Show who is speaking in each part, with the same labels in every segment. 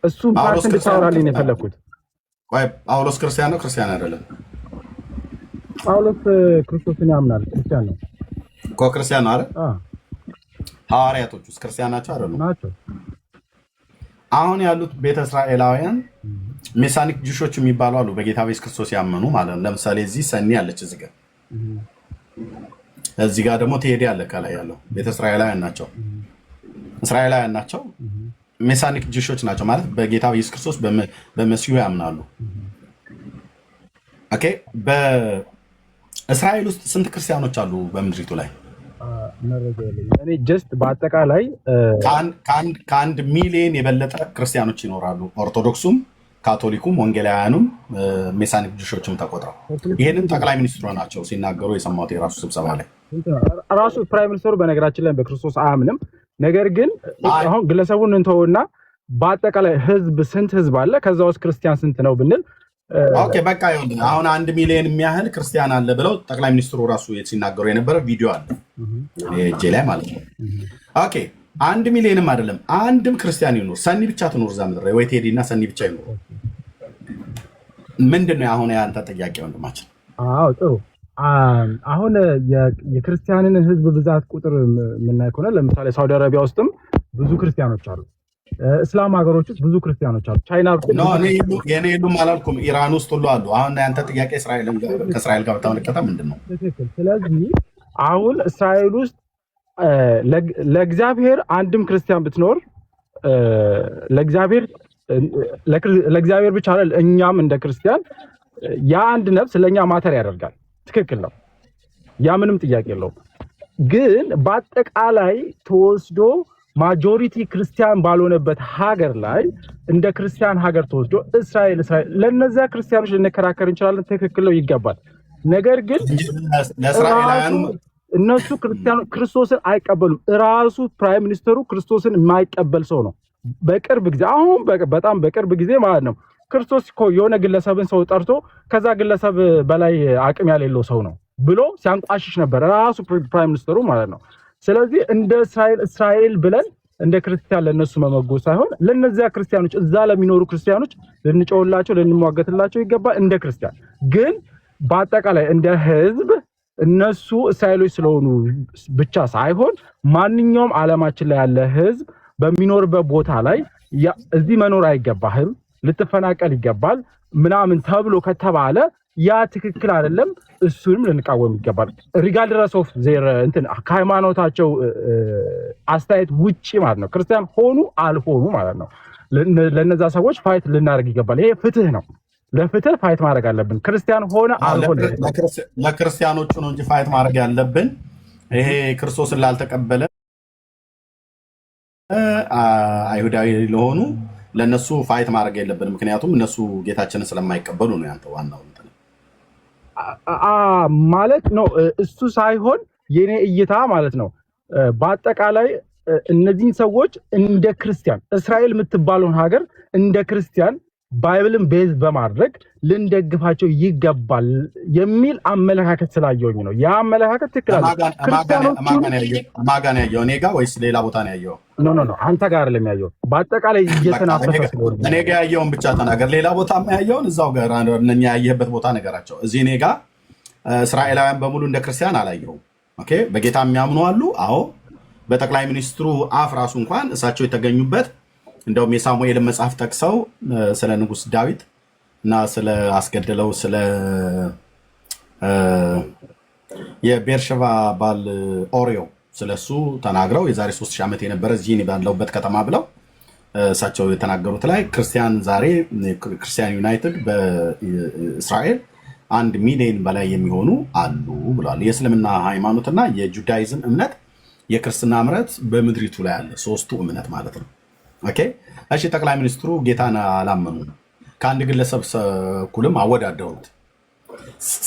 Speaker 1: እሱ ፓርት እንድታወራልኝ ነው የፈለኩት።
Speaker 2: ጳውሎስ ክርስቲያን ነው ክርስቲያን አይደለም?
Speaker 1: ጳውሎስ ክርስቶስን ያምናል፣ ክርስቲያን ነው
Speaker 2: እኮ። ክርስቲያን ነው አይደል? ሐዋርያቶች ውስጥ ክርስቲያን ናቸው አይደሉም?
Speaker 1: ናቸው።
Speaker 2: አሁን ያሉት ቤተ እስራኤላውያን ሜሳኒክ ጁሾች የሚባሉ አሉ፣ በጌታ በኢየሱስ ክርስቶስ ያመኑ ማለት ነው። ለምሳሌ እዚህ ሰኒ አለች፣ እዚህ ጋር ደግሞ ቴዲ አለ። ከላይ ያለው ቤተ እስራኤላውያን ናቸው፣ እስራኤላውያን ናቸው። ሜሳኒክ ጁሾች ናቸው ማለት በጌታ በኢየሱስ ክርስቶስ በመሲሁ ያምናሉ። ኦኬ። በእስራኤል ውስጥ ስንት ክርስቲያኖች አሉ በምድሪቱ ላይ?
Speaker 1: እኔ ጀስት በአጠቃላይ
Speaker 2: ከአንድ ሚሊዮን የበለጠ ክርስቲያኖች ይኖራሉ። ኦርቶዶክሱም፣ ካቶሊኩም፣ ወንጌላውያኑም ሜሳኒክ ጁሾችም ተቆጥረው። ይህንን ጠቅላይ ሚኒስትሩ ናቸው ሲናገሩ የሰማሁት የራሱ ስብሰባ ላይ።
Speaker 1: ራሱ ፕራይም ሚኒስትሩ በነገራችን ላይ በክርስቶስ አያምንም። ነገር ግን አሁን ግለሰቡን እንተውና በአጠቃላይ ህዝብ ስንት ህዝብ አለ፣ ከዛ ውስጥ ክርስቲያን ስንት ነው ብንል
Speaker 2: ኦኬ በቃ ይሁን። አሁን 1 ሚሊዮን የሚያህል ክርስቲያን አለ ብለው ጠቅላይ ሚኒስትሩ ራሱ ሲናገሩ የነበረ ቪዲዮ አለ እጄ ላይ ማለት ነው። ኦኬ 1 ሚሊዮንም አይደለም አንድም ክርስቲያን ይኑር፣ ሰኒ ብቻ ትኑር እዛ ምድር ወይ ቴዲ እና ሰኒ ብቻ ይኑር። ምንድን ነው አሁን ያንተ ጥያቄ ወንድማችን?
Speaker 1: አዎ ጥሩ። አሁን የክርስቲያንን ህዝብ ብዛት ቁጥር የምናይ ከሆነ ለምሳሌ ሳውዲ አረቢያ ውስጥም ብዙ ክርስቲያኖች አሉ። እስላም ሀገሮች ውስጥ ብዙ ክርስቲያኖች አሉ። ቻይና
Speaker 2: የኔ የሉም አላልኩም፣ ኢራን ውስጥ ሁሉ አሉ። አሁን ያንተ ጥያቄ ከእስራኤል ጋር በተመለከተ ምንድን ነው?
Speaker 1: ስለዚህ አሁን እስራኤል ውስጥ ለእግዚአብሔር አንድም ክርስቲያን ብትኖር ለእግዚአብሔር ብቻ አይደል፣ እኛም እንደ ክርስቲያን የአንድ ነፍስ ለእኛ ማተር ያደርጋል። ትክክል ነው። ያ ምንም ጥያቄ የለውም። ግን በአጠቃላይ ተወስዶ ማጆሪቲ ክርስቲያን ባልሆነበት ሀገር ላይ እንደ ክርስቲያን ሀገር ተወስዶ እስራኤል ለነዚያ ክርስቲያኖች ልንከራከር እንችላለን። ትክክል ነው፣ ይገባል። ነገር ግን እነሱ ክርስቶስን አይቀበሉም። ራሱ ፕራይም ሚኒስትሩ ክርስቶስን የማይቀበል ሰው ነው። በቅርብ ጊዜ አሁን በጣም በቅርብ ጊዜ ማለት ነው ክርስቶስ እኮ የሆነ ግለሰብን ሰው ጠርቶ ከዛ ግለሰብ በላይ አቅም ያሌለው ሰው ነው ብሎ ሲያንቋሽሽ ነበር ራሱ ፕራይም ሚኒስትሩ ማለት ነው። ስለዚህ እንደ እስራኤል ብለን እንደ ክርስቲያን ለነሱ መመጎስ ሳይሆን ለነዚያ ክርስቲያኖች እዛ ለሚኖሩ ክርስቲያኖች ልንጮህላቸው ልንሟገትላቸው ይገባል። እንደ ክርስቲያን ግን በአጠቃላይ እንደ ህዝብ እነሱ እስራኤሎች ስለሆኑ ብቻ ሳይሆን ማንኛውም ዓለማችን ላይ ያለ ህዝብ በሚኖርበት ቦታ ላይ እዚህ መኖር አይገባህም፣ ልትፈናቀል ይገባል ምናምን ተብሎ ከተባለ ያ ትክክል አይደለም። እሱንም ልንቃወም ይገባል። ሪጋርድለስ ኦፍ ዜር ከሃይማኖታቸው አስተያየት ውጪ ማለት ነው። ክርስቲያን ሆኑ አልሆኑ ማለት ነው። ለነዛ ሰዎች ፋይት ልናደርግ ይገባል። ይሄ ፍትህ ነው። ለፍትህ ፋይት ማድረግ አለብን። ክርስቲያን ሆነ አልሆነ
Speaker 2: ለክርስቲያኖቹ ነው እንጂ ፋይት ማድረግ ያለብን ይሄ ክርስቶስን ላልተቀበለ አይሁዳዊ ለሆኑ ለነሱ ፋይት ማድረግ የለብን። ምክንያቱም እነሱ ጌታችንን ስለማይቀበሉ ነው። ያንተ ዋናው
Speaker 1: ማለት ነው። እሱ ሳይሆን የኔ እይታ ማለት ነው። በአጠቃላይ እነዚህን ሰዎች እንደ ክርስቲያን እስራኤል የምትባለውን ሀገር እንደ ክርስቲያን ባይብልን ቤዝ በማድረግ ልንደግፋቸው ይገባል የሚል አመለካከት ስላየሁኝ ነው። ያ አመለካከት ትክክል አለ።
Speaker 2: ማጋን ያየው እኔ ጋር ወይስ ሌላ ቦታ ነው ያየው?
Speaker 1: ኖ አንተ ጋር አይደለም ያየው። በአጠቃላይ እየተናፈሰ ስለሆነ
Speaker 2: እኔ ጋር ያየውን ብቻ ተናገር። ሌላ ቦታ ያየውን እዛው ጋር እነኛ ያየህበት ቦታ ነገራቸው። እዚህ እኔ ጋር እስራኤላውያን በሙሉ እንደ ክርስቲያን አላየሁም። ኦኬ በጌታ የሚያምኑ አሉ። አዎ በጠቅላይ ሚኒስትሩ አፍ ራሱ እንኳን እሳቸው የተገኙበት እንደውም የሳሙኤልን መጽሐፍ ጠቅሰው ስለ ንጉስ ዳዊት እና ስለ አስገደለው ስለ የቤርሸባ ባል ኦሪዮ ስለሱ ተናግረው የዛሬ 3000 ዓመት የነበረ እዚህ ባለውበት ከተማ ብለው እሳቸው የተናገሩት ላይ ክርስቲያን ዛሬ ክርስቲያን ዩናይትድ በእስራኤል 1 ሚሊዮን በላይ የሚሆኑ አሉ ብሏል። የእስልምና ሃይማኖትና የጁዳይዝም እምነት የክርስትና እምነት በምድሪቱ ላይ አለ፣ ሶስቱ እምነት ማለት ነው። ኦኬ እሺ ጠቅላይ ሚኒስትሩ ጌታን አላመኑም። ከአንድ ግለሰብ እኩልም አወዳደሩት።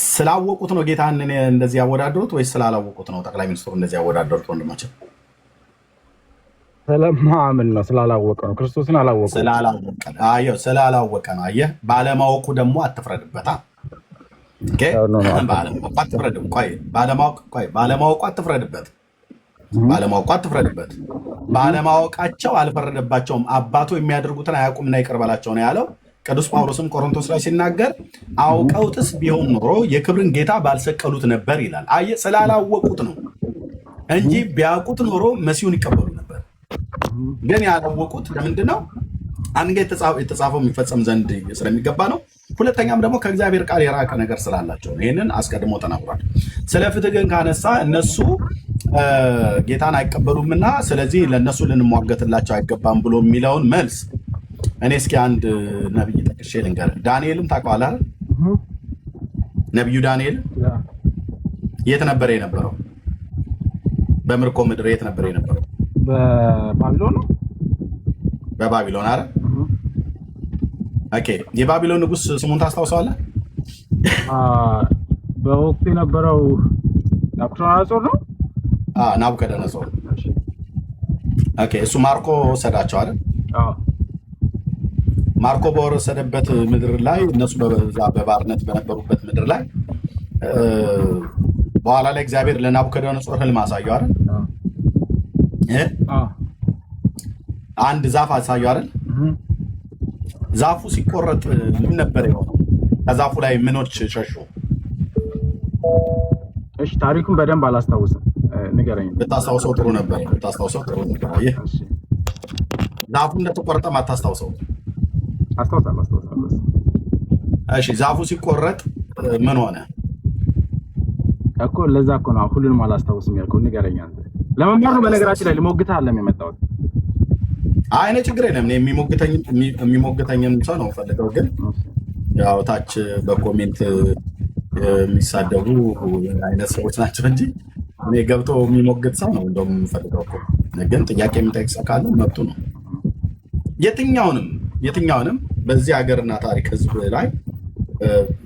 Speaker 2: ስላወቁት ነው ጌታን እንደዚህ ያወዳደሩት ወይስ ስላላወቁት ነው ጠቅላይ ሚኒስትሩ እንደዚህ ያወዳደሩት? ወንድማችን
Speaker 1: ስለማመን ነው። ስላላወቀ ነው። ክርስቶስን አላወቀ
Speaker 2: ስላላወቀ ነው። አየህ ባለማወቁ ደግሞ አትፍረድበታ። ኦኬ ባለማወቁ አትፍረድበት። ባለማወቁ አትፍረድበት። ባለማወቃቸው አልፈረደባቸውም፣ አባቱ የሚያደርጉትን አያውቁምና ይቅር በላቸው ነው ያለው። ቅዱስ ጳውሎስም ቆሮንቶስ ላይ ሲናገር አውቀውትስ ቢሆን ኖሮ የክብርን ጌታ ባልሰቀሉት ነበር ይላል። አየህ፣ ስላላወቁት ነው እንጂ ቢያውቁት ኖሮ መሲሁን ይቀበሉ ነበር። ግን ያላወቁት ለምንድን ነው? አንድ የተጻፈው የሚፈጸም ዘንድ ስለሚገባ ነው። ሁለተኛም ደግሞ ከእግዚአብሔር ቃል የራቀ ነገር ስላላቸው ነው። ይህንን አስቀድሞ ተናግሯል። ስለ ፍትህ ግን ካነሳ እነሱ ጌታን አይቀበሉምና ስለዚህ ለእነሱ ልንሟገትላቸው አይገባም ብሎ የሚለውን መልስ እኔ እስኪ አንድ ነቢይ ጠቅሼ ልንገርህ። ዳንኤልን ታውቀዋለህ አይደል? ነቢዩ ዳንኤል የት ነበር የነበረው? በምርኮ ምድር የት ነበር የነበረው?
Speaker 1: በባቢሎን ነው።
Speaker 2: በባቢሎን አይደል? ኦኬ። የባቢሎን ንጉስ ስሙን ታስታውሰዋለህ?
Speaker 1: በወቅቱ የነበረው ናቡከደነጾር ነው።
Speaker 2: ናቡከደነጾር። ኦኬ። እሱ ማርኮ ወሰዳቸው አይደል? ማርኮ በወሰደበት ምድር ላይ እነሱ በባርነት በነበሩበት ምድር ላይ በኋላ ላይ እግዚአብሔር ለናቡከደነጾር ህልም አሳየው አይደል? አንድ ዛፍ አሳየው አይደል? ዛፉ ሲቆረጥ ምን ነበር የሆነው? ከዛፉ ላይ ምኖች ሸሹ?
Speaker 1: እሺ፣ ታሪኩን በደንብ አላስታውስም፣ ንገረኝ።
Speaker 2: ብታስታውሰው ጥሩ ነበር። አየህ፣ ዛፉ እንደተቆረጠ ማታስታውሰው?
Speaker 1: አስታውሳለሁ።
Speaker 2: እሺ፣ ዛፉ ሲቆረጥ ምን ሆነ
Speaker 3: እኮ? ለዛ እኮ ነው ሁሉንም አላስታውስም ያልኩህ። ንገረኝ አንተ። ለመማር ነው በነገራችን ላይ ልሞግትህ አለም የመጣሁት።
Speaker 2: አይ እኔ ችግር የለም። እኔ የሚሞግተኝም ሰው ነው ፈልገው፣ ግን ያው ታች በኮሜንት የሚሳደቡ አይነት ሰዎች ናቸው እንጂ እኔ ገብቶ የሚሞግት ሰው ነው እንደውም የምፈልገው እኮ። ግን ጥያቄ የሚጠይቅ ሰው ካለ መብቱ ነው። የትኛውንም በዚህ ሀገርና ታሪክ ህዝብ ላይ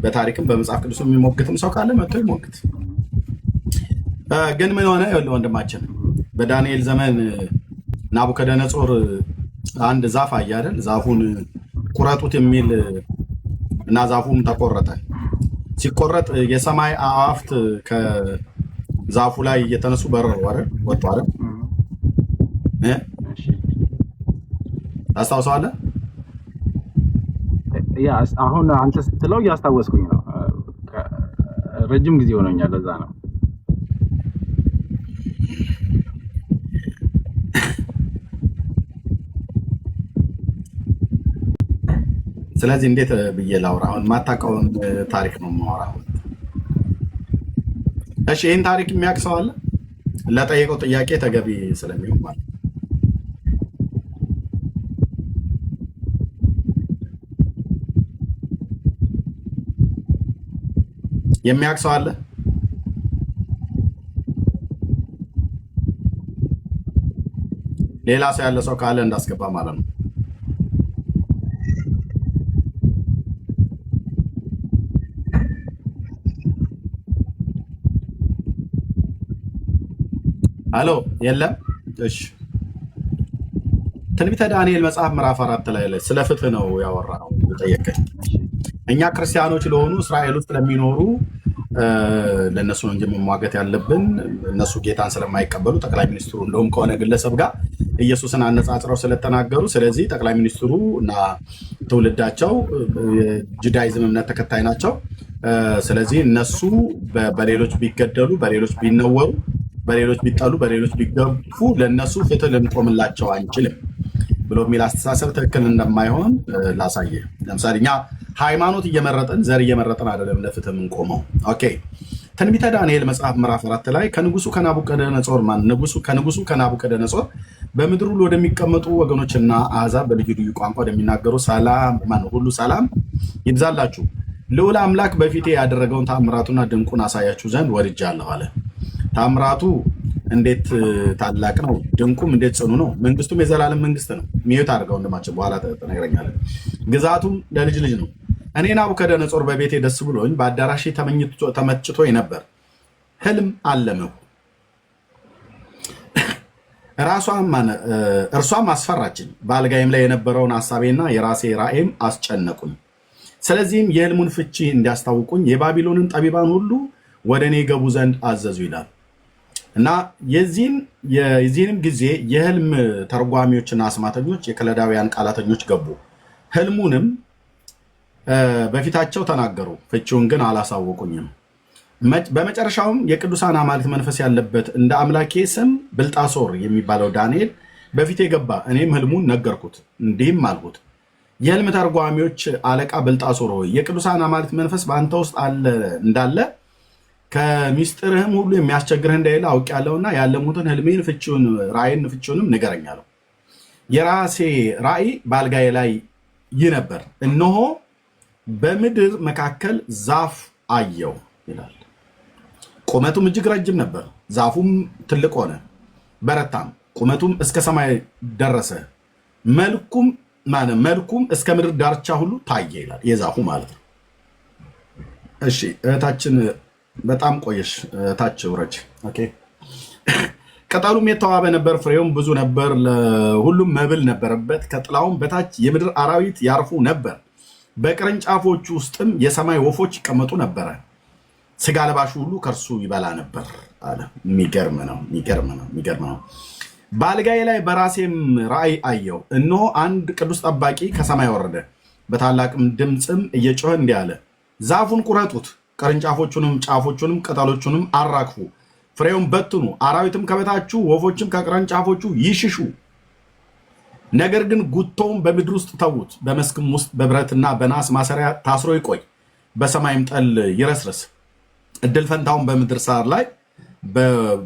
Speaker 2: በታሪክም በመጽሐፍ ቅዱስ የሚሞግትም ሰው ካለ መጥቶ ይሞግት። ግን ምን ሆነ? ወንድማችን በዳንኤል ዘመን ናቡከደነጾር አንድ ዛፍ አየ አይደል? ዛፉን ቁረጡት የሚል እና ዛፉም ተቆረጠ። ሲቆረጥ የሰማይ አዕዋፍት ከዛፉ ላይ እየተነሱ በረሩ አይደል? ወጡ አይደል? ታስታውሰዋለህ?
Speaker 3: ያ አሁን አንተ ስትለው እያስታወስኩኝ ነው። ረጅም ጊዜ ሆኖኛል። ለዛ ነው።
Speaker 2: ስለዚህ እንዴት ብዬ ላውራ? አሁን የማታውቀውን ታሪክ ነው የማወራው። እሺ፣ ይህን ታሪክ የሚያውቅ ሰው አለ? ለጠየቀው ጥያቄ ተገቢ ስለሚሆን ማለት የሚያውቅ ሰው አለ? ሌላ ሰው ያለ ሰው ካለ እንዳስገባ ማለት ነው። አሎ፣ የለም? እሺ። ትንቢተ ዳንኤል መጽሐፍ ምዕራፍ 4 ላይ ስለ ፍትህ ነው ያወራው። ጠየቀኝ። እኛ ክርስቲያኖች ለሆኑ እስራኤል ውስጥ ለሚኖሩ ለእነሱ ነው እንጂ መሟገት ያለብን። እነሱ ጌታን ስለማይቀበሉ ጠቅላይ ሚኒስትሩ እንደውም ከሆነ ግለሰብ ጋር ኢየሱስን አነጻጽረው ስለተናገሩ፣ ስለዚህ ጠቅላይ ሚኒስትሩ እና ትውልዳቸው ጁዳይዝም እምነት ተከታይ ናቸው። ስለዚህ እነሱ በሌሎች ቢገደሉ፣ በሌሎች ቢነወሩ፣ በሌሎች ቢጠሉ፣ በሌሎች ቢገፉ ለእነሱ ፍትህ ልንቆምላቸው አንችልም ብሎ የሚል አስተሳሰብ ትክክል እንደማይሆን ላሳየ። ለምሳሌ እኛ ሃይማኖት እየመረጥን ዘር እየመረጥን አይደለም ለፍትህ የምንቆመው። ኦኬ። ትንቢተ ዳንኤል መጽሐፍ ምዕራፍ 4 ላይ ከንጉሱ ከናቡከደነጾር በምድር ሁሉ ወደሚቀመጡ ወገኖችና አሕዛብ በልዩ ልዩ ቋንቋ ወደሚናገሩ ሁሉ ሰላም ይብዛላችሁ። ልዑል አምላክ በፊቴ ያደረገውን ታምራቱና ድንቁን አሳያችሁ ዘንድ ወድጃለሁ አለ። ታምራቱ እንዴት ታላቅ ነው! ድንቁም እንዴት ጽኑ ነው! መንግስቱም የዘላለም መንግስት ነው። ሚዩት አድርገው ወንድማችን፣ በኋላ ተነግረኛለን። ግዛቱም ለልጅ ልጅ ነው። እኔ ናቡከደነጾር በቤቴ ደስ ብሎኝ በአዳራሼ ተመችቶኝ ነበር። ህልም አለምሁ፣ እርሷም አስፈራችኝ። በአልጋይም ላይ የነበረውን ሀሳቤና የራሴ ራእይም አስጨነቁኝ። ስለዚህም የህልሙን ፍቺ እንዲያስታውቁኝ የባቢሎንን ጠቢባን ሁሉ ወደ እኔ ገቡ ዘንድ አዘዙ ይላል። እና የዚህንም ጊዜ የህልም ተርጓሚዎችና አስማተኞች የከለዳውያን ቃላተኞች ገቡ፣ ህልሙንም በፊታቸው ተናገሩ፣ ፍቺውን ግን አላሳወቁኝም። በመጨረሻውም የቅዱሳን አማልክት መንፈስ ያለበት እንደ አምላኬ ስም ብልጣሶር የሚባለው ዳንኤል በፊቴ ገባ። እኔም ህልሙን ነገርኩት፣ እንዲህም አልሁት፣ የህልም ተርጓሚዎች አለቃ ብልጣሶር ሆይ የቅዱሳን አማልክት መንፈስ በአንተ ውስጥ እንዳለ ከሚስጥርህም ሁሉ የሚያስቸግርህ እንደሌለ አውቄአለሁና ያለሙትን ህልሜን ራእይን ፍቺውንም ንገረኝ አለው። የራሴ ራእይ በአልጋዬ ላይ ይህ ነበር፣ እነሆ በምድር መካከል ዛፍ አየሁ ይላል። ቁመቱም እጅግ ረጅም ነበር፣ ዛፉም ትልቅ ሆነ በረታም፣ ቁመቱም እስከ ሰማይ ደረሰ፣ መልኩም እስከ ምድር ዳርቻ ሁሉ ታየ ይላል። የዛፉ ማለት ነው። እሺ እህታችን በጣም ቆየሽ፣ እህታች ውረጅ። ኦኬ። ቅጠሉም የተዋበ ነበር፣ ፍሬውም ብዙ ነበር፣ ለሁሉም መብል ነበረበት። ከጥላውም በታች የምድር አራዊት ያርፉ ነበር፣ በቅርንጫፎቹ ውስጥም የሰማይ ወፎች ይቀመጡ ነበረ። ስጋ ለባሹ ሁሉ ከእርሱ ይበላ ነበር አለ። የሚገርም ነው። በአልጋዬ ላይ በራሴም ራእይ አየሁ፣ እነሆ አንድ ቅዱስ ጠባቂ ከሰማይ ወረደ፣ በታላቅም ድምፅም እየጮኸ እንዲህ አለ፣ ዛፉን ቁረጡት፣ ቅርንጫፎቹንም ጫፎቹንም ቅጠሎቹንም አራግፉ፣ ፍሬውን በትኑ፣ አራዊትም ከበታችሁ ወፎችም ከቅርንጫፎቹ ይሽሹ። ነገር ግን ጉቶውን በምድር ውስጥ ተዉት፣ በመስክም ውስጥ በብረትና በናስ ማሰሪያ ታስሮ ይቆይ፣ በሰማይም ጠል ይረስርስ። እድል ፈንታውን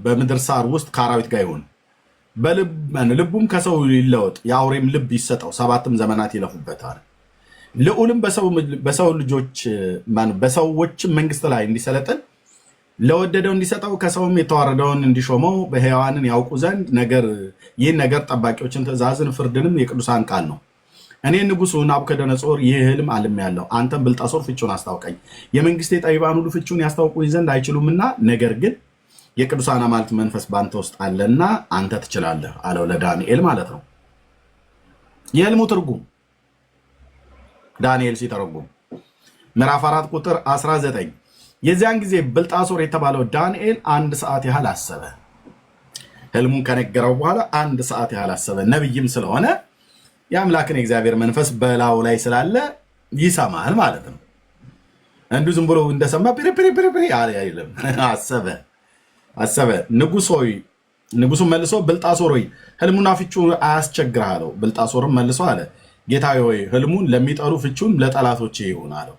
Speaker 2: በምድር ሳር ውስጥ ከአራዊት ጋር ይሁን። ልቡም ከሰው ይለወጥ፣ የአውሬም ልብ ይሰጠው፣ 7 ዘመናት ይለፉበታል። ልዑልም በሰዎችም መንግስት ላይ እንዲሰለጥን ለወደደው እንዲሰጠው፣ ከሰውም የተዋረደውን እንዲሾመው፣ በሕያዋንን ያውቁ ዘንድ ይህን ነገር ጠባቂዎችን፣ ትእዛዝን፣ ፍርድንም የቅዱሳን ቃል ነው። እኔ ንጉሡ ናቡከደነፆር ይህ ህልም አልሜአለሁ። አንተም ብልጣሶር ፍቺውን አስታውቀኝ። የመንግስቴ ጠቢባን ሁሉ ፍቺውን ያስታውቁኝ ዘንድ አይችሉምና፣ ነገር ግን የቅዱሳን አማልክት መንፈስ በአንተ ውስጥ አለና አንተ ትችላለህ አለው፣ ለዳንኤል ማለት ነው። የህልሙ ትርጉም ዳንኤል ሲተረጉም ምዕራፍ 4 ቁጥር 19 የዚያን ጊዜ ብልጣሶር የተባለው ዳንኤል 1 ሰዓት ያህል አሰበ። ህልሙን ከነገረው በኋላ 1 ሰዓት ያህል አሰበ። ነብይም ስለሆነ የአምላክን የእግዚአብሔር መንፈስ በላዩ ላይ ስላለ ይሰማል ማለት ነው። እንዲሁ ዝም ብሎ እንደሰማ ፕሪ አይልም። አሰበ። ንጉሡም መልሶ ብልጣሶር ሆይ ህልሙና ፍቺውን አያስቸግርህ አለው። ብልጣሶርም መልሶ አለ፣ ጌታዬ ሆይ ህልሙን ለሚጠሉ ፍቺውን ለጠላቶቼ ይሁን አለው።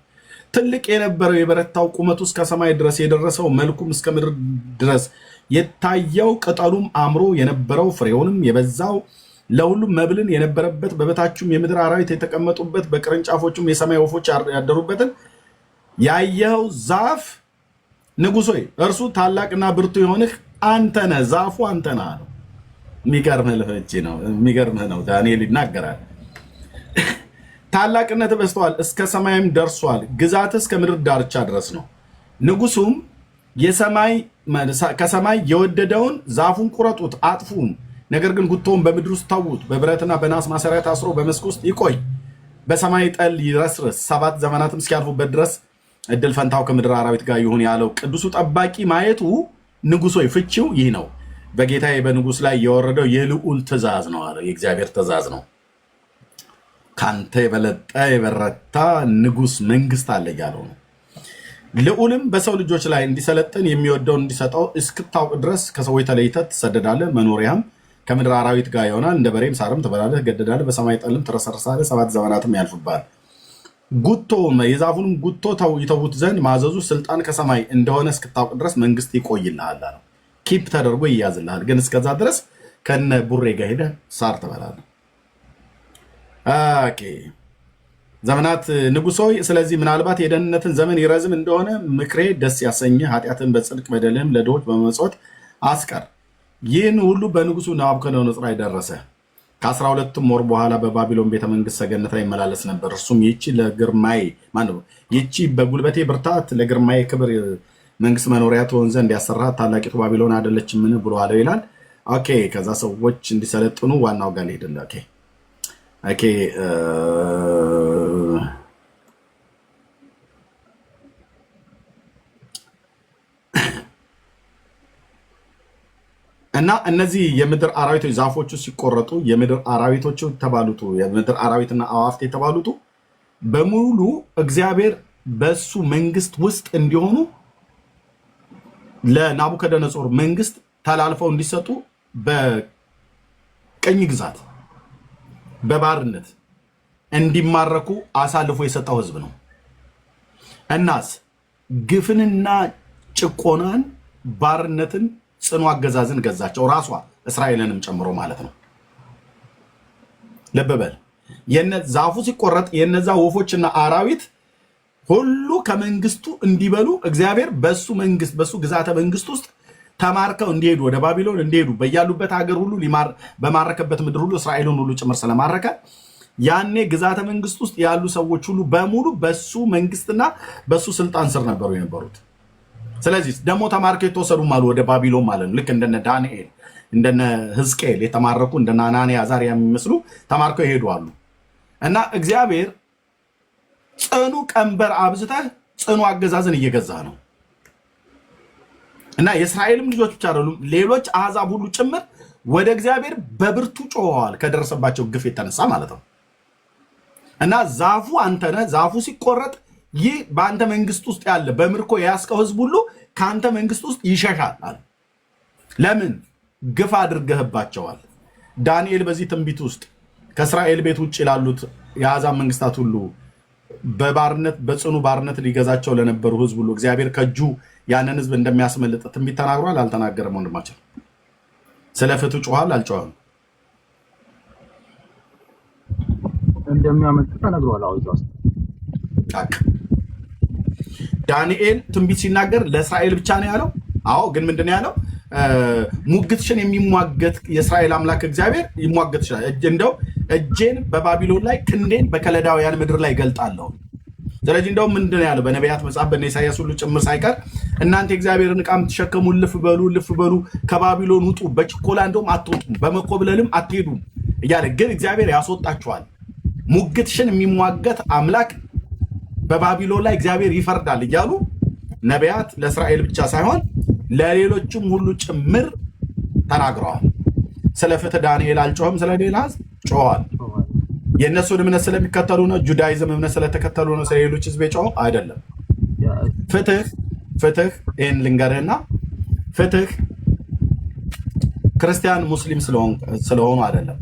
Speaker 2: ትልቅ የነበረው የበረታው ቁመቱ እስከ ሰማይ ድረስ የደረሰው መልኩም እስከ ምድር ድረስ የታየው ቅጠሉም አምሮ የነበረው ፍሬውንም የበዛው ለሁሉም መብልን የነበረበት በበታቹም የምድር አራዊት የተቀመጡበት በቅርንጫፎቹም የሰማይ ወፎች ያደሩበትን ያየኸው ዛፍ ንጉሥ ሆይ እርሱ ታላቅና ብርቱ የሆንህ አንተ ነህ፣ ዛፉ አንተ ነህ አለው። የሚገርምህ ነው። ዳንኤል ይናገራል። ታላቅነት በዝተዋል፣ እስከ ሰማይም ደርሷል፣ ግዛት እስከ ምድር ዳርቻ ድረስ ነው። ንጉሡም ከሰማይ የወደደውን ዛፉን ቁረጡት፣ አጥፉም፣ ነገር ግን ጉቶውን በምድር ውስጥ ተዉት፣ በብረትና በናስ ማሰሪያ ታስሮ በመስክ ውስጥ ይቆይ፣ በሰማይ ጠል ይረስርስ፣ 7 ዘመናትም እስኪያልፉበት ድረስ እድል ፈንታው ከምድር አራዊት ጋር ይሁን ያለው ቅዱሱ ጠባቂ ማየቱ ንጉሥ ሆይ ፍቺው ይህ ነው፣ በጌታዬ በንጉሥ ላይ የወረደው የልዑል ትእዛዝ ነው አለው። የእግዚአብሔር ትእዛዝ ነው። ካንተ የበለጠ የበረታ ንጉሥ መንግስት አለ እያለው ነው። ልዑልም በሰው ልጆች ላይ እንዲሰለጥን የሚወደውን እንዲሰጠው እስክታውቅ ድረስ ከሰዎች ተለይተህ ትሰደዳለህ። መኖሪያም ከምድር አራዊት ጋር ይሆናል። እንደ በሬም ሳርም ትበላለህ፣ ገደዳለህ፣ በሰማይ ጠልም ትረሰርሳለህ። 7 ዘመናትም ያልፍብሃል። የዛፉንም ጉቶ ይተዉት ዘንድ ማዘዙ ስልጣን ከሰማይ እንደሆነ እስክታውቅ ድረስ መንግስት ይቆይልሃል አለው። ኪፕ ተደርጎ ይያዝልሃል፣ ግን እስከዛ ድረስ ከነ ቡሬ ጋር ሄደህ ሳር ትበላለህ። ዘመናት ንጉሥ ሆይ ስለዚህ ምናልባት የደህንነትን ዘመን ይረዝም እንደሆነ ምክሬ ደስ ያሰኘህ፣ ኃጢአትን በጽድቅ በደልህም ለድሆች በመመጽወት አስቀር። ይህን ሁሉ በንጉሱ ናቡከደነፆር ላይ ደረሰ። ከ12 ወር በኋላ በባቢሎን ቤተመንግስት ሰገነት ላይ ይመላለስ ነበር። እርሱም ይቺ በጉልበቴ ብርታት ለግርማዬ ክብር መንግስት መኖሪያ ትሆን ዘንድ ያሰራሃት ታላቂቱ ባቢሎን አይደለችምን ብሎ አለው ይላል። ኦኬ። ከዛ ሰዎች እንዲሰለጥኑ ዋናው ጋር ሄድን። ኦኬ እና እነዚህ የምድር አራዊቶች ዛፎቹ ሲቆረጡ የምድር አራዊቶቹ ተባሉቱ የምድር አራዊትና አዋፍት የተባሉቱ በሙሉ እግዚአብሔር በሱ መንግስት ውስጥ እንዲሆኑ ለናቡከደነጾር መንግስት ተላልፈው እንዲሰጡ በቀኝ ግዛት በባርነት እንዲማረኩ አሳልፎ የሰጠው ህዝብ ነው። እናስ ግፍንና ጭቆናን ባርነትን ጽኑ አገዛዝን ገዛቸው፣ ራሷ እስራኤልንም ጨምሮ ማለት ነው። ልብ በል ዛፉ ሲቆረጥ የነዛ ወፎችና አራዊት ሁሉ ከመንግስቱ እንዲበሉ እግዚአብሔር በሱ መንግስት በሱ ግዛተ መንግስት ውስጥ ተማርከው እንዲሄዱ ወደ ባቢሎን እንዲሄዱ በያሉበት ሀገር ሁሉ በማረከበት ምድር ሁሉ እስራኤልን ሁሉ ጭምር ስለማረከ ያኔ ግዛተ መንግስት ውስጥ ያሉ ሰዎች ሁሉ በሙሉ በሱ መንግስትና በሱ ስልጣን ስር ነበሩ የነበሩት። ስለዚህ ደግሞ ተማርከው የተወሰዱ አሉ ወደ ባቢሎን ማለት ነው። ልክ እንደነ ዳንኤል እንደነ ሕዝቅኤል የተማረኩ እንደነ አናንያ አዛርያ የሚመስሉ ተማርከው ይሄዱ አሉ። እና እግዚአብሔር ጽኑ ቀንበር አብዝተህ ጽኑ አገዛዝን እየገዛ ነው። እና የእስራኤልም ልጆች ብቻ አይደሉም ሌሎች አሕዛብ ሁሉ ጭምር ወደ እግዚአብሔር በብርቱ ጮኸዋል፣ ከደረሰባቸው ግፍ የተነሳ ማለት ነው። እና ዛፉ አንተ ነህ። ዛፉ ሲቆረጥ ይህ በአንተ መንግስት ውስጥ ያለ በምርኮ የያዝከው ህዝብ ሁሉ ከአንተ መንግስት ውስጥ ይሸሻል አለ። ለምን? ግፍ አድርገህባቸዋል። ዳንኤል በዚህ ትንቢት ውስጥ ከእስራኤል ቤት ውጭ ላሉት የአሕዛብ መንግስታት ሁሉ በባርነት በጽኑ ባርነት ሊገዛቸው ለነበሩ ህዝብ ሁሉ እግዚአብሔር ከእጁ ያንን ህዝብ እንደሚያስመልጥ ትንቢት ተናግሯል። አልተናገረም? ወንድማችን ስለ ፍትህ ጮኋል? አልጮኸም?
Speaker 3: እንደሚያመጣ ተነግሯል። አውዛ ውስጥ
Speaker 2: ዳንኤል ትንቢት ሲናገር ለእስራኤል ብቻ ነው ያለው። አዎ፣ ግን ምንድነው ያለው? ሙግትሽን የሚሟገት የእስራኤል አምላክ እግዚአብሔር ይሟገት ይችላል። እንደው እጄን በባቢሎን ላይ ክንዴን በከለዳውያን ምድር ላይ ገልጣለሁ። ስለዚህ እንደው ምንድነው ያለው በነቢያት መጽሐፍ በነ ኢሳይያስ ሁሉ ጭምር ሳይቀር እናንተ እግዚአብሔርን ዕቃ የምትሸከሙ ልፍ በሉ ከባቢሎን ውጡ፣ በችኮላ እንደውም አትወጡም፣ በመኮብለልም አትሄዱም እያለ ግን እግዚአብሔር ያስወጣችኋል። ሙግትሽን የሚሟገት አምላክ በባቢሎን ላይ እግዚአብሔር ይፈርዳል እያሉ ነቢያት ለእስራኤል ብቻ ሳይሆን ለሌሎችም ሁሉ ጭምር ተናግረዋል። ስለ ፍትህ ዳንኤል አልጮኸም፣ ስለ ሌላ ህዝብ ጮኸዋል። የእነሱን እምነት ስለሚከተሉ ነው፣ ጁዳይዝም እምነት ስለተከተሉ ነው ስለ ሌሎች ህዝብ የጮኸው አይደለም። ፍትህ ይህን ልንገርህና ፍትህ ክርስቲያን ሙስሊም ስለሆኑ አይደለም።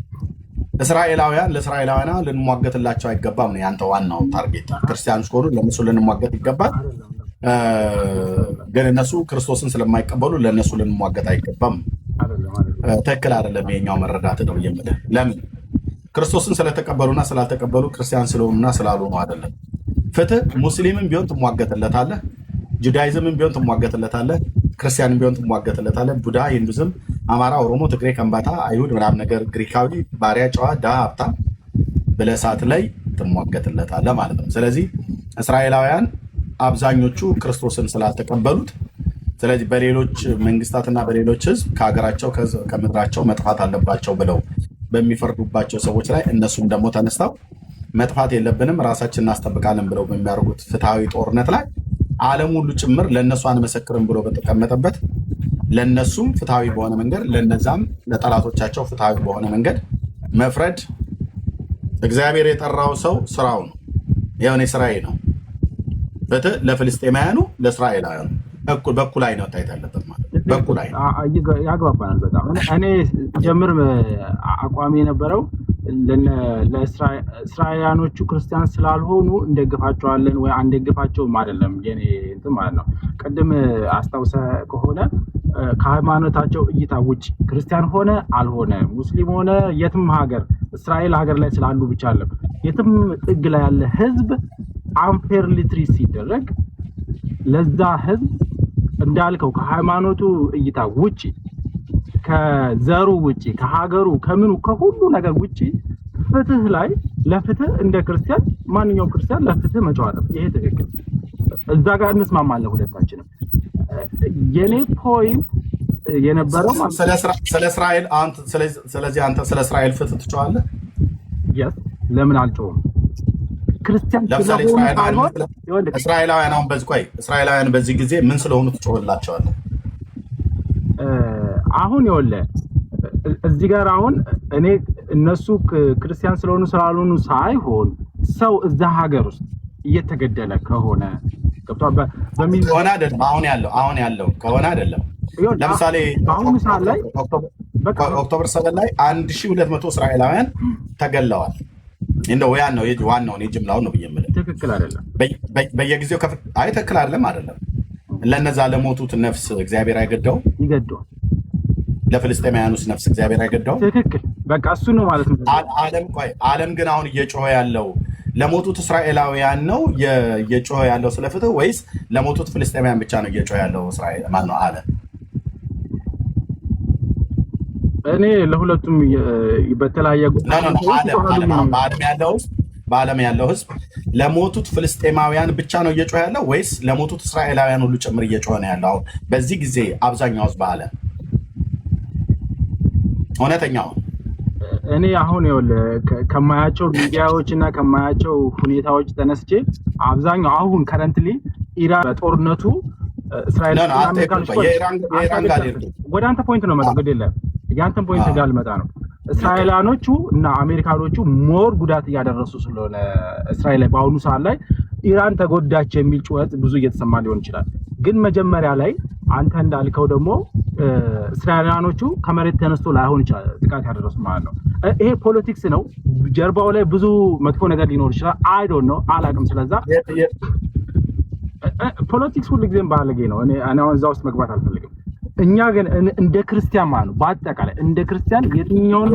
Speaker 2: እስራኤላውያን ለእስራኤላውያን ልንሟገትላቸው አይገባም ነው ያንተ ዋናው ታርጌት። ክርስቲያኖች ከሆኑ ለእነሱ ልንሟገት ይገባል። ግን እነሱ ክርስቶስን ስለማይቀበሉ ለእነሱ ልንሟገት አይገባም። ትክክል አይደለም። የኛው መረዳት ነው የምልህ። ለምን? ክርስቶስን ስለተቀበሉና ስላልተቀበሉ ክርስቲያን ስለሆኑና ስላልሆኑ አይደለም። ፍትህ ሙስሊምም ቢሆን ትሟገትለታለህ፣ ጁዳይዝምም ቢሆን ትሟገትለታለህ፣ ክርስቲያንም ቢሆን ትሟገትለታለህ። ቡዳ፣ ሂንዱዝም፣ አማራ፣ ኦሮሞ፣ ትግሬ፣ ከምባታ፣ አይሁድ ምናምን ነገር ግሪካዊ፣ ባሪያ፣ ጨዋ፣ ድሃ፣ ሀብታም ብለህ እሳት ላይ ትሟገትለታለህ ማለት ነው። ስለዚህ እስራኤላውያን አብዛኞቹ ክርስቶስን ስላልተቀበሉት ስለዚህ በሌሎች መንግስታትና በሌሎች ህዝብ ከሀገራቸው ከምድራቸው መጥፋት አለባቸው ብለው በሚፈርዱባቸው ሰዎች ላይ እነሱም ደግሞ ተነስተው መጥፋት የለብንም ራሳችን እናስጠብቃለን ብለው በሚያደርጉት ፍትሐዊ ጦርነት ላይ ዓለም ሁሉ ጭምር ለእነሱ አንመሰክርም ብሎ በተቀመጠበት ለእነሱም ፍትሐዊ በሆነ መንገድ ለነዛም ለጠላቶቻቸው ፍትሐዊ በሆነ መንገድ መፍረድ እግዚአብሔር የጠራው ሰው ስራው ነው። የሆነ ስራዬ ነው። ፍትህ ለፍልስጤማውያኑ ለእስራኤላውያኑ በኩል አይነት መታየት ያለበት ማለት በኩል አይነት
Speaker 3: ያግባባናል በጣም። እኔ ጀምር አቋሚ የነበረው ለእስራኤላውያኖቹ ክርስቲያን ስላልሆኑ እንደግፋቸዋለን ወይ አንደግፋቸውም አይደለም የኔ እንትን ማለት ነው። ቅድም አስታውሰህ ከሆነ ከሃይማኖታቸው እይታ ውጭ ክርስቲያን ሆነ አልሆነ ሙስሊም ሆነ የትም ሀገር እስራኤል ሀገር ላይ ስላሉ ብቻ አለም የትም ጥግ ላይ ያለ ህዝብ አንፌርሊ ትሪት ሲደረግ ለዛ ህዝብ እንዳልከው ከሃይማኖቱ እይታ ውጪ ከዘሩ ውጪ ከሀገሩ ከምኑ ከሁሉ ነገር ውጪ ፍትህ ላይ ለፍትህ እንደ ክርስቲያን ማንኛውም ክርስቲያን ለፍትህ መጫወት ይሄ ትክክል። እዛ ጋር እንስማማለን ሁለታችንም። የኔ ፖይንት የነበረው
Speaker 2: ስለ እስራኤል ስለዚህ አንተ ስለ እስራኤል ፍትህ ትጫዋለህ?
Speaker 3: ለምን አልጮህም? ክርስቲያን
Speaker 2: እስራኤላውያን አሁን በዚህ ጊዜ ምን ስለሆኑ ትጮህላቸዋለህ?
Speaker 3: አሁን ይኸውልህ እዚህ ጋር አሁን እኔ እነሱ ክርስቲያን ስለሆኑ ስላልሆኑ ሳይሆን ሰው እዛ ሀገር ውስጥ እየተገደለ ከሆነ
Speaker 2: ከሆነ አይደለም አሁን ያለው ከሆነ አይደለም። ለምሳሌ
Speaker 3: በአሁኑ ሰዓት ላይ
Speaker 2: ኦክቶበር 7 ላይ 1200 እስራኤላውያን ተገለዋል። እንደው ዋናውን የጅምላውን ነው ብዬ የምልህ
Speaker 3: ትክክል አይደለም።
Speaker 2: በየጊዜው አይ ትክክል አይደለም። ለነዛ ለሞቱት ነፍስ እግዚአብሔር አይገደውም?
Speaker 3: ይገደዋል።
Speaker 2: ለፍልስጤማውያኑስ ነፍስ እግዚአብሔር አይገደውም?
Speaker 3: ትክክል። በቃ እሱ ነው ማለት ነው።
Speaker 2: ዓለም ግን አሁን እየጮኸ ያለው ለሞቱት እስራኤላውያን ነው እየጮኸ ያለው ስለ ፍትህ፣ ወይስ ለሞቱት ፍልስጤማውያን ብቻ ነው እየጮኸ ያለው እስራኤል ማነው ዓለም?
Speaker 3: እኔ ለሁለቱም በተለያየ
Speaker 2: በዓለም ያለው ህዝብ ለሞቱት ፍልስጤማውያን ብቻ ነው እየጮኸ ያለው ወይስ ለሞቱት እስራኤላውያን ሁሉ ጭምር እየጮኸ ነው ያለው? አሁን በዚህ ጊዜ አብዛኛው ህዝብ በዓለም እውነተኛው
Speaker 3: እኔ አሁን ከማያቸው ሚዲያዎች እና ከማያቸው ሁኔታዎች ተነስቼ አብዛኛው አሁን ከረንትሊ ኢራን በጦርነቱ እስራኤል ወደ አንተ ፖይንት ነው መጣ ግድ የለም ያንተን ፖይንት ጋር ልመጣ ነው። እስራኤላኖቹ እና አሜሪካኖቹ ሞር ጉዳት እያደረሱ ስለሆነ እስራኤል ላይ በአሁኑ ሰዓት ላይ ኢራን ተጎዳች የሚል ጩኸት ብዙ እየተሰማ ሊሆን ይችላል። ግን መጀመሪያ ላይ አንተ እንዳልከው ደግሞ እስራኤላኖቹ ከመሬት ተነስቶ ላይሆን ይችላል ጥቃት ያደረሱ ማለት ነው። ይሄ ፖለቲክስ ነው። ጀርባው ላይ ብዙ መጥፎ ነገር ሊኖር ይችላል። አይ ዶንት ኖ አላውቅም። ስለዛ ፖለቲክስ ሁልጊዜም ባለጌ ነው። እኔ አሁን እዛ ውስጥ መግባት አልፈልግም። እኛ ግን እንደ ክርስቲያን ማለት ነው በአጠቃላይ እንደ ክርስቲያን የትኛውን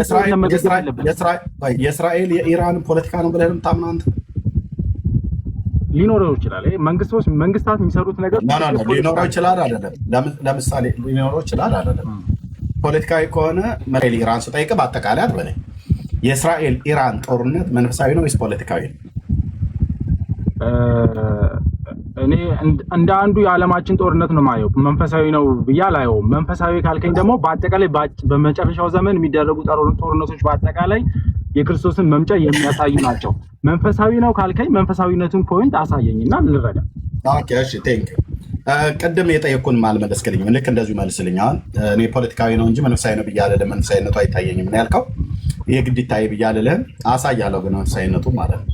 Speaker 2: የእስራኤል የኢራን ፖለቲካ ነው ብለህ የምታምነው አንተ?
Speaker 3: ሊኖረው ይችላል። መንግስታት የሚሰሩት ነገር
Speaker 2: ሊኖረው ይችላል አይደለም። ለምሳሌ ሊኖረው ይችላል አይደለም። ፖለቲካዊ ከሆነ እስራኤል ኢራን ስጠይቅ በአጠቃላይ አትበለኝ። የእስራኤል ኢራን ጦርነት መንፈሳዊ ነው ወይስ ፖለቲካዊ ነው?
Speaker 3: እኔ እንደ አንዱ የዓለማችን ጦርነት ነው ማየው። መንፈሳዊ ነው ብዬ አላየውም። መንፈሳዊ ካልከኝ ደግሞ በአጠቃላይ በመጨረሻው ዘመን የሚደረጉ ጦርነቶች በአጠቃላይ የክርስቶስን መምጫ የሚያሳዩ ናቸው። መንፈሳዊ ነው ካልከኝ መንፈሳዊነቱን ፖይንት አሳየኝና ልረዳ።
Speaker 2: ኦኬ እሺ ቴንክ ቅድም የጠየኩን አልመለስክልኝም። ልክ እንደዚሁ መልስልኝ። አሁን እኔ ፖለቲካዊ ነው እንጂ መንፈሳዊ ነው ብዬ አልልም። መንፈሳዊነቱ አይታየኝም ነው ያልከው። ይሄ ግድ ይታይ ብዬ አልልህም። አሳያለሁ ግን መንፈሳዊነቱ ማለት ነው።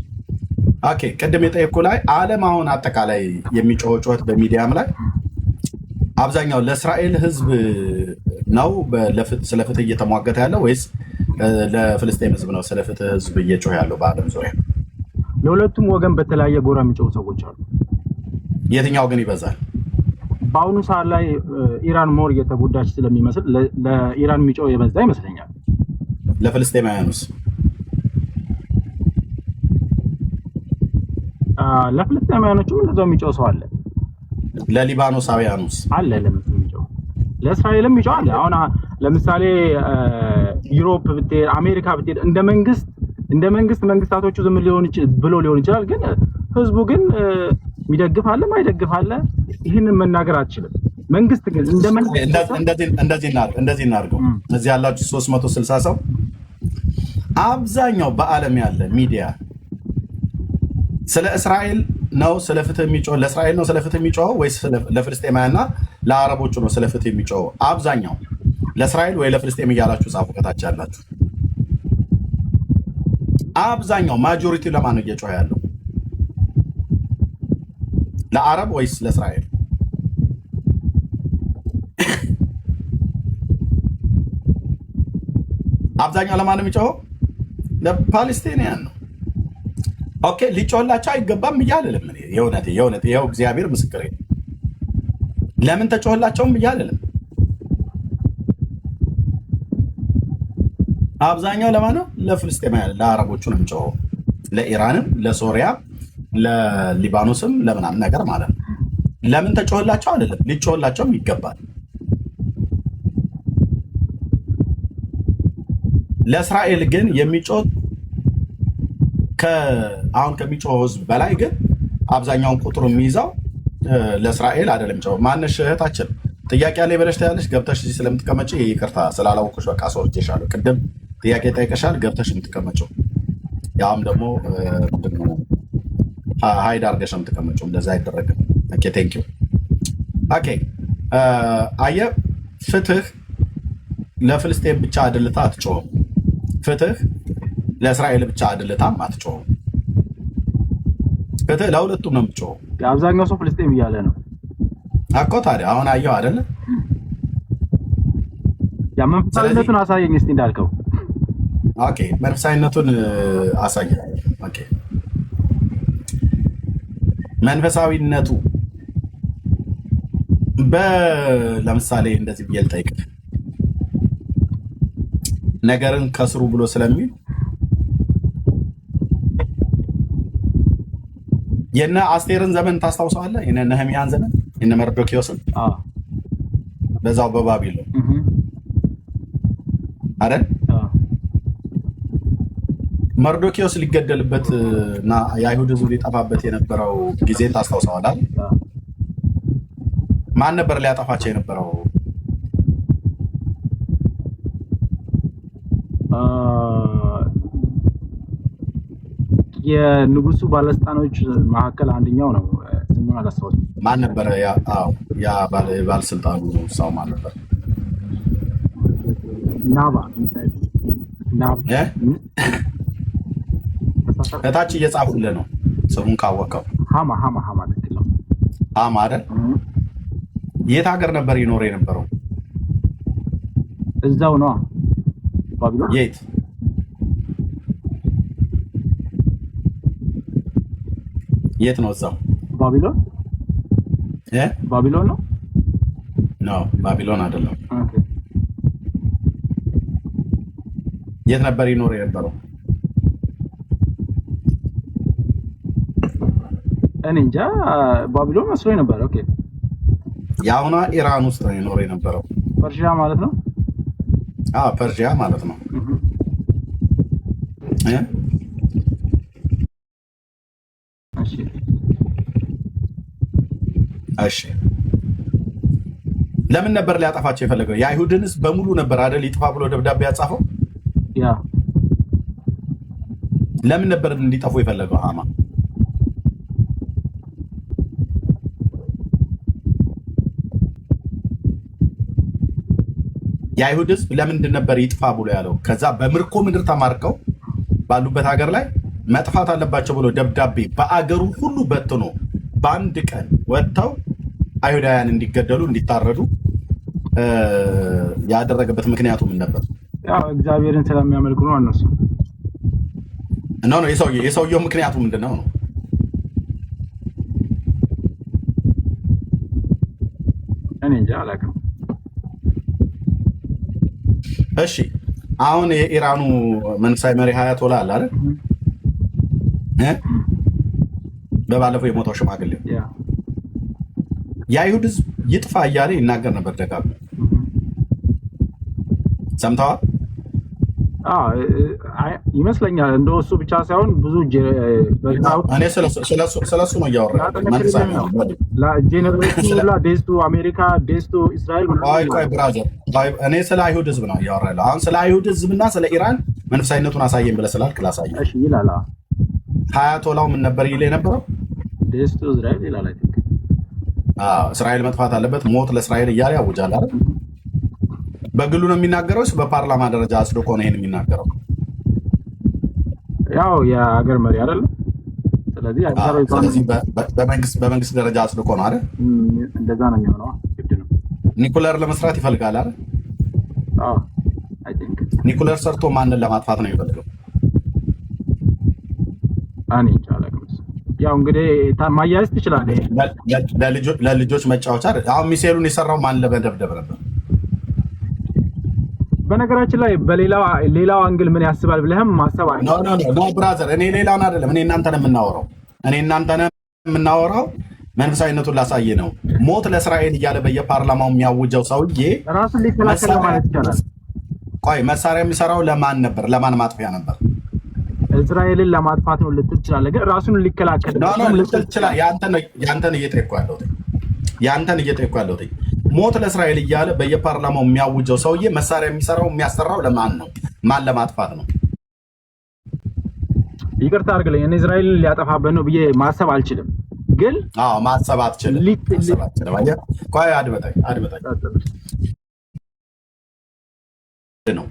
Speaker 2: ኦኬ ቅድም የጠየኩ ላይ ዓለም አሁን አጠቃላይ የሚጮህ ጩኸት በሚዲያም ላይ አብዛኛው ለእስራኤል ህዝብ ነው ስለ ፍትህ እየተሟገተ ያለው ወይስ ለፍልስጤም ህዝብ ነው ስለ ፍትህ ህዝብ እየጮህ ያለው? በዓለም ዙሪያ
Speaker 3: ለሁለቱም ወገን በተለያየ ጎራ የሚጮሁ ሰዎች አሉ።
Speaker 2: የትኛው ግን ይበዛል?
Speaker 3: በአሁኑ ሰዓት ላይ ኢራን ሞር እየተጎዳች ስለሚመስል ለኢራን የሚጮህ የበዛ ይመስለኛል።
Speaker 2: ለፍልስጤማውያኑስ?
Speaker 3: ለፍልስጤማውያኖቹም እንደዛው የሚጮህ ሰው አለ።
Speaker 2: ለሊባኖሳውያኑስ አለ?
Speaker 3: ለምትሚጮህ ለእስራኤልም የሚጮህ አለ። አሁን ለምሳሌ ዩሮፕ ብትሄድ አሜሪካ ብትሄድ እንደ መንግስት መንግስታቶቹ ዝም ብሎ ሊሆን ይችላል። ግን ህዝቡ ግን የሚደግፍ አለ ማይደግፍ አለ። ይህንን መናገር አትችልም። መንግስት ግን
Speaker 2: እንደዚህ እናድርገው። እዚህ ያላችሁ 360 ሰው አብዛኛው በዓለም ያለ ሚዲያ ስለ እስራኤል ነው ስለ ፍትህ የሚጮህ? ለእስራኤል ነው ስለ ፍትህ የሚጮኸው ወይስ ለፍልስጤማውያንና ለአረቦቹ ነው ስለ ፍትህ የሚጮኸው? አብዛኛው ለእስራኤል ወይ ለፍልስጤም እያላችሁ ጻፉ ከታች ያላችሁ። አብዛኛው ማጆሪቲ ለማን ነው እየጮኸ ያለው? ለአረብ ወይስ ለእስራኤል? አብዛኛው ለማን ነው የሚጮኸው? ለፓለስቲኒያን ነው። ኦኬ ሊጮህላቸው አይገባም እያልልም የእውነት ይኸው እግዚአብሔር ምስክሬ ለምን ተጮህላቸውም እያልልም አብዛኛው ለማን ነው? ለፍልስጤማውያን ለአረቦቹ ነው የሚጮኸው። ለኢራንም ለሶሪያም ለሊባኖስም ለምናምን ነገር ማለት ነው። ለምን ተጮህላቸው አይደለም፣ ሊጮህላቸውም ይገባል። ለእስራኤል ግን የሚጮህ አሁን ከሚጮህ ህዝብ በላይ ግን አብዛኛውን ቁጥሩ የሚይዘው ለእስራኤል አይደለም። ጮህ ማነሽ እህታችን ጥያቄ ያለ ብለሽ ታያለሽ። ገብተሽ እዚህ ስለምትቀመጪ ይቅርታ ስላላወቅሽ በቃ ሰዎች ይሻሉ። ቅድም ጥያቄ ጠይቀሻል፣ ገብተሽ የምትቀመጪው ያውም ደግሞ ምንድነው ሃይድ አድርገሽ ነው የምትቀመጪው። እንደዛ አይደረግም። ኦኬ ቴንክ ዩ። ኦኬ አየህ ፍትህ ለፍልስጤም ብቻ አድልታ አትጮህም። ፍትህ ለእስራኤል ብቻ አድልታም አትጮህም። ፍትህ ለሁለቱም ነው የምትጮኸው።
Speaker 3: አብዛኛው ሰው ፍልስጤም እያለ ነው
Speaker 2: እኮ። ታዲያ አሁን አየሁ አይደለ?
Speaker 3: ያ መንፈሳዊነቱን አሳየኝ እስቲ እንዳልከው።
Speaker 2: ኦኬ መንፈሳዊነቱን አሳየኝ። ኦኬ መንፈሳዊነቱ ለምሳሌ እንደዚህ ብዬ ልጠይቅህ፣ ነገርን ከስሩ ብሎ ስለሚል የነ አስቴርን ዘመን ታስታውሰዋለህ? የነ ነህምያን ዘመን የነ መርዶክዮስን በዛው በባቢሎን አይደል? መርዶክዮስ ሊገደልበት እና የአይሁድ ሕዝብ ሊጠፋበት የነበረው ጊዜ ታስታውሰዋለህ? ማን ነበር ሊያጠፋቸው የነበረው?
Speaker 3: የንጉሱ ባለስልጣኖች መካከል አንደኛው ነው። ስሙን አላስታውስም።
Speaker 2: ማን ነበር ያ ባለስልጣኑ? ሰው ማን ነበር?
Speaker 3: ናባ
Speaker 2: ከታች እየጻፉልህ ነው ስሙን ካወቀው።
Speaker 3: ሀማ ትክክል ነው።
Speaker 2: ሀማ አይደል? የት ሀገር ነበር ይኖር የነበረው?
Speaker 3: እዛው ነው ባቢሎን።
Speaker 2: የት የት ነው? እዛው
Speaker 3: ባቢሎን ባቢሎን ነው። ባቢሎን
Speaker 2: አይደለም። የት ነበር ይኖር የነበረው?
Speaker 3: እኔ እንጃ፣ ባቢሎን መስሎኝ ነበር። ኦኬ
Speaker 2: የአሁኗ ኢራን ውስጥ ነው ይኖር የነበረው።
Speaker 3: ፐርሺያ ማለት ነው።
Speaker 2: ፐርሺያ ማለት ነው። እሺ ለምን ነበር ሊያጠፋቸው የፈለገው? የአይሁድን ሕዝብ በሙሉ ነበር አይደል ይጥፋ ብሎ ደብዳቤ ያጻፈው? ለምን ነበር እንዲጠፉ የፈለገው ሀማ? የአይሁድ ሕዝብ ለምንድን ነበር ይጥፋ ብሎ ያለው? ከዛ በምርኮ ምድር ተማርከው ባሉበት ሀገር ላይ መጥፋት አለባቸው ብሎ ደብዳቤ በአገሩ ሁሉ በትኖ በአንድ ቀን ወጥተው አይሁዳውያን እንዲገደሉ እንዲታረዱ ያደረገበት ምክንያቱ ምን ነበር?
Speaker 3: እግዚአብሔርን ስለሚያመልኩ ነው። እነሱ
Speaker 2: ነው የሰውየው ምክንያቱ ምንድን ነው?
Speaker 3: እኔ እንጃ አላውቅም።
Speaker 2: እሺ አሁን የኢራኑ መንፈሳዊ መሪ ሀያቶላ አለ አይደል? በባለፈው የሞተው ሽማግሌ የአይሁድ ሕዝብ ይጥፋ እያለ ይናገር ነበር ደጋግሞ። ሰምተዋል?
Speaker 3: ይመስለኛል። እንደ እሱ ብቻ ሳይሆን ብዙ
Speaker 2: እኔ ስለሱ ነው እያወራ
Speaker 3: ዴስቱ አሜሪካ ዴስቱ እስራኤል።
Speaker 2: ቆይ ብራዘር፣ እኔ ስለ አይሁድ ሕዝብ ነው እያወራ ያለው። አሁን ስለ አይሁድ ሕዝብና ስለ ኢራን መንፈሳዊነቱን አሳየን ብለህ ስላልክ ላሳየህ
Speaker 3: ይላል።
Speaker 2: ሀያቶላው ምን ነበር ይል የነበረው?
Speaker 3: ዴስቱ እስራኤል ይላል።
Speaker 2: እስራኤል መጥፋት አለበት፣ ሞት ለእስራኤል እያለ ያውጃል አይደል? በግሉ ነው የሚናገረው? በፓርላማ ደረጃ አጽድቆ ነው ይሄን የሚናገረው?
Speaker 3: ያው የሀገር መሪ አይደለም። ስለዚህ
Speaker 2: በመንግስት ደረጃ አጽድቆ ነው አይደል?
Speaker 3: እንደዛ ነው የሚሆነው። ግድ ነው።
Speaker 2: ኒኩለር ለመስራት ይፈልጋል አይደል? ኒኩለር ሰርቶ ማንን ለማጥፋት ነው የሚፈልገው?
Speaker 3: እኔ ይቻላል። ያው እንግዲህ ማያያዝ ትችላለህ።
Speaker 2: ለልጆች መጫወቻ አይደል? አሁን ሚሳኤሉን የሰራው ማን ለመደብደብ ነበር?
Speaker 3: በነገራችን ላይ ሌላው አንግል ምን ያስባል ብለህም ማሰብ አለ።
Speaker 2: ኖ ብራዘር፣ እኔ ሌላውን አይደለም፣ እኔ እናንተን የምናወራው መንፈሳዊነቱን ላሳየ ነው። ሞት ለእስራኤል እያለ በየፓርላማው የሚያውጀው ሰውዬ
Speaker 3: ራሱን ሊከላከል ማለት ይቻላል።
Speaker 2: ቆይ መሳሪያ የሚሰራው ለማን ነበር? ለማን ማጥፊያ ነበር?
Speaker 3: እስራኤልን ለማጥፋት ነው ልትል ትችላለህ፣ ግን ራሱን ሊከላከል
Speaker 2: ልትል ትችላለህ። ያንተን እየጠየኩ ያለሁት ሞት ለእስራኤል እያለ በየፓርላማው የሚያውጀው ሰውዬ መሳሪያ የሚያሰራው ለማን ነው? ማን ለማጥፋት ነው?
Speaker 3: ይቅርታ አድርግልኝ፣ እኔ እስራኤልን ሊያጠፋበት ነው ብዬ ማሰብ አልችልም። ግን
Speaker 2: ማሰብ አትችልም። ቆይ አድመጠኝ ነው።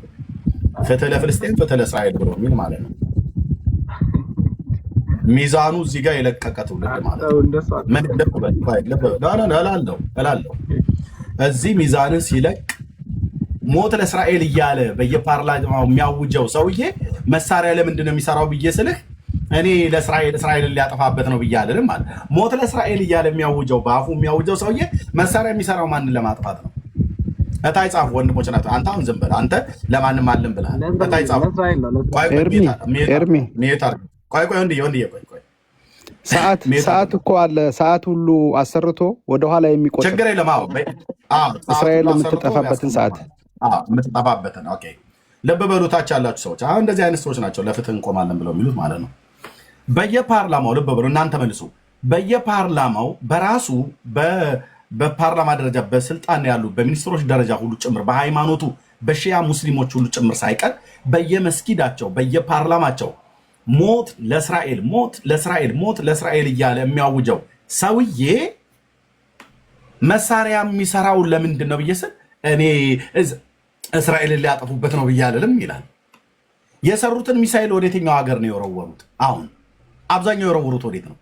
Speaker 2: ፍትህ ለፍልስጤም ፍትህ ለእስራኤል ብሎ የሚል ማለት ነው። ሚዛኑ እዚህ ጋር የለቀቀ ትውልድ ማለት ነው። ምን እላለሁ እዚህ ሚዛንን ሲለቅ ሞት ለእስራኤል እያለ በየፓርላማው የሚያውጀው ሰውዬ መሳሪያ ለምንድን ነው የሚሰራው ብዬ ስልህ እኔ እስራኤልን ሊያጠፋበት ነው ብዬ አልልም ማለት። ሞት ለእስራኤል እያለ የሚያውጀው በአፉ የሚያውጀው ሰውዬ መሳሪያ የሚሰራው ማንን ለማጥፋት ነው? እታይ ጻፉ ወንድሞች ናቸው። አንተ አሁን ዝም በል አንተ ለማንም አለም ብለሃል። እታይ ጻፉ። ቆይ
Speaker 4: ሰዓት እኮ አለ። ሰዓት ሁሉ አሰርቶ ወደኋላ የሚቆጥር
Speaker 2: ችግር የለም።
Speaker 4: እስራኤል የምትጠፋበትን ሰዓት
Speaker 2: የምትጠፋበትን ኦኬ። ልብ በሉ ታች ያላችሁ ሰዎች አሁን እንደዚህ አይነት ሰዎች ናቸው ለፍትህ እንቆማለን ብለው የሚሉት ማለት ነው። በየፓርላማው ልብ በሉ እናንተ መልሱ። በየፓርላማው በራሱ በፓርላማ ደረጃ በስልጣን ያሉ በሚኒስትሮች ደረጃ ሁሉ ጭምር በሃይማኖቱ በሺያ ሙስሊሞች ሁሉ ጭምር ሳይቀር በየመስጊዳቸው በየፓርላማቸው ሞት ለእስራኤል ሞት ለእስራኤል ሞት ለእስራኤል እያለ የሚያውጀው ሰውዬ መሳሪያ የሚሰራው ለምንድን ነው ብዬ ስል እኔ እስራኤልን ሊያጠፉበት ነው ብዬ አልልም ይላል። የሰሩትን ሚሳይል ወደ የትኛው ሀገር ነው የወረወሩት? አሁን አብዛኛው የወረወሩት ወዴት ነው?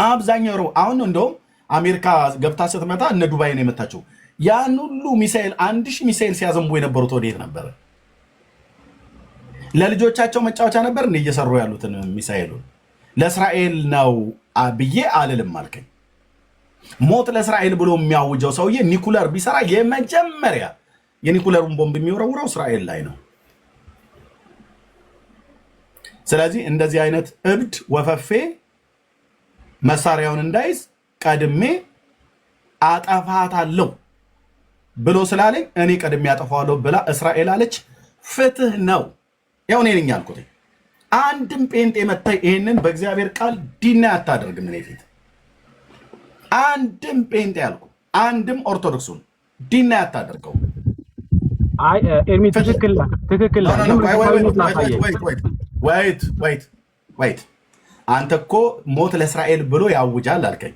Speaker 2: አብዛኛው አሁን እንደውም አሜሪካ ገብታ ስትመታ እነ ዱባይ ነው የመታችው። ያን ሁሉ ሚሳይል 1000 ሚሳይል ሲያዘንቡ የነበሩት ወዴት ነበረ? ለልጆቻቸው መጫወቻ ነበር እንደ እየሰሩ ያሉትን ሚሳይሉ ለእስራኤል ነው ብዬ አልልም አልከኝ። ሞት ለእስራኤል ብሎ የሚያውጀው ሰውዬ ኒኩለር ቢሰራ የመጀመሪያ የኒኩለሩን ቦምብ የሚወረውረው እስራኤል ላይ ነው። ስለዚህ እንደዚህ አይነት እብድ ወፈፌ መሳሪያውን እንዳይዝ ቀድሜ አጠፋታለሁ ብሎ ስላለኝ እኔ ቀድሜ አጠፋዋለሁ ብላ እስራኤል አለች። ፍትህ ነው። ያው እኔ ነኝ ያልኩት። አንድም ጴንጤ መጥተህ ይሄንን በእግዚአብሔር ቃል ዲና አታደርግም። እኔ ፊት አንድም ጴንጤ ያልኩ አንድም ኦርቶዶክሱን ዲና አታደርገው።
Speaker 3: አይ ኤርሚ ትክክል
Speaker 2: ወይት አንተ እኮ ሞት ለእስራኤል ብሎ ያውጃል አልከኝ።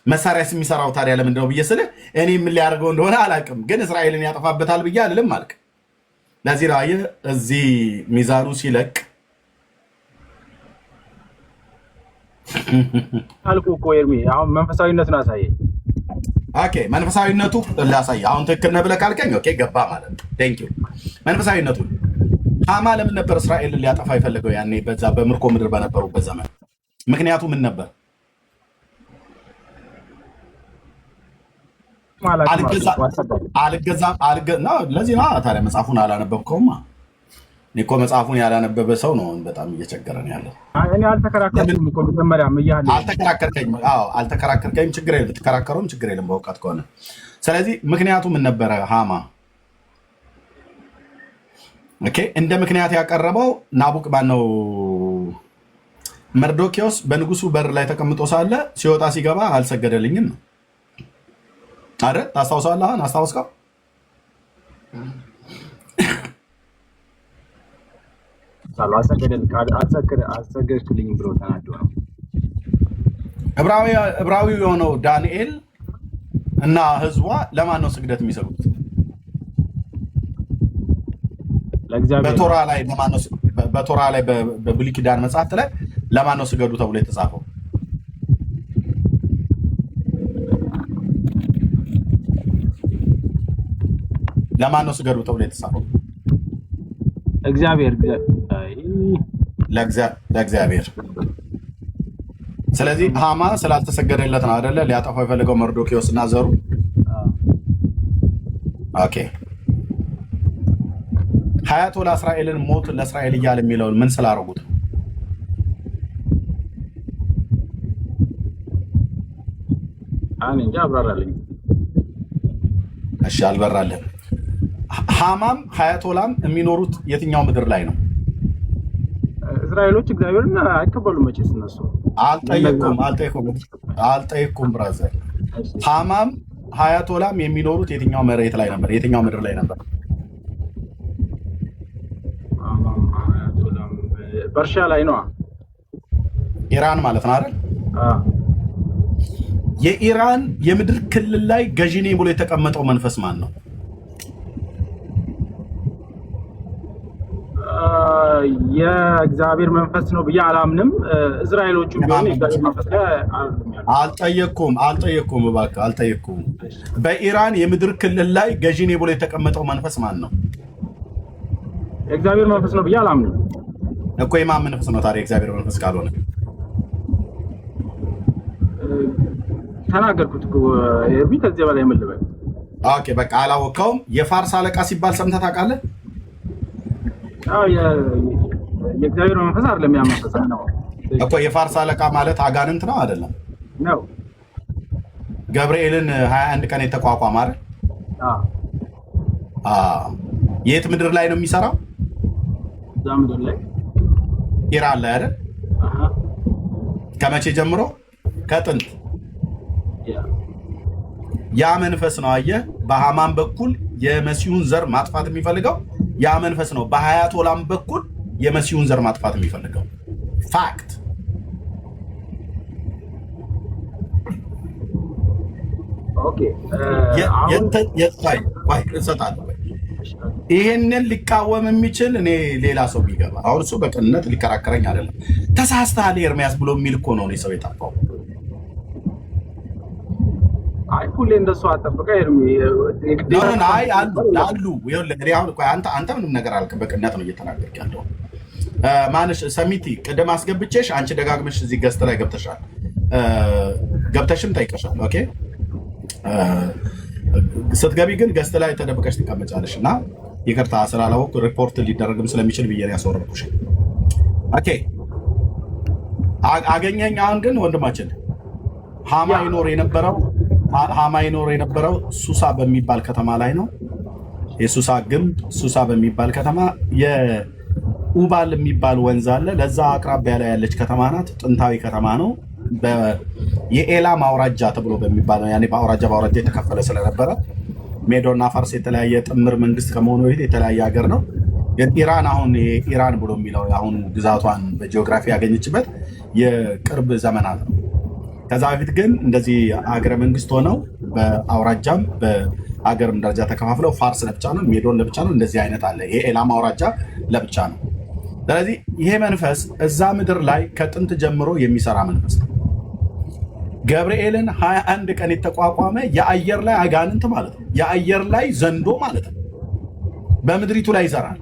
Speaker 2: መሳሪያስ የሚሰራው ታዲያ ለምንድን ነው ብዬ ስልህ እኔ ምን ሊያደርገው እንደሆነ አላውቅም፣ ግን እስራኤልን ያጠፋበታል ብዬ አልልም አልክ። ለዚህ ራእይ እዚህ ሚዛኑ ሲለቅ
Speaker 3: አልኩ እኮ ኤርሚ። አሁን መንፈሳዊነቱን አሳየኝ።
Speaker 2: ኦኬ መንፈሳዊነቱ ላሳይ። አሁን ትክክል ነህ ብለህ ካልከኝ ኦኬ ገባ ማለት ነው። ቴንክ ዩ። መንፈሳዊነቱ ሃማ ለምን ነበር እስራኤልን ሊያጠፋ የፈለገው ያኔ በዛ በምርኮ ምድር በነበሩበት ዘመን? ምክንያቱ ምን ነበር? አልገዛም። ለዚህ ነው ታዲያ መጽሐፉን አላነበብከውማ። እኔ እኮ መጽሐፉን ያላነበበ ሰው ነው በጣም እየቸገረን ያለው።
Speaker 3: እኔ አልተከራከርኩም እኮ መጀመሪያም እያለሁ
Speaker 2: አልተከራከርከኝም። ችግር የለም ብትከራከረውም ችግር የለም በእውቀት ከሆነ። ስለዚህ ምክንያቱ ምን ነበረ? ሃማ ኦኬ እንደ ምክንያት ያቀረበው ናቡቅ ማነው መርዶኪዎስ በንጉሱ በር ላይ ተቀምጦ ሳለ ሲወጣ ሲገባ አልሰገደልኝም ነው አይደል? ታስታውሳለህ? አስታውስከው?
Speaker 3: አልሰገድክልኝም ብሎ ተናዶ ነው።
Speaker 2: ዕብራዊ የሆነው ዳንኤል እና ህዝቧ ለማን ነው ስግደት የሚሰሩት? በቶራ ላይ በቶራ ላይ በብሉይ ኪዳን መጽሐፍት ላይ ለማን ነው ስገዱ ተብሎ የተጻፈው? ለማን ነው ስገዱ ተብሎ የተጻፈው? ለእግዚአብሔር። ስለዚህ ሃማ ስላልተሰገደለት ነው አይደለ ሊያጠፋው የፈለገው መርዶኪዎስ እና ዘሩ። ኦኬ ሀያቶላ እስራኤልን ሞት ለእስራኤል እያለ የሚለውን ምን ስላደረጉት?
Speaker 3: እንጃ አብራራልኝ።
Speaker 2: እሺ አልበራልህም። ሃማም ሀያቶላም የሚኖሩት የትኛው ምድር ላይ ነው?
Speaker 3: እስራኤሎች እግዚአብሔርን አይቀበሉም መቼስ እነሱ።
Speaker 2: አልጠየኩም ብራዘር። ሃማም ሀያቶላም የሚኖሩት የትኛው መሬት ላይ ነበር? የትኛው ምድር ላይ ነበር?
Speaker 3: በርሻ ላይ ነው።
Speaker 2: ኢራን ማለት ነው አይደል? የኢራን የምድር ክልል ላይ ገዢ ነኝ ብሎ የተቀመጠው መንፈስ ማን ነው?
Speaker 3: የእግዚአብሔር መንፈስ ነው ብዬ አላምንም። እስራኤሎቹ ቢሆን የእግዚአብሔር መንፈስ ላይ
Speaker 2: አልጠየቅኩም፣ እባክህ አልጠየቅኩም። በኢራን የምድር ክልል ላይ ገዢ ነኝ ብሎ የተቀመጠው መንፈስ ማን ነው?
Speaker 3: የእግዚአብሔር መንፈስ ነው ብዬ አላምንም
Speaker 2: እኮ። የማን መንፈስ ነው ታዲያ? የእግዚአብሔር መንፈስ ካልሆነ
Speaker 3: ተናገርኩት እኮ ኤርሚ፣ ከዚህ በላይ ምን ልበል?
Speaker 2: ኦኬ በቃ አላወቀውም። የፋርስ አለቃ ሲባል ሰምተህ ታውቃለህ?
Speaker 3: የእግዚአብሔር መንፈስ አይደለም ያመፈሰ ነው
Speaker 2: እኮ። የፋርስ አለቃ ማለት አጋንንት ነው አይደለም?
Speaker 3: ነው።
Speaker 2: ገብርኤልን 21 ቀን የተቋቋመ አይደል? የት ምድር ላይ ነው የሚሰራው?
Speaker 3: እዛ ምድር ላይ
Speaker 2: ኢራን ላይ አይደል? ከመቼ ጀምሮ? ከጥንት። ያ መንፈስ ነው አየህ፣ በሃማን በኩል የመሲሁን ዘር ማጥፋት የሚፈልገው ያ መንፈስ ነው። በሀያቶላም በኩል የመሲሁን ዘር ማጥፋት የሚፈልገው ፋክት።
Speaker 3: ኦኬ
Speaker 2: እሰጣለሁ። ይሄንን ሊቃወም የሚችል እኔ ሌላ ሰው ቢገባ አሁን እሱ በቅንነት ሊከራከረኝ አይደለም። ተሳስተሃል ኤርሚያስ ብሎ የሚል እኮ ነው እኔ ሰው የጠፋው።
Speaker 3: አይ ሁሌ እንደሱ አጠብቀህ ኤርሚ
Speaker 2: አይ አሉ ይኸውልህ፣ አሁን እኮ አንተ ምንም ነገር አልክ። በቅንነት ነው እየተናገርክ ያለው። ማንሽ ሰሚቲ ቅድም አስገብቼሽ አንቺ ደጋግመሽ እዚህ ገስት ላይ ገብተሽም ጠይቀሻል። ኦኬ ስትገቢ ግን ገስት ላይ ተደብቀሽ ትቀመጫለሽ እና ይቅርታ ስላላወቅኩ ሪፖርት ሊደረግም ስለሚችል ብዬ ነው ያስወረድኩሽ። ኦኬ አገኘኝ። አሁን ግን ወንድማችን ሃማ ይኖር የነበረው ሱሳ በሚባል ከተማ ላይ ነው። የሱሳ ግንብ ሱሳ በሚባል ከተማ የኡባል የሚባል ወንዝ አለ። ለዛ አቅራቢያ ላይ ያለች ከተማ ናት። ጥንታዊ ከተማ ነው። የኤላም አውራጃ ተብሎ በሚባለው ያኔ በአውራጃ የተከፈለ ስለነበረ ሜዶና ፋርስ የተለያየ ጥምር መንግስት ከመሆኑ በፊት የተለያየ ሀገር ነው። ኢራን አሁን ኢራን ብሎ የሚለው አሁን ግዛቷን በጂኦግራፊ ያገኘችበት የቅርብ ዘመናት ነው። ከዛ በፊት ግን እንደዚህ ሀገረ መንግስት ሆነው በአውራጃም በሀገርም ደረጃ ተከፋፍለው ፋርስ ለብቻ ነው፣ ሜዶን ለብቻ ነው። እንደዚህ አይነት አለ። የኤላም አውራጃ ለብቻ ነው። ስለዚህ ይሄ መንፈስ እዛ ምድር ላይ ከጥንት ጀምሮ የሚሰራ መንፈስ ነው። ገብርኤልን 21 ቀን የተቋቋመ የአየር ላይ አጋንንት ማለት ነው። የአየር ላይ ዘንዶ ማለት ነው። በምድሪቱ ላይ ይሰራል።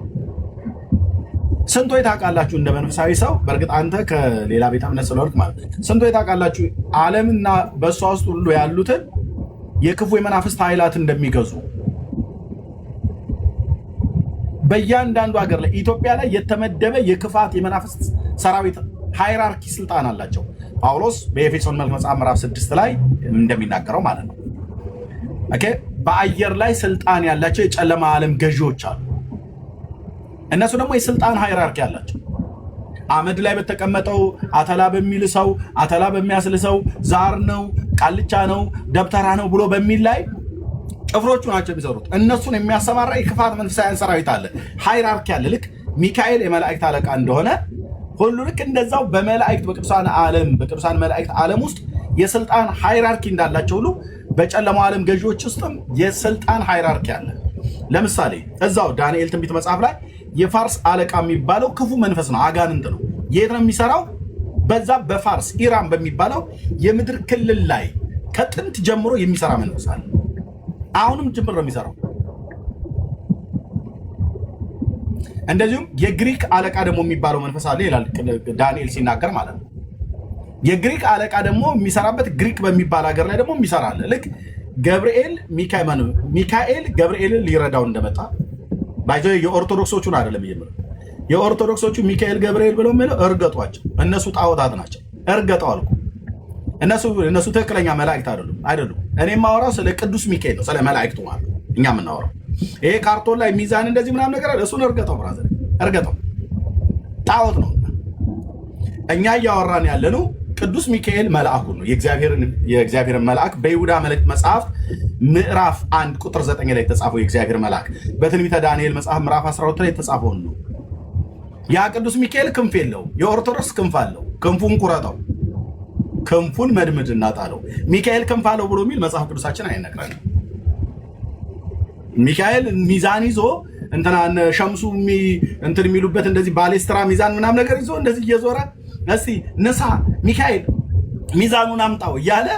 Speaker 2: ስንቶች ታውቃላችሁ? እንደ መንፈሳዊ ሰው በእርግጥ አንተ ከሌላ ቤተ እምነት ስለሆንክ ማለት ነው። ስንቶች ታውቃላችሁ ዓለምና በእሷ ውስጥ ሁሉ ያሉትን የክፉ የመናፍስት ኃይላት እንደሚገዙ? በእያንዳንዱ ሀገር ላይ ኢትዮጵያ ላይ የተመደበ የክፋት የመናፍስት ሰራዊት ሃይራርኪ ስልጣን አላቸው። ጳውሎስ በኤፌሶን መልእክት መጽሐፍ ምዕራፍ 6 ላይ እንደሚናገረው ማለት ነው። ኦኬ በአየር ላይ ስልጣን ያላቸው የጨለማ ዓለም ገዢዎች አሉ። እነሱ ደግሞ የስልጣን ሃይራርኪ አላቸው። አመድ ላይ በተቀመጠው አተላ በሚል ሰው አተላ በሚያስልሰው ዛር ነው፣ ቃልቻ ነው፣ ደብተራ ነው ብሎ በሚል ላይ ጭፍሮቹ ናቸው የሚሰሩት። እነሱን የሚያሰማራ የክፋት መንፈሳውያን ሰራዊት አለ፣ ሃይራርኪ አለ። ልክ ሚካኤል የመላእክት አለቃ እንደሆነ ሁሉ ልክ እንደዛው በመላእክት በቅዱሳን መላእክት ዓለም ውስጥ የስልጣን ሃይራርኪ እንዳላቸው ሁሉ በጨለማው ዓለም ገዢዎች ውስጥም የስልጣን ሃይራርኪ አለ። ለምሳሌ እዛው ዳንኤል ትንቢት መጽሐፍ ላይ የፋርስ አለቃ የሚባለው ክፉ መንፈስ ነው፣ አጋንንት ነው። የት ነው የሚሰራው? በዛ በፋርስ ኢራን በሚባለው የምድር ክልል ላይ ከጥንት ጀምሮ የሚሰራ መንፈስ አለ። አሁንም ጭምር ነው የሚሰራው። እንደዚሁም የግሪክ አለቃ ደግሞ የሚባለው መንፈስ አለ ይላል ዳንኤል ሲናገር ማለት ነው። የግሪክ አለቃ ደግሞ የሚሰራበት ግሪክ በሚባል ሀገር ላይ ደግሞ የሚሰራ አለ። ልክ ሚካኤል ገብርኤልን ሊረዳው እንደመጣ ባይዘው የኦርቶዶክሶቹን አይደለም ይየምር የኦርቶዶክሶቹ ሚካኤል ገብርኤል ብለው የሚለው እርገጧቸው። እነሱ ጣዖታት ናቸው። እርገጠው አልኩ። እነሱ ትክክለኛ መላእክት አይደሉም። እኔ የማወራው ስለ ቅዱስ ሚካኤል ነው፣ ስለ መላእክቱ ማለት እኛ የምናወራው። ይሄ ካርቶን ላይ ሚዛን እንደዚህ ምናምን ነገር አለ። እሱን እርገጠው ብራዘር፣ እርገጠው። ጣዖት ነው። እኛ እያወራን ያለነው ቅዱስ ሚካኤል መልአኩ ነው። የእግዚአብሔርን መልአክ በይሁዳ መልእክት መጽሐፍ ምዕራፍ 1 ቁጥር 9 ላይ የተጻፈው የእግዚአብሔር መልአክ በትንቢተ ዳንኤል መጽሐፍ ምዕራፍ 12 ላይ የተጻፈው ነው። ያ ቅዱስ ሚካኤል ክንፍ የለው፣ የኦርቶዶክስ ክንፍ አለው። ክንፉን ቁረጠው፣ ክንፉን መድምድ እናጣለው። ሚካኤል ክንፍ አለው ብሎ የሚል መጽሐፍ ቅዱሳችን አይነግረንም። ሚካኤል ሚዛን ይዞ እንትና ሸምሱ እንትን የሚሉበት እንደዚህ ባሌስትራ ሚዛን ምናምን ነገር ይዞ እንደዚህ እየዞረ እስቲ ንሳ ሚካኤል ሚዛኑን አምጣው እያለ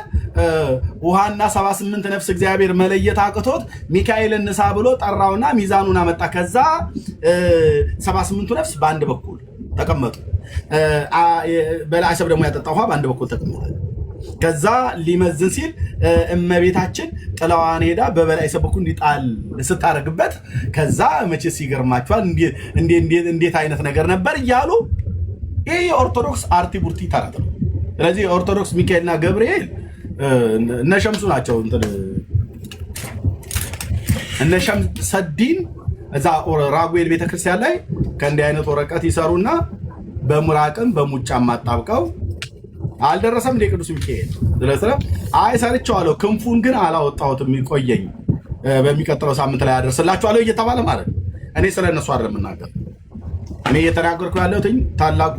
Speaker 2: ውሃና 78 ነፍስ እግዚአብሔር መለየት አቅቶት ሚካኤልን ንሳ ብሎ ጠራውና ሚዛኑን አመጣ። ከዛ 78ቱ ነፍስ በአንድ በኩል ተቀመጡ። በላይ ሰብ ደግሞ ያጠጣ ውሃ በአንድ በኩል ተቀመጠ። ከዛ ሊመዝን ሲል እመቤታችን ጥላዋን ሄዳ በበላይ ሰብ በኩል እንዲጣል ስታረግበት ከዛ መቼስ ይገርማችኋል እንዴት አይነት ነገር ነበር እያሉ ይሄ የኦርቶዶክስ አርቲ ቡርቲ ተረት ነው። ስለዚህ ኦርቶዶክስ ሚካኤልና ገብርኤል እነ ሸምሱ ናቸው። እነ ሸምሰዲን እዛ ራጉኤል ቤተክርስቲያን ላይ ከእንዲህ አይነት ወረቀት ይሰሩና በሙራቅም በሙጫም አጣብቀው አልደረሰም እንደ ቅዱስ ሚካኤል ስለዚህ አይ ሰርቼዋለሁ ክንፉን ግን አላወጣሁትም ይቆየኝ በሚቀጥለው ሳምንት ላይ አደርስላችኋለሁ እየተባለ ማለት ነው። እኔ ስለነሱ አይደለም የምናገር። እኔ እየተናገርኩ ያለሁት ታላቁ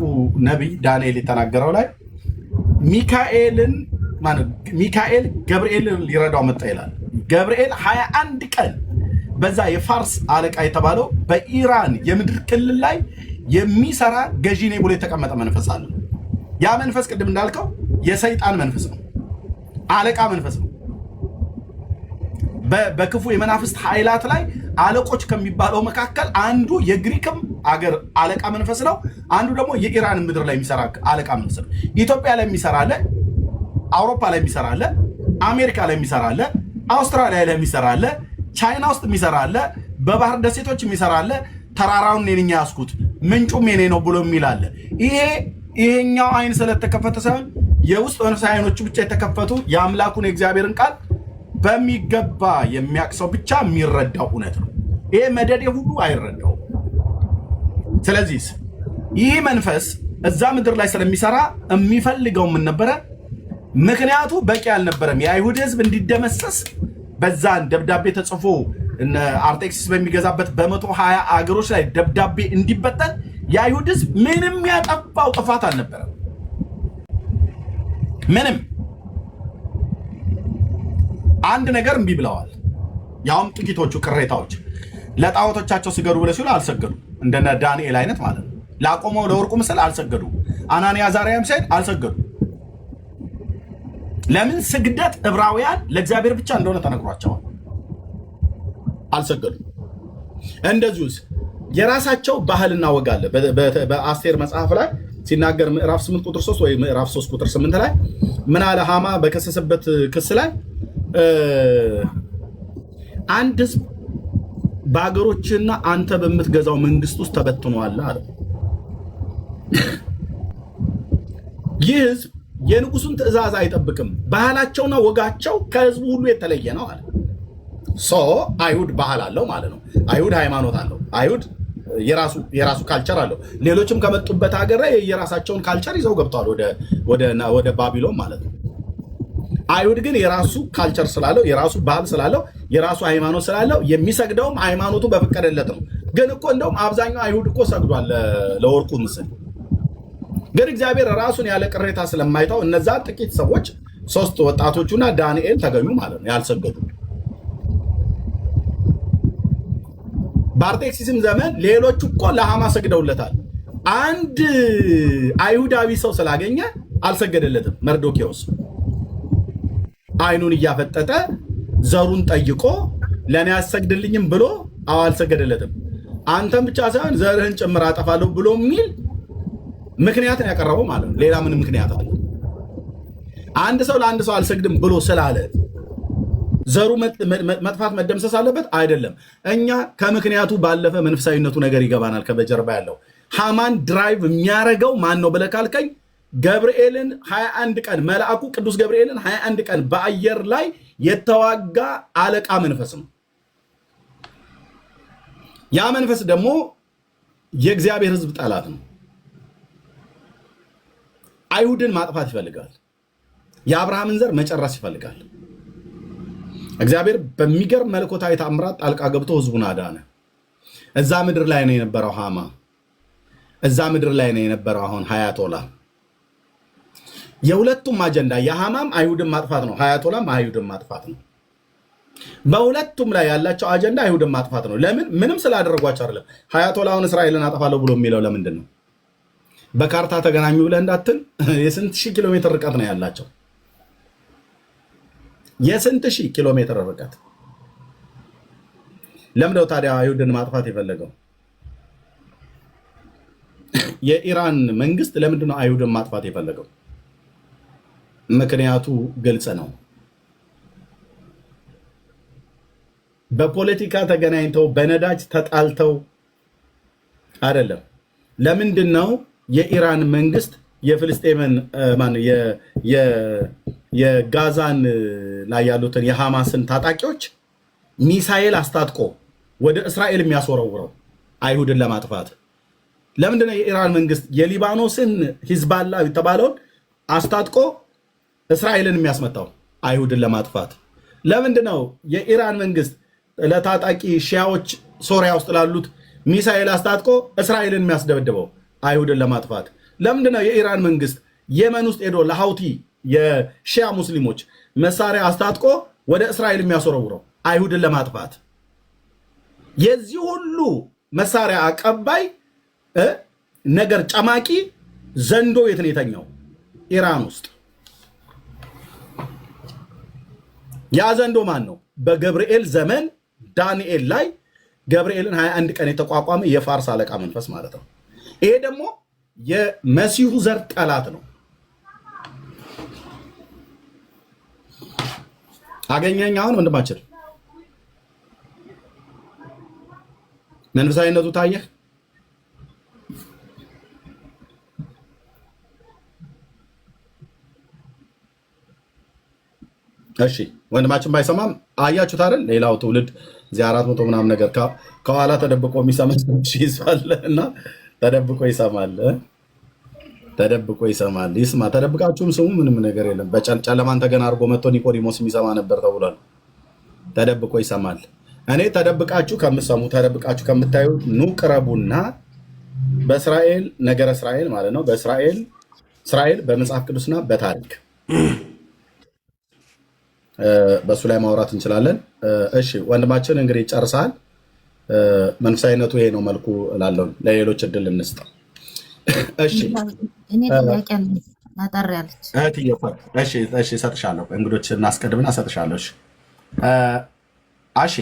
Speaker 2: ነብይ ዳንኤል የተናገረው ላይ ሚካኤል ገብርኤልን ሊረዳው መጣ ይላል። ገብርኤል 21 ቀን በዛ የፋርስ አለቃ የተባለው በኢራን የምድር ክልል ላይ የሚሰራ ገዢ ነኝ ብሎ የተቀመጠ መንፈስ አለ። ያ መንፈስ ቅድም እንዳልከው የሰይጣን መንፈስ ነው፣ አለቃ መንፈስ ነው። በክፉ የመናፍስት ኃይላት ላይ አለቆች ከሚባለው መካከል አንዱ የግሪክም አገር አለቃ መንፈስ ነው። አንዱ ደግሞ የኢራን ምድር ላይ የሚሰራ አለቃ መንፈስ ነው። ኢትዮጵያ ላይ የሚሰራ አለ፣ አውሮፓ ላይ የሚሰራ አለ፣ አሜሪካ ላይ የሚሰራ አለ፣ አውስትራሊያ ላይ የሚሰራ አለ፣ ቻይና ውስጥ የሚሰራ አለ፣ በባህር ደሴቶች የሚሰራ አለ። ተራራውን እኔ ነኝ ያስኩት ምንጩም የኔ ነው ብሎ የሚል አለ። ይሄኛው አይን ስለተከፈተ ሳይሆን የውስጥ መንፈሳዊ አይኖቹ ብቻ የተከፈቱ የአምላኩን የእግዚአብሔርን ቃል በሚገባ የሚያቅሰው ብቻ የሚረዳው እውነት ነው። ይሄ መደዴ ሁሉ አይረዳው። ስለዚህ ይህ መንፈስ እዛ ምድር ላይ ስለሚሰራ የሚፈልገው ምን ነበረ? ምክንያቱ በቂ አልነበረም። የአይሁድ ሕዝብ እንዲደመሰስ በዛን ደብዳቤ ተጽፎ አርጤክስስ በሚገዛበት በ120 አገሮች ላይ ደብዳቤ እንዲበተን የአይሁድ ሕዝብ ምንም ያጠፋው ጥፋት አልነበረም። ምንም አንድ ነገር እምቢ ብለዋል። ያውም ጥቂቶቹ ቅሬታዎች ለጣዖቶቻቸው ሲገዱ ብለው ሲሉ አልሰገዱ። እንደነ ዳንኤል አይነት ማለት ነው። ላቆመው ለወርቁ ምስል አልሰገዱ። አናንያ አዛርያም ሳይድ አልሰገዱ። ለምን? ስግደት ዕብራውያን ለእግዚአብሔር ብቻ እንደሆነ ተነግሯቸዋል። አልሰገዱ። እንደዚሁስ የራሳቸው ባህልና ወግ አለ። በአስቴር መጽሐፍ ላይ ሲናገር ምዕራፍ 8 ቁጥር 3 ወይ ምዕራፍ 3 ቁጥር 8 ላይ ምን አለ? ሃማ በከሰሰበት ክስ ላይ አንድ ህዝብ በአገሮችና አንተ በምትገዛው መንግስት ውስጥ ተበትኗል አለ። ይህ ህዝብ የንጉሱን ትእዛዝ አይጠብቅም፣ ባህላቸውና ወጋቸው ከህዝቡ ሁሉ የተለየ ነው አለ። አይሁድ ባህል አለው ማለት ነው። አይሁድ ሃይማኖት አለው። አይሁድ የራሱ ካልቸር አለው። ሌሎችም ከመጡበት ሀገር ላይ የራሳቸውን ካልቸር ይዘው ገብተዋል ወደ ባቢሎን ማለት ነው። አይሁድ ግን የራሱ ካልቸር ስላለው፣ የራሱ ባህል ስላለው፣ የራሱ ሃይማኖት ስላለው የሚሰግደውም ሃይማኖቱ በፈቀደለት ነው። ግን እኮ እንደውም አብዛኛው አይሁድ እኮ ሰግዷል ለወርቁ ምስል። ግን እግዚአብሔር ራሱን ያለ ቅሬታ ስለማይተው እነዛ ጥቂት ሰዎች 3 ወጣቶቹና ዳንኤል ተገኙ ማለት ነው ያልሰገዱ። በአርጤክሲስም ዘመን ሌሎቹ እኮ ለሃማ ሰግደውለታል። አንድ አይሁዳዊ ሰው ስላገኘ አልሰገደለትም። መርዶኪዎስ አይኑን እያፈጠጠ ዘሩን ጠይቆ ለእኔ አሰግድልኝም ብሎ አልሰገደለትም። አንተም ብቻ ሳይሆን ዘርህን ጭምር አጠፋለሁ ብሎ የሚል ምክንያትን ያቀረበው ማለት ነው። ሌላ ምን ምክንያት አለ? አንድ ሰው ለአንድ ሰው አልሰግድም ብሎ ስላለ ዘሩ መጥፋት መደምሰስ አለበት አይደለም። እኛ ከምክንያቱ ባለፈ መንፈሳዊነቱ ነገር ይገባናል። ከበጀርባ ያለው ሃማን ድራይቭ የሚያረገው ማን ነው ብለህ ካልከኝ ገብርኤልን 21 ቀን መልአኩ ቅዱስ ገብርኤልን 21 ቀን በአየር ላይ የተዋጋ አለቃ መንፈስ ነው። ያ መንፈስ ደግሞ የእግዚአብሔር ሕዝብ ጠላት ነው። አይሁድን ማጥፋት ይፈልጋል። የአብርሃምን ዘር መጨረስ ይፈልጋል። እግዚአብሔር በሚገርም መለኮታዊ ተአምራት ጣልቃ ገብቶ ሕዝቡን አዳነ። እዛ ምድር ላይ ነው የነበረው ሃማ። እዛ ምድር ላይ ነው የነበረው አሁን ሀያቶላ። የሁለቱም አጀንዳ የሃማም አይሁድን ማጥፋት ነው፣ ሀያቶላም አይሁድን ማጥፋት ነው። በሁለቱም ላይ ያላቸው አጀንዳ አይሁድን ማጥፋት ነው። ለምን? ምንም ስላደረጓቸው አይደለም። ሀያቶላውን እስራኤልን አጠፋለሁ ብሎ የሚለው ለምንድን ነው? በካርታ ተገናኙ ብለህ እንዳትል የስንት ሺህ ኪሎ ሜትር ርቀት ነው ያላቸው? የስንት ሺህ ኪሎ ሜትር ርቀት። ለምንድነው ታዲያ አይሁድን ማጥፋት የፈለገው? የኢራን መንግስት ለምንድነው አይሁድን ማጥፋት የፈለገው? ምክንያቱ ግልጽ ነው። በፖለቲካ ተገናኝተው በነዳጅ ተጣልተው አይደለም። ለምንድን ነው የኢራን መንግስት የፍልስጤምን የጋዛን ላይ ያሉትን የሐማስን ታጣቂዎች ሚሳኤል አስታጥቆ ወደ እስራኤል የሚያስወረውረው? አይሁድን ለማጥፋት። ለምንድን ነው የኢራን መንግስት የሊባኖስን ሂዝባላ የተባለውን አስታጥቆ እስራኤልን የሚያስመታው? አይሁድን ለማጥፋት። ለምንድን ነው የኢራን መንግስት ለታጣቂ ሺያዎች ሶሪያ ውስጥ ላሉት ሚሳኤል አስታጥቆ እስራኤልን የሚያስደበድበው? አይሁድን ለማጥፋት። ለምንድን ነው የኢራን መንግስት የመን ውስጥ ሄዶ ለሐውቲ የሺያ ሙስሊሞች መሳሪያ አስታጥቆ ወደ እስራኤል የሚያስወረውረው? አይሁድን ለማጥፋት። የዚህ ሁሉ መሳሪያ አቀባይ ነገር ጨማቂ ዘንዶ የት ነው የተኛው? ኢራን ውስጥ። ያ ዘንዶ ማን ነው? በገብርኤል ዘመን ዳንኤል ላይ ገብርኤልን 21 ቀን የተቋቋመ የፋርስ አለቃ መንፈስ ማለት ነው። ይሄ ደግሞ የመሲሁ ዘር ጠላት ነው። አገኘኝ አሁን ወንድማችን፣ መንፈሳዊነቱ ታየህ? እሺ ወንድማችን ባይሰማም አያችሁት አይደል? ሌላው ትውልድ እዚህ 400 ምናምን ነገር ከኋላ ተደብቆ የሚሰማ ይዟል እና ተደብቆ ይሰማል። ተደብቆ ይሰማል። ይስማ። ተደብቃችሁም ስሙ፣ ምንም ነገር የለም። በጨለማን ተገና አድርጎ መጥቶ ኒቆዲሞስ የሚሰማ ነበር ተብሏል። ተደብቆ ይሰማል። እኔ ተደብቃችሁ ከምትሰሙ ተደብቃችሁ ከምታዩ ኑ ቅረቡና በእስራኤል ነገረ እስራኤል ማለት ነው። እስራኤል በመጽሐፍ ቅዱስና በታሪክ በእሱ ላይ ማውራት እንችላለን። እሺ ወንድማችን እንግዲህ ጨርሰሃል። መንፈሳዊነቱ ይሄ ነው መልኩ እላለሁ። ለሌሎች እድል እንስጥ። እሺ
Speaker 5: እኔ ጥያቄ አጠር ያለች
Speaker 2: እሺ እሰጥሻለሁ። እንግዶች እናስቀድምና እሰጥሻለሁ። እሺ አሺ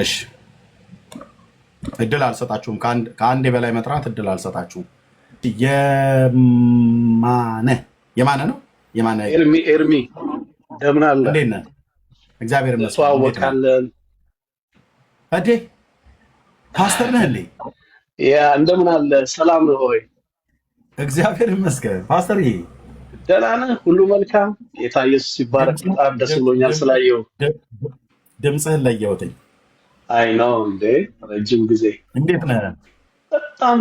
Speaker 2: እሺ እድል አልሰጣችሁም። ከአንዴ በላይ መጥራት እድል አልሰጣችሁም። የማነ ነው
Speaker 6: ኤርሚ እንደምን አለ?
Speaker 2: እንዴት ነህ? እግዚአብሔር ይመስገን።
Speaker 6: ተዋወቃለን
Speaker 2: እዴ ፓስተር ነህ እንዴ?
Speaker 6: ያ እንደምን አለ? ሰላም ነው ሆይ?
Speaker 2: እግዚአብሔር ይመስገን። ፓስተር ይሄ
Speaker 6: ደህና ነህ? ሁሉ መልካም? ጌታ ኢየሱስ ይባረክ። በጣም ደስ ብሎኛል ስላየው።
Speaker 2: ድምፅህን ለየሁትኝ።
Speaker 6: አይ ነው እንዴ? ረጅም ጊዜ።
Speaker 2: እንዴት ነህ?
Speaker 6: በጣም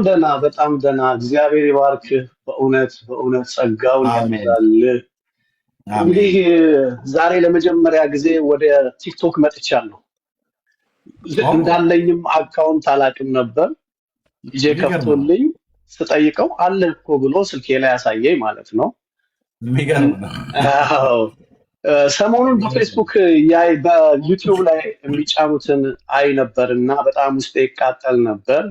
Speaker 6: ደህና። እግዚአብሔር ይባርክ። በእውነት ጸጋውን ያብዛልህ። እንግዲህ ዛሬ ለመጀመሪያ ጊዜ ወደ ቲክቶክ መጥቻለሁ። እንዳለኝም አካውንት አላውቅም ነበር። ልጄ ከፍቶልኝ ስጠይቀው አለ እኮ ብሎ ስልኬ ላይ ያሳየኝ ማለት ነው።
Speaker 2: የሚገርም ነው።
Speaker 6: ሰሞኑን በፌስቡክ በዩቲዩብ ላይ የሚጫኑትን አይ ነበር እና በጣም ውስጤ ይቃጠል ነበር።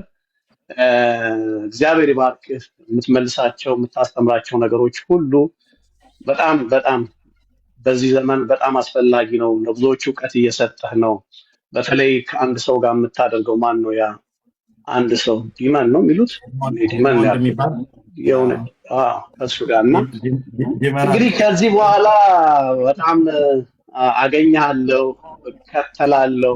Speaker 6: እግዚአብሔር ይባርክ። የምትመልሳቸው የምታስተምራቸው ነገሮች ሁሉ በጣም በዚህ ዘመን በጣም አስፈላጊ ነው። ለብዙዎች እውቀት እየሰጠህ ነው። በተለይ ከአንድ ሰው ጋር የምታደርገው ማን ነው? ያ አንድ ሰው ዲመን ነው የሚሉት ዲመን የሆነ ከሱ ጋር እና እንግዲህ ከዚህ በኋላ በጣም አገኘሃለሁ፣ እከተላለሁ።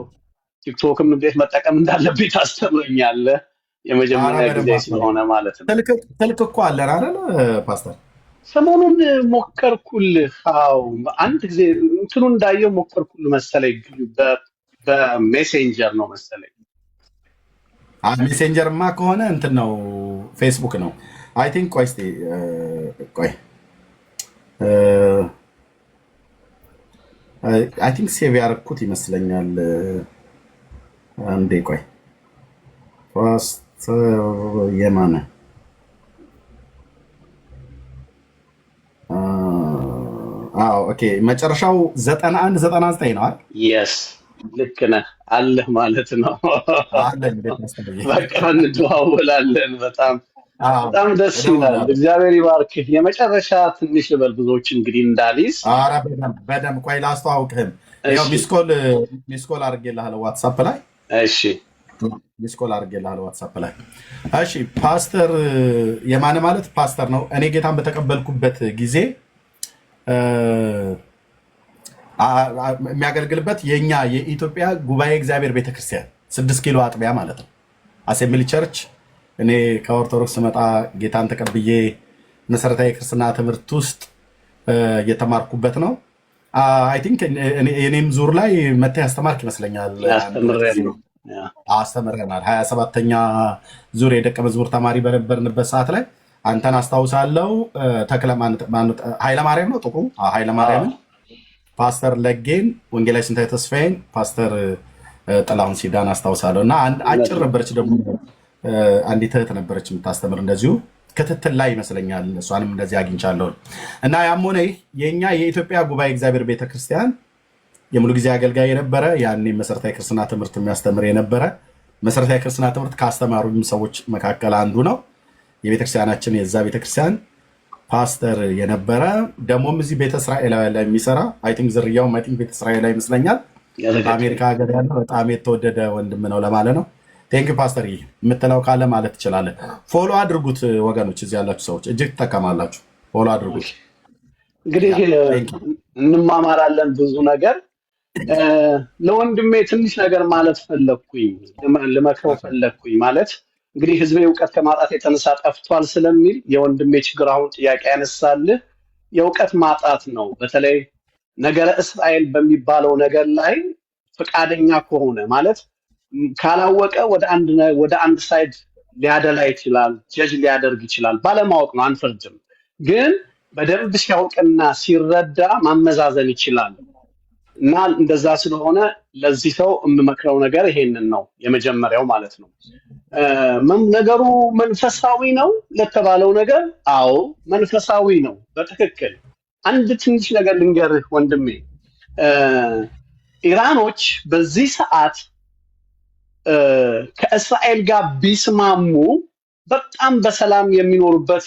Speaker 6: ቲክቶክም እንዴት መጠቀም እንዳለብኝ ታስተምረኛለህ። የመጀመሪያ ጊዜ ስለሆነ ማለት ነው።
Speaker 2: ስልክ እኮ አለን አይደል ፓስተር?
Speaker 6: ሰሞኑን ሞከርኩልህ። አዎ አንድ ጊዜ እንትኑ እንዳየው ሞከርኩልህ መሰለኝ። በሜሴንጀር ነው መሰለኝ።
Speaker 2: ሜሴንጀርማ ከሆነ እንትን ነው ፌስቡክ ነው አይ ቲንክ። ቆይ እስኪ አይ ቲንክ ሴቭ ያደረኩት ይመስለኛል። አንዴ ቆይ ፓስተር የማነ ኦኬ መጨረሻው 91 99 ነው አይደል?
Speaker 6: የስ ልክ ነህ አለህ ማለት ነው።
Speaker 2: አለ እንዴት መሰለኝ።
Speaker 6: በቃ እንደዋወላለን። በጣም ደስ ይላል። እግዚአብሔር ይባርክህ። የመጨረሻ ትንሽ ልበል ብዙዎች እንግዲህ እንዳልይዝ።
Speaker 2: ኧረ በደምብ ቆይ ላስተዋውቅህም። ያው ሚስኮል አድርጌልሃለሁ ዋትሳፕ ላይ።
Speaker 6: እሺ
Speaker 2: ሚስኮል አድርጌልሃለሁ ዋትሳፕ ላይ። እሺ ፓስተር የማነ ማለት ፓስተር ነው። እኔ ጌታን በተቀበልኩበት ጊዜ የሚያገለግልበት የኛ የኢትዮጵያ ጉባኤ እግዚአብሔር ቤተክርስቲያን 6 ኪሎ አጥቢያ ማለት ነው። አሴምብሊ ቸርች እኔ ከኦርቶዶክስ መጣ ጌታን ተቀብዬ መሰረታዊ ክርስትና ትምህርት ውስጥ የተማርኩበት ነው። አይ ቲንክ እኔም ዙር ላይ መተህ ያስተማርክ ይመስለኛል። አስተምረናል። 27ኛ ዙር የደቀ መዝሙር ተማሪ በነበርንበት ሰዓት ላይ አንተን አስታውሳለሁ። ኃይለማርያም ነው ጥቁሩ ኃይለማርያምን፣ ፓስተር ለጌን፣ ወንጌላዊ ስንታየ ተስፋዬን፣ ፓስተር ጥላሁን ሲዳን አስታውሳለሁ። እና አጭር ነበረች ደግሞ አንዲት እህት ነበረች የምታስተምር እንደዚሁ ክትትል ላይ ይመስለኛል። እሷንም እንደዚህ አግኝቻለሁ። እና ያም ሆነ ይህ የእኛ የኢትዮጵያ ጉባኤ እግዚአብሔር ቤተክርስቲያን የሙሉ ጊዜ አገልጋይ የነበረ ያኔ መሰረታዊ ክርስትና ትምህርት የሚያስተምር የነበረ መሰረታዊ ክርስትና ትምህርት ካስተማሩኝ ሰዎች መካከል አንዱ ነው። የቤተክርስቲያናችን የዛ ቤተክርስቲያን ፓስተር የነበረ ደግሞም እዚህ ቤተ እስራኤል ላይ የሚሰራ አይ ቲንክ ዝርያው ቤተ እስራኤል ላይ ይመስለኛል በአሜሪካ ሀገር ያለ በጣም የተወደደ ወንድም ነው ለማለት ነው። ቴንክ ፓስተር የምትለው ካለ ማለት ትችላለህ። ፎሎ አድርጉት ወገኖች፣ እዚህ ያላችሁ ሰዎች እጅግ ትጠቀማላችሁ። ፎሎ አድርጉት።
Speaker 6: እንግዲህ እንማማራለን ብዙ ነገር። ለወንድሜ ትንሽ ነገር ማለት ፈለግኩኝ፣ ልመክረው ፈለግኩኝ። ማለት እንግዲህ ህዝቤ እውቀት ከማጣት የተነሳ ጠፍቷል ስለሚል የወንድሜ ችግር አሁን ጥያቄ ያነሳልህ የእውቀት ማጣት ነው። በተለይ ነገረ እስራኤል በሚባለው ነገር ላይ ፈቃደኛ ከሆነ ማለት ካላወቀ ወደ አንድ ሳይድ ሊያደላ ይችላል፣ ጀጅ ሊያደርግ ይችላል። ባለማወቅ ነው፣ አንፈርድም። ግን በደንብ ሲያውቅና ሲረዳ ማመዛዘን ይችላል። እና እንደዛ ስለሆነ ለዚህ ሰው የምመክረው ነገር ይሄንን ነው፣ የመጀመሪያው ማለት ነው። ነገሩ መንፈሳዊ ነው ለተባለው ነገር አዎ መንፈሳዊ ነው በትክክል። አንድ ትንሽ ነገር ልንገርህ ወንድሜ፣ ኢራኖች በዚህ ሰዓት ከእስራኤል ጋር ቢስማሙ በጣም በሰላም የሚኖሩበት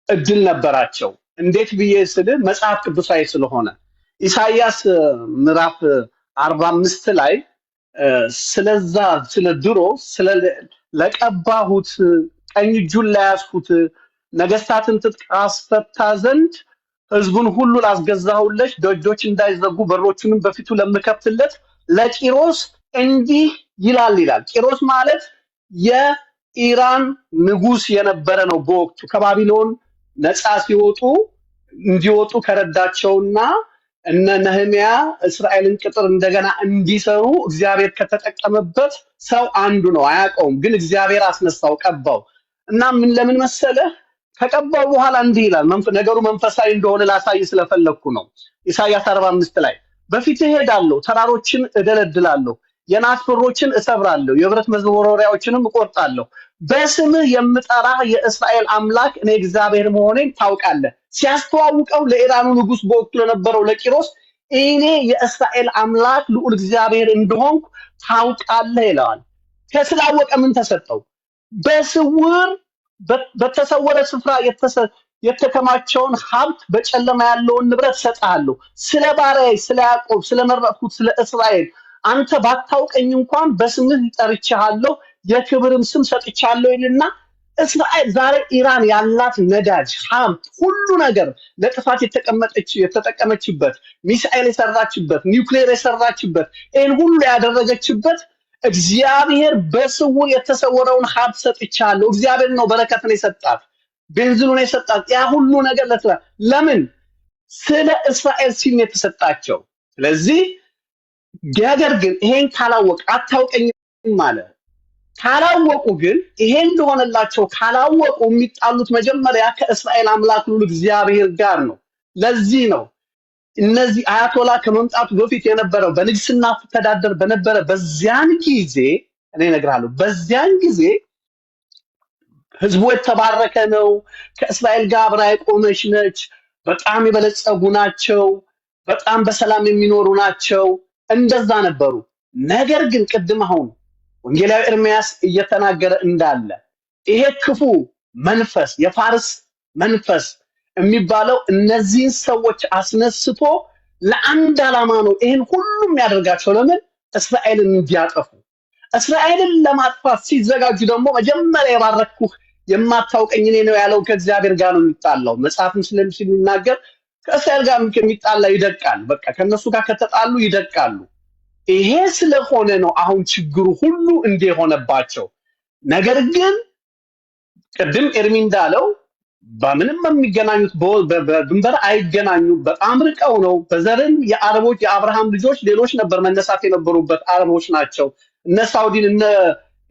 Speaker 6: እድል ነበራቸው። እንዴት ብዬ ስልህ መጽሐፍ ቅዱሳዊ ስለሆነ ኢሳይያስ ምዕራፍ 45 ላይ ስለዛ ስለ ድሮ ለቀባሁት ቀኝ እጁን ለያዝኩት ነገስታትን ትጥቅ አስፈታ ዘንድ ህዝቡን ሁሉ ላስገዛሁለት ደጆች እንዳይዘጉ በሮቹንም በፊቱ ለምከፍትለት ለቂሮስ እንዲህ ይላል። ቂሮስ ማለት የኢራን ንጉስ የነበረ ነው። በወቅቱ ከባቢሎን ነፃ እንዲወጡ ከረዳቸውና እነ ነህሚያ እስራኤልን ቅጥር እንደገና እንዲሰሩ እግዚአብሔር ከተጠቀመበት ሰው አንዱ ነው። አያውቀውም፣ ግን እግዚአብሔር አስነሳው፣ ቀባው። እና ምን ለምን መሰለህ ከቀባው በኋላ እንዲህ ይላል። ነገሩ መንፈሳዊ እንደሆነ ላሳይ ስለፈለኩ ነው። ኢሳይያስ 45 ላይ በፊትህ እሄዳለሁ፣ ተራሮችን እደለድላለሁ፣ የናስ በሮችን እሰብራለሁ፣ የብረት መወርወሪያዎችንም እቆርጣለሁ። በስምህ የምጠራህ የእስራኤል አምላክ እኔ እግዚአብሔር መሆኔን ታውቃለህ። ሲያስተዋውቀው ለኢራኑ ንጉስ በወቅቱ ለነበረው ለቂሮስ እኔ የእስራኤል አምላክ ልዑል እግዚአብሔር እንደሆንኩ ታውቃለህ ይለዋል። ከስላወቀ ምን ተሰጠው? በስውር በተሰወረ ስፍራ የተከማቸውን ሀብት በጨለማ ያለውን ንብረት ሰጣለሁ። ስለ ባሪያዬ ስለ ያዕቆብ ስለመረጥኩት ስለ እስራኤል አንተ ባታውቀኝ እንኳን በስምህ ጠርቼሃለሁ፣ የክብርም ስም ሰጥቻለሁ ይልና እስራኤል ዛሬ ኢራን ያላት ነዳጅ ሀብት ሁሉ ነገር ለጥፋት የተጠቀመችበት ሚሳኤል የሰራችበት ኒውክሌር የሰራችበት ይህን ሁሉ ያደረገችበት እግዚአብሔር በስውር የተሰወረውን ሀብት ሰጥቻለሁ። እግዚአብሔር ነው በረከትን የሰጣት፣ ቤንዚኑን የሰጣት። ያ ሁሉ ነገር ለምን? ስለ እስራኤል ሲል ነው የተሰጣቸው። ስለዚህ ነገር ግን ይሄን ካላወቅ አታውቀኝም ማለት ካላወቁ ግን ይሄ እንደሆነላቸው ካላወቁ የሚጣሉት መጀመሪያ ከእስራኤል አምላክ ልዑል እግዚአብሔር ጋር ነው። ለዚህ ነው እነዚህ አያቶላ ከመምጣቱ በፊት የነበረው በንግስና ተዳደር በነበረ በዚያን ጊዜ እኔ እነግርሃለሁ፣ በዚያን ጊዜ ህዝቡ የተባረከ ነው፣ ከእስራኤል ጋር አብራ የቆመች ነች፣ በጣም የበለጸጉ ናቸው፣ በጣም በሰላም የሚኖሩ ናቸው። እንደዛ ነበሩ። ነገር ግን ቅድም አሁን ወንጌላዊ ኤርምያስ እየተናገረ እንዳለ ይሄ ክፉ መንፈስ የፋርስ መንፈስ የሚባለው እነዚህን ሰዎች አስነስቶ ለአንድ ዓላማ ነው ይሄን ሁሉም ያደርጋቸው። ለምን? እስራኤልን እንዲያጠፉ። እስራኤልን ለማጥፋት ሲዘጋጁ ደግሞ መጀመሪያ የባረኩህ የማታውቀኝ እኔ ነው ያለው ከእግዚአብሔር ጋር ነው የሚጣላው። መጽሐፍም ስለሚናገር ከእስራኤል ጋር የሚጣላ ይደቃል። በቃ ከነሱ ጋር ከተጣሉ ይደቃሉ። ይሄ ስለሆነ ነው አሁን ችግሩ ሁሉ እንደሆነባቸው። ነገር ግን ቅድም ኤርሚ እንዳለው በምንም የሚገናኙት በድንበር አይገናኙ፣ በጣም ርቀው ነው። በዘርም የአረቦች የአብርሃም ልጆች ሌሎች ነበር መነሳት የነበሩበት አረቦች ናቸው። እነ ሳውዲን እነ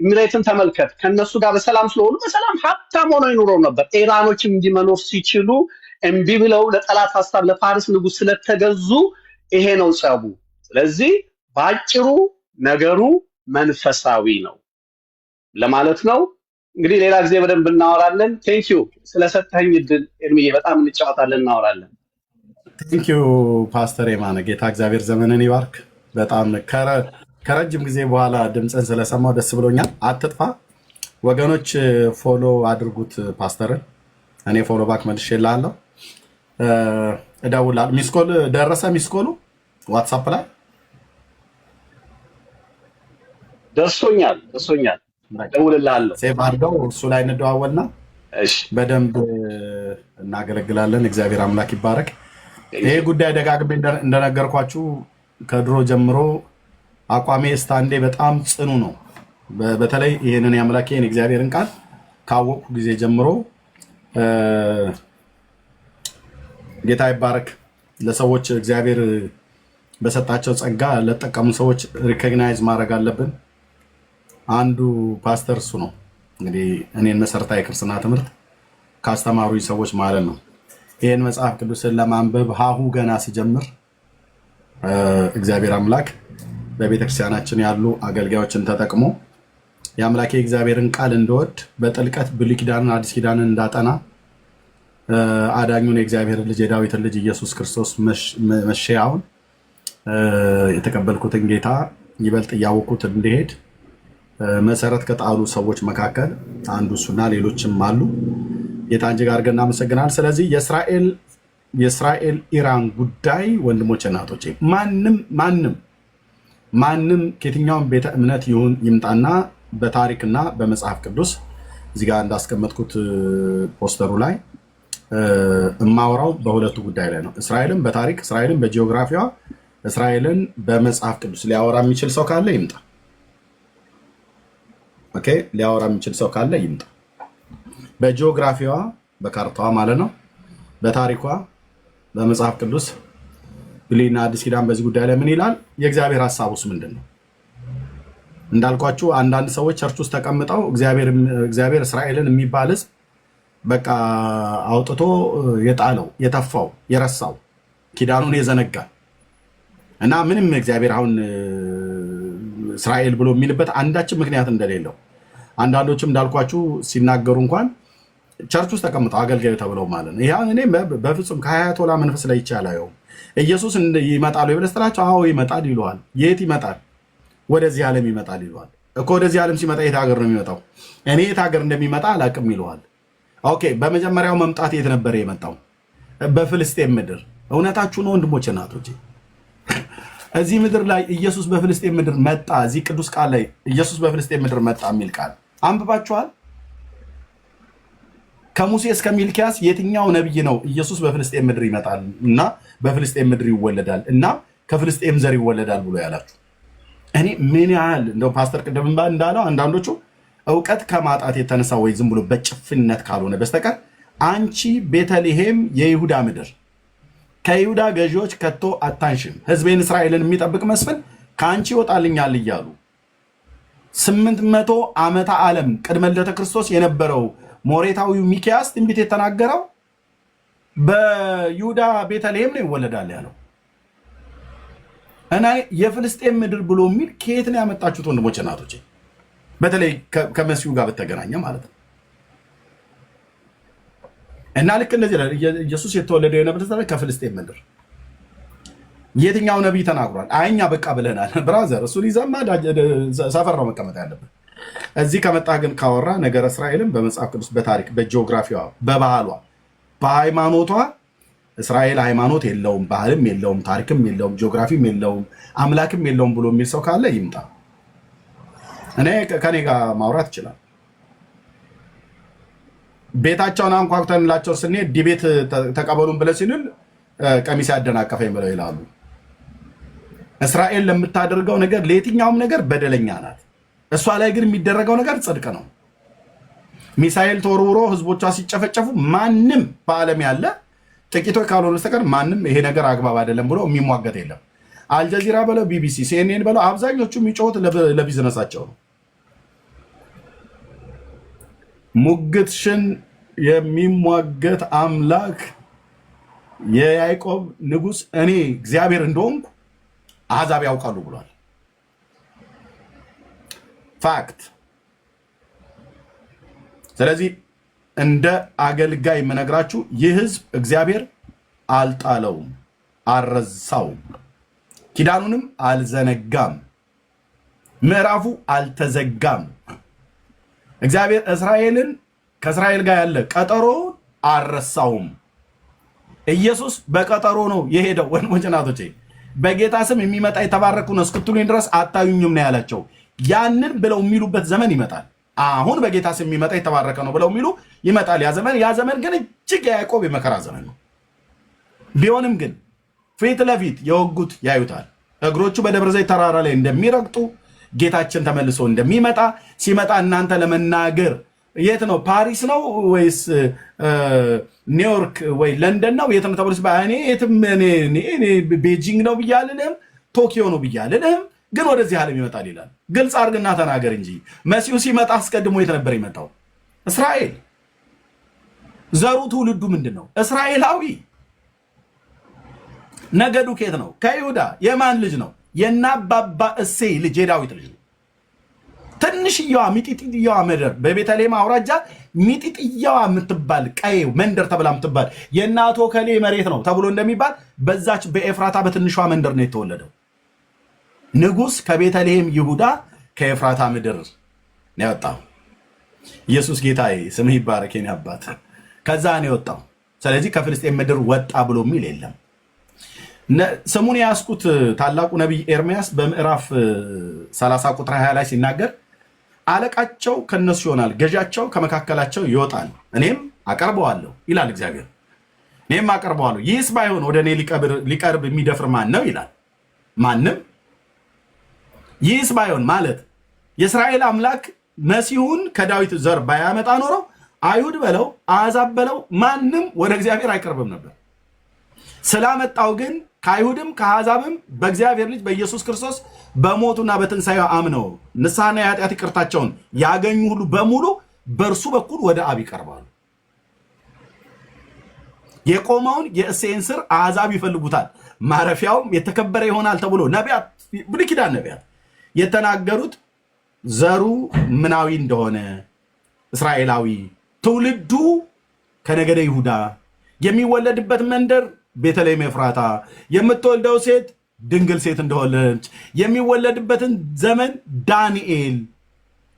Speaker 6: ኢሚሬትን ተመልከት። ከነሱ ጋር በሰላም ስለሆኑ በሰላም ሀብታም ሆነው ይኖረው ነበር። ኢራኖችም እንዲመኖር ሲችሉ እምቢ ብለው ለጠላት ሀሳብ ለፋርስ ንጉሥ ስለተገዙ ይሄ ነው ጸቡ። ስለዚህ ባጭሩ ነገሩ መንፈሳዊ ነው ለማለት ነው። እንግዲህ ሌላ ጊዜ በደንብ እናወራለን። ቴንክ ዩ ስለሰጠኝ እድል ኤርሚዬ፣ በጣም እንጫወታለን፣ እናወራለን።
Speaker 2: ቴንክ ዩ ፓስተር የማነ ጌታ እግዚአብሔር ዘመንን ይባርክ። በጣም ከረጅም ጊዜ በኋላ ድምፅን ስለሰማው ደስ ብሎኛል። አትጥፋ ወገኖች፣ ፎሎ አድርጉት ፓስተርን። እኔ ፎሎ ባክ መልሼልሃለሁ፣ እደውላለሁ። ሚስኮል ደረሰ? ሚስኮሉ ዋትሳፕ ላይ
Speaker 6: ደርሶኛል። እደውልልሃለሁ።
Speaker 2: ሴቭ አድርገው፣ እሱ ላይ እንደዋወልና በደንብ እናገለግላለን። እግዚአብሔር አምላክ ይባረክ። ይሄ ጉዳይ ደጋግሜ እንደነገርኳችሁ ከድሮ ጀምሮ አቋሜ ስታንዴ በጣም ጽኑ ነው። በተለይ ይህንን የአምላኬን እግዚአብሔርን ቃል ካወቅኩ ጊዜ ጀምሮ ጌታ ይባረክ። ለሰዎች እግዚአብሔር በሰጣቸው ጸጋ ለተጠቀሙ ሰዎች ሪኮግናይዝ ማድረግ አለብን። አንዱ ፓስተር እሱ ነው። እንግዲህ እኔን መሰረታዊ ክርስትና ትምህርት ካስተማሩኝ ሰዎች ማለት ነው። ይህን መጽሐፍ ቅዱስን ለማንበብ ሀሁ ገና ሲጀምር እግዚአብሔር አምላክ በቤተክርስቲያናችን ያሉ አገልጋዮችን ተጠቅሞ የአምላኬ እግዚአብሔርን ቃል እንደወድ በጥልቀት ብሉይ ኪዳንን አዲስ ኪዳንን እንዳጠና አዳኙን የእግዚአብሔርን ልጅ የዳዊትን ልጅ ኢየሱስ ክርስቶስ መሸያውን የተቀበልኩትን ጌታ ይበልጥ እያወቅኩት እንዲሄድ መሰረት ከጣሉ ሰዎች መካከል አንዱ እሱና ሌሎችም አሉ። ጌታ እጅግ አድርገን እናመሰግናለን። ስለዚህ የእስራኤል ኢራን ጉዳይ ወንድሞች እናቶቼ፣ ማንም ከየትኛውም ቤተ እምነት ይሁን ይምጣና በታሪክና በመጽሐፍ ቅዱስ እዚህ ጋር እንዳስቀመጥኩት ፖስተሩ ላይ እማወራው በሁለቱ ጉዳይ ላይ ነው። እስራኤልን በታሪክ እስራኤልን በጂኦግራፊዋ እስራኤልን በመጽሐፍ ቅዱስ ሊያወራ የሚችል ሰው ካለ ይምጣ። ኦኬ፣ ሊያወራ የሚችል ሰው ካለ ይምጣ። በጂኦግራፊዋ በካርታዋ ማለት ነው፣ በታሪኳ በመጽሐፍ ቅዱስ ብሉይና አዲስ ኪዳን በዚህ ጉዳይ ላይ ምን ይላል? የእግዚአብሔር ሐሳቡስ ምንድን ነው? እንዳልኳችሁ አንዳንድ ሰዎች ቸርች ውስጥ ተቀምጠው እግዚአብሔር እስራኤልን የሚባል ሕዝብ በቃ አውጥቶ የጣለው የተፋው የረሳው ኪዳኑን የዘነጋ እና ምንም እግዚአብሔር አሁን እስራኤል ብሎ የሚልበት አንዳችን ምክንያት እንደሌለው አንዳንዶችም እንዳልኳችሁ ሲናገሩ እንኳን ቸርች ውስጥ ተቀምጠው አገልጋዩ ተብለው ማለት ነው። ይሄ እኔ በፍጹም ከአያቶላ መንፈስ ላይ ይቻላል። ኢየሱስ ይመጣል ብለህ ስትላቸው አዎ ይመጣል ይለዋል። የት ይመጣል? ወደዚህ ዓለም ይመጣል ይለዋል እኮ። ወደዚህ ዓለም ሲመጣ የት ሀገር ነው የሚመጣው? እኔ የት ሀገር እንደሚመጣ አላውቅም ይለዋል። ኦኬ፣ በመጀመሪያው መምጣት የት ነበር የመጣው? በፍልስጤም ምድር። እውነታችሁ ነው ወንድሞች እናቶች፣ እዚህ ምድር ላይ ኢየሱስ በፍልስጤም ምድር መጣ። እዚህ ቅዱስ ቃል ላይ ኢየሱስ በፍልስጤም ምድር መጣ የሚል ቃል አንብባችኋል? ከሙሴ እስከ ሚልኪያስ የትኛው ነብይ ነው ኢየሱስ በፍልስጤም ምድር ይመጣል እና በፍልስጤም ምድር ይወለዳል እና ከፍልስጤም ዘር ይወለዳል ብሎ ያላችሁ? እኔ ምን ያህል እንደው ፓስተር ቅድም እንዳለው አንዳንዶቹ እውቀት ከማጣት የተነሳ ወይ ዝም ብሎ በጭፍነት ካልሆነ በስተቀር አንቺ ቤተልሔም የይሁዳ ምድር ከይሁዳ ገዢዎች ከቶ አታንሽም፣ ሕዝቤን እስራኤልን የሚጠብቅ መስፍን ከአንቺ ይወጣልኛል እያሉ 800 ዓመተ ዓለም ቅድመ ልደተ ክርስቶስ የነበረው ሞሬታዊው ሚኪያስ ትንቢት የተናገረው በይሁዳ ቤተልሔም ነው ይወለዳል ያለው። እና የፍልስጤም ምድር ብሎ የሚል ከየት ነው ያመጣችሁት ወንድሞች እናቶቼ? በተለይ ከመሲሁ ጋር በተገናኘ ማለት ነው። እና ልክ እንደዚህ ኢየሱስ የተወለደው የነበረው ከፍልስጤም ምድር የትኛው ነቢይ ተናግሯል? አይኛ በቃ ብለናል ብራዘር። እሱን ይዘማ ሰፈር ነው መቀመጥ ያለበት። እዚህ ከመጣ ግን ካወራ ነገረ እስራኤልን በመጽሐፍ ቅዱስ በታሪክ በጂኦግራፊዋ በባህሏ በሃይማኖቷ እስራኤል ሃይማኖት የለውም፣ ባህልም የለውም፣ ታሪክም የለውም፣ ጂኦግራፊም የለውም፣ አምላክም የለውም ብሎ የሚል ሰው ካለ ይምጣ። እኔ ከኔ ጋር ማውራት ይችላል። ቤታቸውን አንኳኩተንላቸው ስንሄድ ዲቤት ተቀበሉን ብለን ሲንል ቀሚስ ያደናቀፈኝ ብለው ይላሉ። እስራኤል ለምታደርገው ነገር ለየትኛውም ነገር በደለኛ ናት። እሷ ላይ ግን የሚደረገው ነገር ጽድቅ ነው። ሚሳኤል ተወርውሮ ህዝቦቿ ሲጨፈጨፉ ማንም በዓለም ያለ ጥቂቶች ካልሆነ በስተቀር ማንም ይሄ ነገር አግባብ አይደለም ብሎ የሚሟገት የለም። አልጀዚራ በለው ቢቢሲ፣ ሲኤንኤን በለው አብዛኞቹ የሚጮሁት ለቢዝነሳቸው ነው። ሙግትሽን የሚሟገት አምላክ የያዕቆብ ንጉሥ እኔ እግዚአብሔር እንደሆንኩ አሕዛብ ያውቃሉ ብሏል። ፋክት። ስለዚህ እንደ አገልጋይ የምነግራችሁ ይህ ህዝብ እግዚአብሔር አልጣለውም፣ አልረሳውም፣ ኪዳኑንም አልዘነጋም፣ ምዕራፉ አልተዘጋም። እግዚአብሔር እስራኤልን ከእስራኤል ጋር ያለ ቀጠሮውን አልረሳውም። ኢየሱስ በቀጠሮ ነው የሄደው። ወንድሞቼ እናቶቼ በጌታ ስም የሚመጣ የተባረኩ ነው እስክትሉኝ ድረስ አታዩኝም ነው ያላቸው። ያንን ብለው የሚሉበት ዘመን ይመጣል። አሁን በጌታ ስም የሚመጣ የተባረከ ነው ብለው የሚሉ ይመጣል። ያ ዘመን ግን እጅግ የያዕቆብ የመከራ ዘመን ነው። ቢሆንም ግን ፊት ለፊት የወጉት ያዩታል። እግሮቹ በደብረ ዘይት ተራራ ላይ እንደሚረግጡ ጌታችን ተመልሶ እንደሚመጣ ሲመጣ እናንተ ለመናገር የት ነው? ፓሪስ ነው ወይስ ኒውዮርክ ወይ ለንደን ነው? የት ነው ተብሎ እኔ የትም ቤጂንግ ነው ብያልልህም ቶኪዮ ነው ብያልልህም፣ ግን ወደዚህ ዓለም ይመጣል ይላል። ግልጽ አድርግና ተናገር እንጂ መሲሁ ሲመጣ አስቀድሞ የት ነበር የመጣው? እስራኤል። ዘሩ ትውልዱ ምንድን ነው? እስራኤላዊ። ነገዱ ኬት ነው? ከይሁዳ። የማን ልጅ ነው? የናባባ እሴይ ልጅ የዳዊት ልጅ ነው። ትንሽየዋ ሚጢጥየዋ ምድር በቤተልሔም አውራጃ ሚጢጥየዋ የምትባል ቀይ መንደር ተብላ የምትባል የእናቶ ከሌ መሬት ነው ተብሎ እንደሚባል በዛች በኤፍራታ በትንሿ መንደር ነው የተወለደው። ንጉሥ ከቤተልሔም ይሁዳ ከኤፍራታ ምድር ነው የወጣው። ኢየሱስ ጌታዬ ስምህ ይባረክ የኔ አባት። ከዛ ነው የወጣው። ስለዚህ ከፍልስጤም ምድር ወጣ ብሎ የሚል የለም። ስሙን ያስኩት ታላቁ ነቢይ ኤርምያስ በምዕራፍ 30 ቁጥር 20 ላይ ሲናገር አለቃቸው ከነሱ ይሆናል፣ ገዣቸው ከመካከላቸው ይወጣል፣ እኔም አቀርበዋለሁ ይላል እግዚአብሔር። እኔም አቀርበዋለሁ። ይህስ ባይሆን ወደ እኔ ሊቀርብ የሚደፍር ማን ነው ይላል። ማንም። ይህስ ባይሆን ማለት የእስራኤል አምላክ መሲሁን ከዳዊት ዘር ባያመጣ ኖሮ አይሁድ በለው አሕዛብ በለው ማንም ወደ እግዚአብሔር አይቀርብም ነበር። ስላመጣው ግን ከአይሁድም ከአሕዛብም በእግዚአብሔር ልጅ በኢየሱስ ክርስቶስ በሞቱና በትንሣኤው አምነው ንስሐና የኃጢአት ይቅርታቸውን ያገኙ ሁሉ በሙሉ በእርሱ በኩል ወደ አብ ይቀርባሉ። የቆመውን የእሴይን ሥር አሕዛብ ይፈልጉታል፣ ማረፊያውም የተከበረ ይሆናል ተብሎ ነቢያት፣ ብሉይ ኪዳን ነቢያት የተናገሩት ዘሩ ምናዊ እንደሆነ እስራኤላዊ፣ ትውልዱ ከነገደ ይሁዳ፣ የሚወለድበት መንደር ቤተልሔም ኤፍራታ፣ የምትወልደው ሴት ድንግል ሴት እንደሆነች፣ የሚወለድበትን ዘመን ዳንኤል፣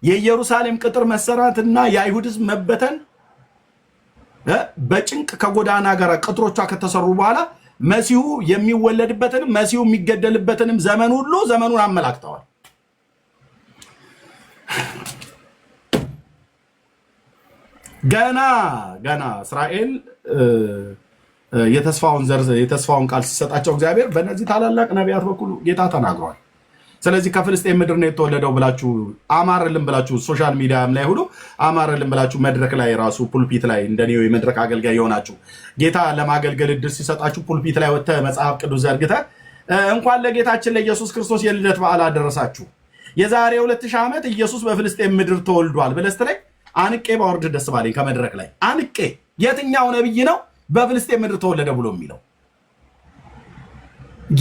Speaker 2: የኢየሩሳሌም ቅጥር መሰራትና የአይሁድ ሕዝብ መበተን በጭንቅ ከጎዳና ጋር ቅጥሮቿ ከተሰሩ በኋላ መሲሁ የሚወለድበትንም መሲሁ የሚገደልበትንም ዘመን ሁሉ ዘመኑን አመላክተዋል። ገና እስራኤል የተስፋውን ቃል ሲሰጣቸው እግዚአብሔር በእነዚህ ታላላቅ ነቢያት በኩል ጌታ ተናግሯል። ስለዚህ ከፍልስጤም ምድር ነው የተወለደው ብላችሁ አማረልን ብላችሁ ሶሻል ሚዲያም ላይ ሁሉ አማረልን ብላችሁ መድረክ ላይ ራሱ ፑልፒት ላይ እንደኔው የመድረክ አገልጋይ የሆናችሁ ጌታ ለማገልገል እድል ሲሰጣችሁ ፑልፒት ላይ ወጥተህ መጽሐፍ ቅዱስ ዘርግተህ እንኳን ለጌታችን ለኢየሱስ ክርስቶስ የልደት በዓል አደረሳችሁ፣ የዛሬ 2000 ዓመት ኢየሱስ በፍልስጤም ምድር ተወልዷል ብለህ ስትለኝ አንቄ ባወርድ ደስ ባለኝ። ከመድረክ ላይ አንቄ የትኛው ነብይ ነው በፍልስጤም ምድር ተወለደ ብሎ የሚለው?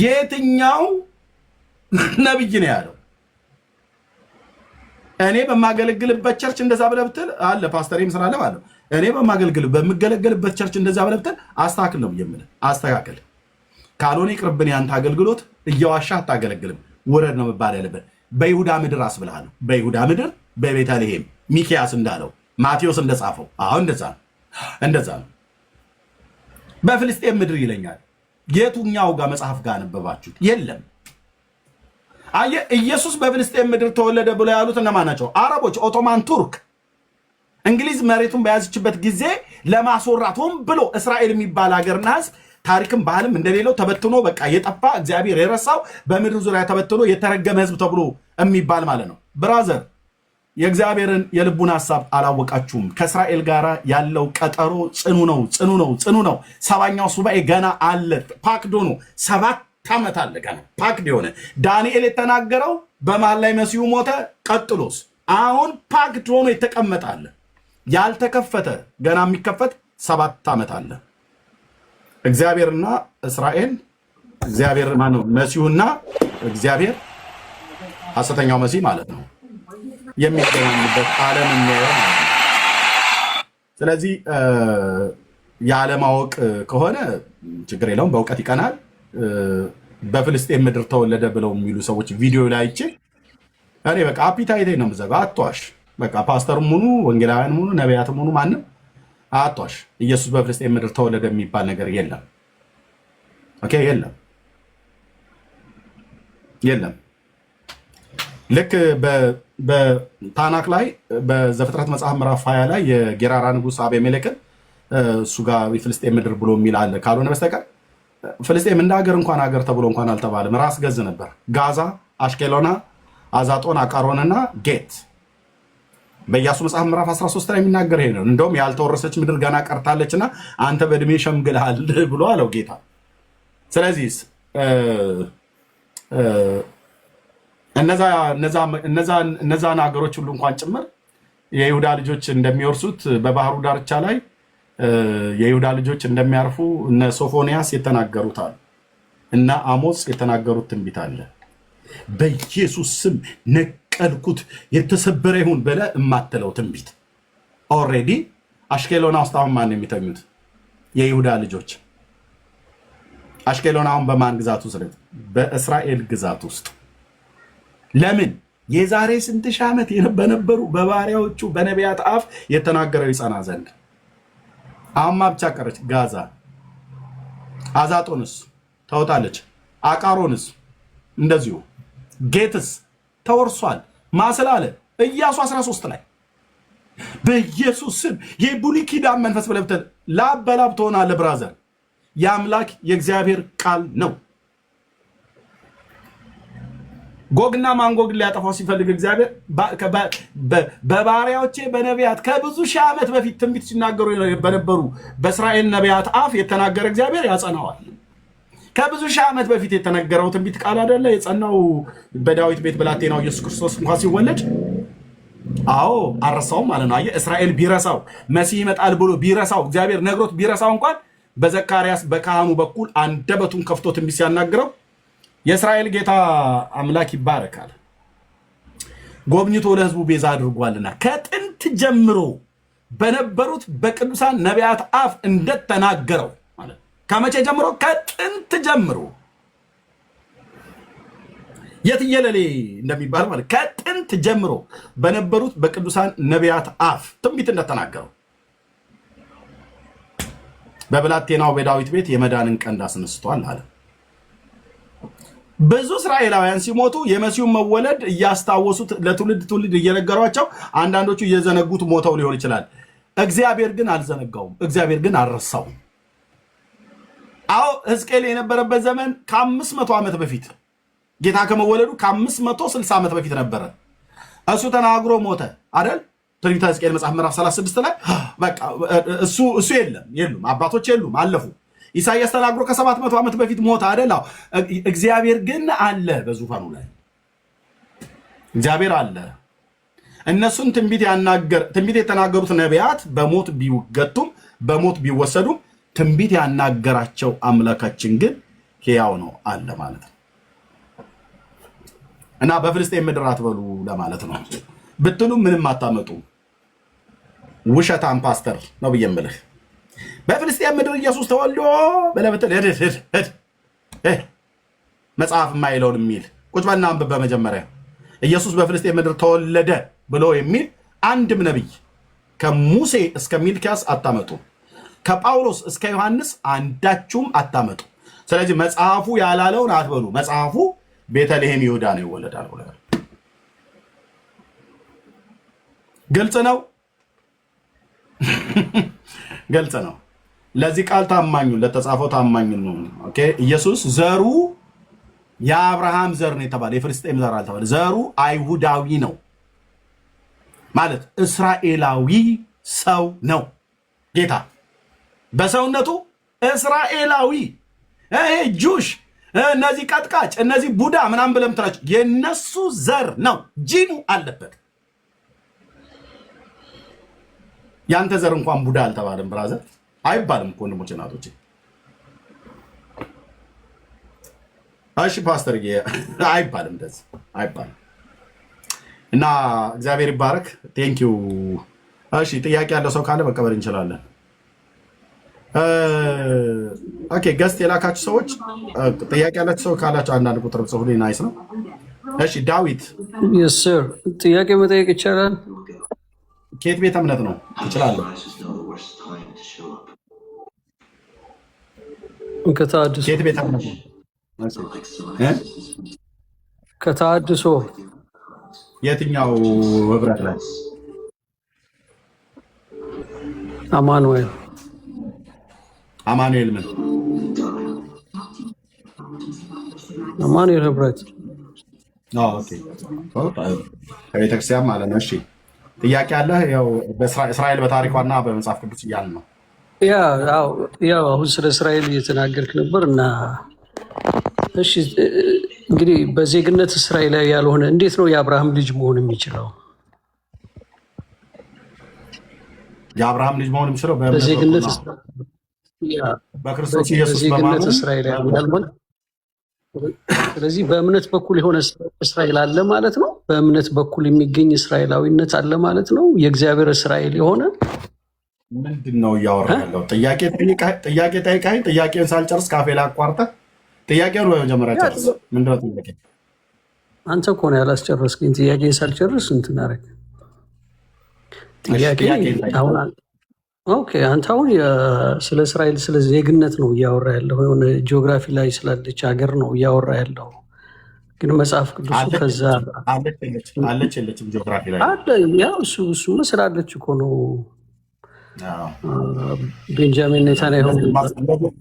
Speaker 2: የትኛው ነብይ ነው ያለው? እኔ በማገለግልበት ቸርች እንደዛ ብለህ ብትል አለ ፓስተርም ስላለ ማለት እኔ በምገለገልበት ቸርች እንደዛ ብለብተን አስተካክል ነው የምልህ። አስተካክል ካልሆነ ይቅርብን። ያንተ አገልግሎት እየዋሻ አታገለግልም። ውረድ ነው መባል ያለበት። በይሁዳ ምድር አስብልሃለሁ። በይሁዳ ምድር በቤተልሔም ሚኪያስ እንዳለው ማቴዎስ እንደጻፈው አሁን እንደዛ ነው። በፍልስጤም ምድር ይለኛል። የቱኛው ጋር መጽሐፍ ጋር ነበባችሁት? የለም። አየህ፣ ኢየሱስ በፍልስጤም ምድር ተወለደ ብለው ያሉት እነማን ናቸው? አረቦች፣ ኦቶማን ቱርክ። እንግሊዝ መሬቱን በያዘችበት ጊዜ ለማስወራት ሆን ብሎ እስራኤል የሚባል ሀገርና ህዝብ ታሪክም ባህልም እንደሌለው ተበትኖ በቃ የጠፋ እግዚአብሔር የረሳው በምድር ዙሪያ ተበትኖ የተረገመ ህዝብ ተብሎ የሚባል ማለት ነው። ብራዘር፣ የእግዚአብሔርን የልቡን ሐሳብ አላወቃችሁም። ከእስራኤል ጋር ያለው ቀጠሮ ጽኑ ነው። 70ኛው ሱባኤ ገና አለ። ፓክዶ ነው። 7 ዓመት አለ ገና ፓክድ የሆነ ዳንኤል የተናገረው በመሃል ላይ መሲሁ ሞተ። ቀጥሎስ አሁን ፓክድ ሆኖ የተቀመጣለ ያልተከፈተ ገና የሚከፈት 7 ዓመት አለ። እግዚአብሔርና እስራኤል፣ እግዚአብሔር ማነው? መሲሁና እግዚአብሔር ሐሰተኛው መሲህ ማለት ነው የሚገናኙበት ዓለም የሚያየው ማለት ነው። ስለዚህ ያለማወቅ ከሆነ ችግር የለውም፣ በእውቀት ይቀናል። በፍልስጤም ምድር ተወለደ ብለው የሚሉ ሰዎች ቪዲዮ ላይ አይቼ እኔ በቃ አፒታይቴ ነው የምዘጋው። አትዋሽ። በቃ ፓስተርም ሁኑ ወንጌላውያን ሁኑ ነቢያትም ሁኑ ማንም አትዋሽ። ኢየሱስ በፍልስጤም ምድር ተወለደ የሚባል ነገር የለም። ኦኬ፣ የለም። ልክ በታናክ ላይ በዘፍጥረት መጽሐፍ ምዕራፍ 20 ላይ የጌራራ ንጉሥ አቤሜሌክን እሱ ጋር የፍልስጤም ምድር ብሎ የሚል አለ። ካልሆነ በስተቀር ፍልስጤም እንደ ሀገር እንኳን ሀገር ተብሎ እንኳን አልተባለም። ራስ ገዝ ነበር። ጋዛ፣ አሽኬሎና፣ አዛጦን፣ አቃሮንና ጌት በኢያሱ መጽሐፍ ምዕራፍ 13 ላይ የሚናገር ይሄ ነው። እንደውም ያልተወረሰች ምድር ገና ቀርታለችና አንተ በእድሜ ሸምግልሃል ብሎ አለው ጌታ። ስለዚህ እነዛን ሀገሮች ሁሉ እንኳን ጭምር የይሁዳ ልጆች እንደሚወርሱት በባህሩ ዳርቻ ላይ የይሁዳ ልጆች እንደሚያርፉ እነ ሶፎንያስ የተናገሩት አለ እና አሞጽ የተናገሩት ትንቢት አለ። በኢየሱስ ስም ነቀልኩት የተሰበረ ይሁን ብለህ የማትለው ትንቢት ኦልሬዲ አሽኬሎና ውስጥ አሁን ማን የሚተኙት? የይሁዳ ልጆች። አሽኬሎና አሁን በማን ግዛት ውስጥ? በእስራኤል ግዛት ውስጥ። ለምን? የዛሬ ስንት ሺህ ዓመት በነበሩ በባሪያዎቹ በነቢያት አፍ የተናገረው ይጸና ዘንድ። አሁን ብቻ ቀረች ጋዛ። አዛጦንስ ተወጣለች። አቃሮንስ እንደዚሁ። ጌትስ ተወርሷል። ማስላለ ኢያሱ 13 ላይ በኢየሱስ ስም የብሉይ ኪዳን መንፈስ ብለብተን ላበላብ ትሆናለህ ብራዘር። የአምላክ የእግዚአብሔር ቃል ነው። ጎግና ማንጎግን ሊያጠፋው ሲፈልግ እግዚአብሔር በባሪያዎቼ በነቢያት ከብዙ ሺህ ዓመት በፊት ትንቢት ሲናገሩ በነበሩ በእስራኤል ነቢያት አፍ የተናገረ እግዚአብሔር ያጸናዋል። ከብዙ ሺህ ዓመት በፊት የተነገረው ትንቢት ቃል አይደለ የጸናው በዳዊት ቤት ብላቴናው ኢየሱስ ክርስቶስ እንኳን ሲወለድ። አዎ አረሳውም ማለት ነው። አየህ፣ እስራኤል ቢረሳው መሲህ ይመጣል ብሎ ቢረሳው እግዚአብሔር ነግሮት ቢረሳው እንኳን በዘካርያስ በካህኑ በኩል አንደበቱን ከፍቶ ትንቢት ሲያናግረው የእስራኤል ጌታ አምላክ ይባረካል ጎብኝቶ ለሕዝቡ ቤዛ አድርጓልና ከጥንት ጀምሮ በነበሩት በቅዱሳን ነቢያት አፍ እንደተናገረው ማለት ከመቼ ጀምሮ? ከጥንት ጀምሮ የትየለሌ እንደሚባል ማለት ከጥንት ጀምሮ በነበሩት በቅዱሳን ነቢያት አፍ ትንቢት እንደተናገረው በብላቴናው በዳዊት ቤት የመዳንን ቀንድ አስነስቷል አለ። ብዙ እስራኤላውያን ሲሞቱ የመሲሁን መወለድ እያስታወሱት ለትውልድ ትውልድ እየነገሯቸው አንዳንዶቹ እየዘነጉት ሞተው ሊሆን ይችላል። እግዚአብሔር ግን አልዘነጋውም። እግዚአብሔር ግን አልረሳውም። አዎ ሕዝቅኤል የነበረበት ዘመን ከ500 ዓመት በፊት ጌታ ከመወለዱ ከ560 ዓመት በፊት ነበረ። እሱ ተናግሮ ሞተ አይደል? ትንቢተ ሕዝቅኤል መጽሐፍ ምዕራፍ 36 ላይ በቃ እሱ የሉም አባቶች የሉም አለፉ። ኢሳይያስ ተናግሮ ከ700 ዓመት በፊት ሞተ አይደል? እግዚአብሔር ግን አለ በዙፋኑ ላይ እግዚአብሔር አለ። እነሱን ትንቢት የተናገሩት ነቢያት በሞት ቢገቱም በሞት ቢወሰዱም ትንቢት ያናገራቸው አምላካችን ግን ሕያው ነው አለ ማለት ነው። እና በፍልስጤም ምድር አትበሉ ለማለት ነው። ብትሉ ምንም አታመጡ። ውሸታም ፓስተር ነው ብዬ የምልህ። በፍልስጤም ምድር ኢየሱስ ተወልዶ በለበትል መጽሐፍ የማይለውን የሚል ቁጭ በልና አንብብ። በመጀመሪያ ኢየሱስ በፍልስጤም ምድር ተወለደ ብሎ የሚል አንድም ነቢይ ከሙሴ እስከ ሚልኪያስ አታመጡ፣ ከጳውሎስ እስከ ዮሐንስ አንዳችሁም አታመጡ። ስለዚህ መጽሐፉ ያላለውን አትበሉ። መጽሐፉ ቤተልሔም ይሁዳ ነው ይወለዳል ብሏል። ግልጽ ነው፣ ግልጽ ነው። ለዚህ ቃል ታማኙ ለተጻፈው ታማኙ ነው። ኦኬ ኢየሱስ ዘሩ የአብርሃም ዘር ነው የተባለ የፍልስጤም ዘር አልተባለ። ዘሩ አይሁዳዊ ነው ማለት እስራኤላዊ ሰው ነው። ጌታ በሰውነቱ እስራኤላዊ ጁሽ እነዚህ ቀጥቃጭ እነዚህ ቡዳ ምናምን ብለም ትላችሁ የነሱ ዘር ነው። ጂኑ አለበት። ያንተ ዘር እንኳን ቡዳ አልተባለም። ብራዘር አይባልም እኮ ወንድሞቼ እናቶቼ። እሺ ፓስተር አይባልም፣ እንደዚህ አይባልም። እና እግዚአብሔር ይባረክ። ቴንክ ዩ። እሺ ጥያቄ ያለው ሰው ካለ መቀበል እንችላለን። ኦኬ ገስት የላካችሁ ሰዎች ጥያቄ ያላችሁ ሰው ካላችሁ አንዳንድ ቁጥር ጽፉልኝ። ናይስ ነው። እሺ ዳዊት
Speaker 7: yes sir ጥያቄ መጠየቅ ይቻላል?
Speaker 2: ከየት ቤተ እምነት ነው? ትችላለህ።
Speaker 7: ከተሐድሶ።
Speaker 2: ከየት ቤተ እምነት ነው?
Speaker 7: ከተሐድሶ።
Speaker 2: የትኛው ህብረት ላይ?
Speaker 7: አማኑኤል።
Speaker 2: አማኑኤል ምን?
Speaker 7: አማኑኤል ህብረት።
Speaker 2: ኦኬ ከቤተክርስቲያን ማለት ነው። እሺ ጥያቄ አለ? ያው በእስራኤል በታሪኳና በመጽሐፍ ቅዱስ እያልን ነው።
Speaker 7: ያው አሁን ስለ እስራኤል እየተናገርክ ነበር እና እሺ እንግዲህ በዜግነት እስራኤላዊ ያልሆነ እንዴት ነው የአብርሃም ልጅ መሆን የሚችለው?
Speaker 2: የአብርሃም ልጅ መሆን የሚችለው
Speaker 7: በዜግነት
Speaker 2: በክርስቶስ ኢየሱስ በማመን
Speaker 7: እስራኤላዊ ያልሆነ። ስለዚህ በእምነት በኩል የሆነ እስራኤል አለ ማለት ነው። በእምነት በኩል የሚገኝ እስራኤላዊነት አለ ማለት ነው። የእግዚአብሔር እስራኤል የሆነ
Speaker 2: ምንድን ነው እያወራ ያለው? ጥያቄ ጠይቃኝ፣ ጥያቄውን ሳልጨርስ ካፌ ላይ አቋርጠህ ጥያቄውን በመጀመሪያ ጨርስ። ምንድን ነው ጥያቄ?
Speaker 7: አንተ እኮ ነው ያላስጨረስከኝ። ጥያቄ ሳልጨርስ እንትን አደረግ። ጥያቄ አሁን ኦኬ፣ አንተ አሁን ስለ እስራኤል ስለ ዜግነት ነው እያወራ ያለው። የሆነ ጂኦግራፊ ላይ ስላለች ሀገር ነው እያወራ ያለው። ግን መጽሐፍ ቅዱስ ከዛ
Speaker 2: አለች የለችም ጂኦግራፊ ላይ
Speaker 7: አለ። ያው እሱ ስላለች እኮ ነው ቤንጃሚን ኔታንያሁ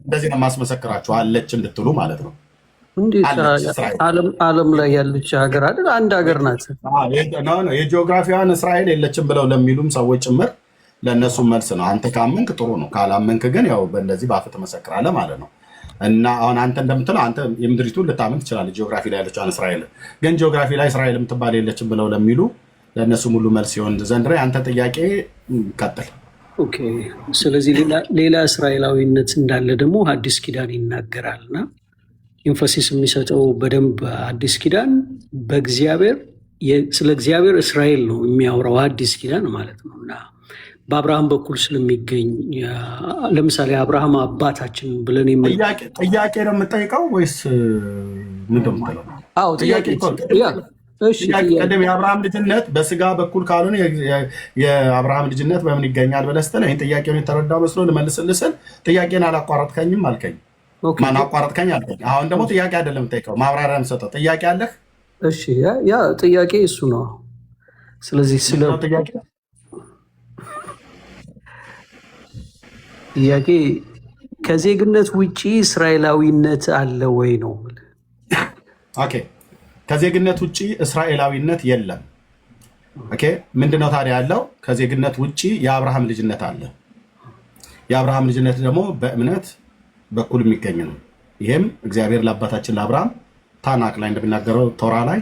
Speaker 2: እንደዚህ ነው ማስመሰክራችሁ አለች እንድትሉ ማለት ነው።
Speaker 7: እንዴት ዓለም ላይ ያለች ሀገር አይደል? አንድ ሀገር ናት።
Speaker 2: የጂኦግራፊዋን እስራኤል የለችም ብለው ለሚሉም ሰዎች ጭምር ለእነሱ መልስ ነው። አንተ ካመንክ ጥሩ ነው፣ ካላመንክ ግን ያው በእንደዚህ በአፍ ትመሰክራለህ ማለት ነው። እና አሁን አንተ እንደምትለው አንተ የምድሪቱን ልታመን ትችላለህ፣ ጂኦግራፊ ላይ ያለችውን እስራኤል። ግን ጂኦግራፊ ላይ እስራኤል የምትባል የለችም ብለው ለሚሉ ለእነሱም ሁሉ መልስ ሲሆን ዘንድ አንተ ጥያቄ ቀጥል።
Speaker 7: ኦኬ። ስለዚህ ሌላ እስራኤላዊነት እንዳለ ደግሞ አዲስ ኪዳን ይናገራል እና ኢንፈሲስ የሚሰጠው በደንብ አዲስ ኪዳን በእግዚአብሔር ስለ እግዚአብሔር እስራኤል ነው የሚያወራው አዲስ ኪዳን ማለት ነው። እና በአብርሃም በኩል ስለሚገኝ ለምሳሌ አብርሃም አባታችን ብለን
Speaker 2: ጥያቄ ነው የምጠይቀው ወይስ ምንድን ነው የምትለው?
Speaker 7: አዎ ጥያቄ።
Speaker 2: ቀደም የአብርሃም ልጅነት በስጋ በኩል ካልሆነ የአብርሃም ልጅነት በምን ይገኛል ብለህ ስትል ይህን ጥያቄውን የተረዳው መስሎ ልመልስልህ ስል ጥያቄን አላቋረጥከኝም አልከኝ። ማን አቋረጥከኝ አልከኝ። አሁን ደግሞ ጥያቄ አይደለም የምጠይቀው ማብራሪያ የምሰጠው። ጥያቄ አለህ?
Speaker 7: እሺ ያ ጥያቄ እሱ ነው። ስለዚህ ስለ ጥያቄ ከዜግነት ውጪ እስራኤላዊነት አለ ወይ ነው።
Speaker 2: ኦኬ ከዜግነት ውጪ እስራኤላዊነት የለም። ኦኬ ምንድነው ታዲያ ያለው? ከዜግነት ውጪ የአብርሃም ልጅነት አለ። የአብርሃም ልጅነት ደግሞ በእምነት በኩል የሚገኝ ነው። ይሄም እግዚአብሔር ለአባታችን ለአብርሃም ታናቅ ላይ እንደሚናገረው ቶራ ላይ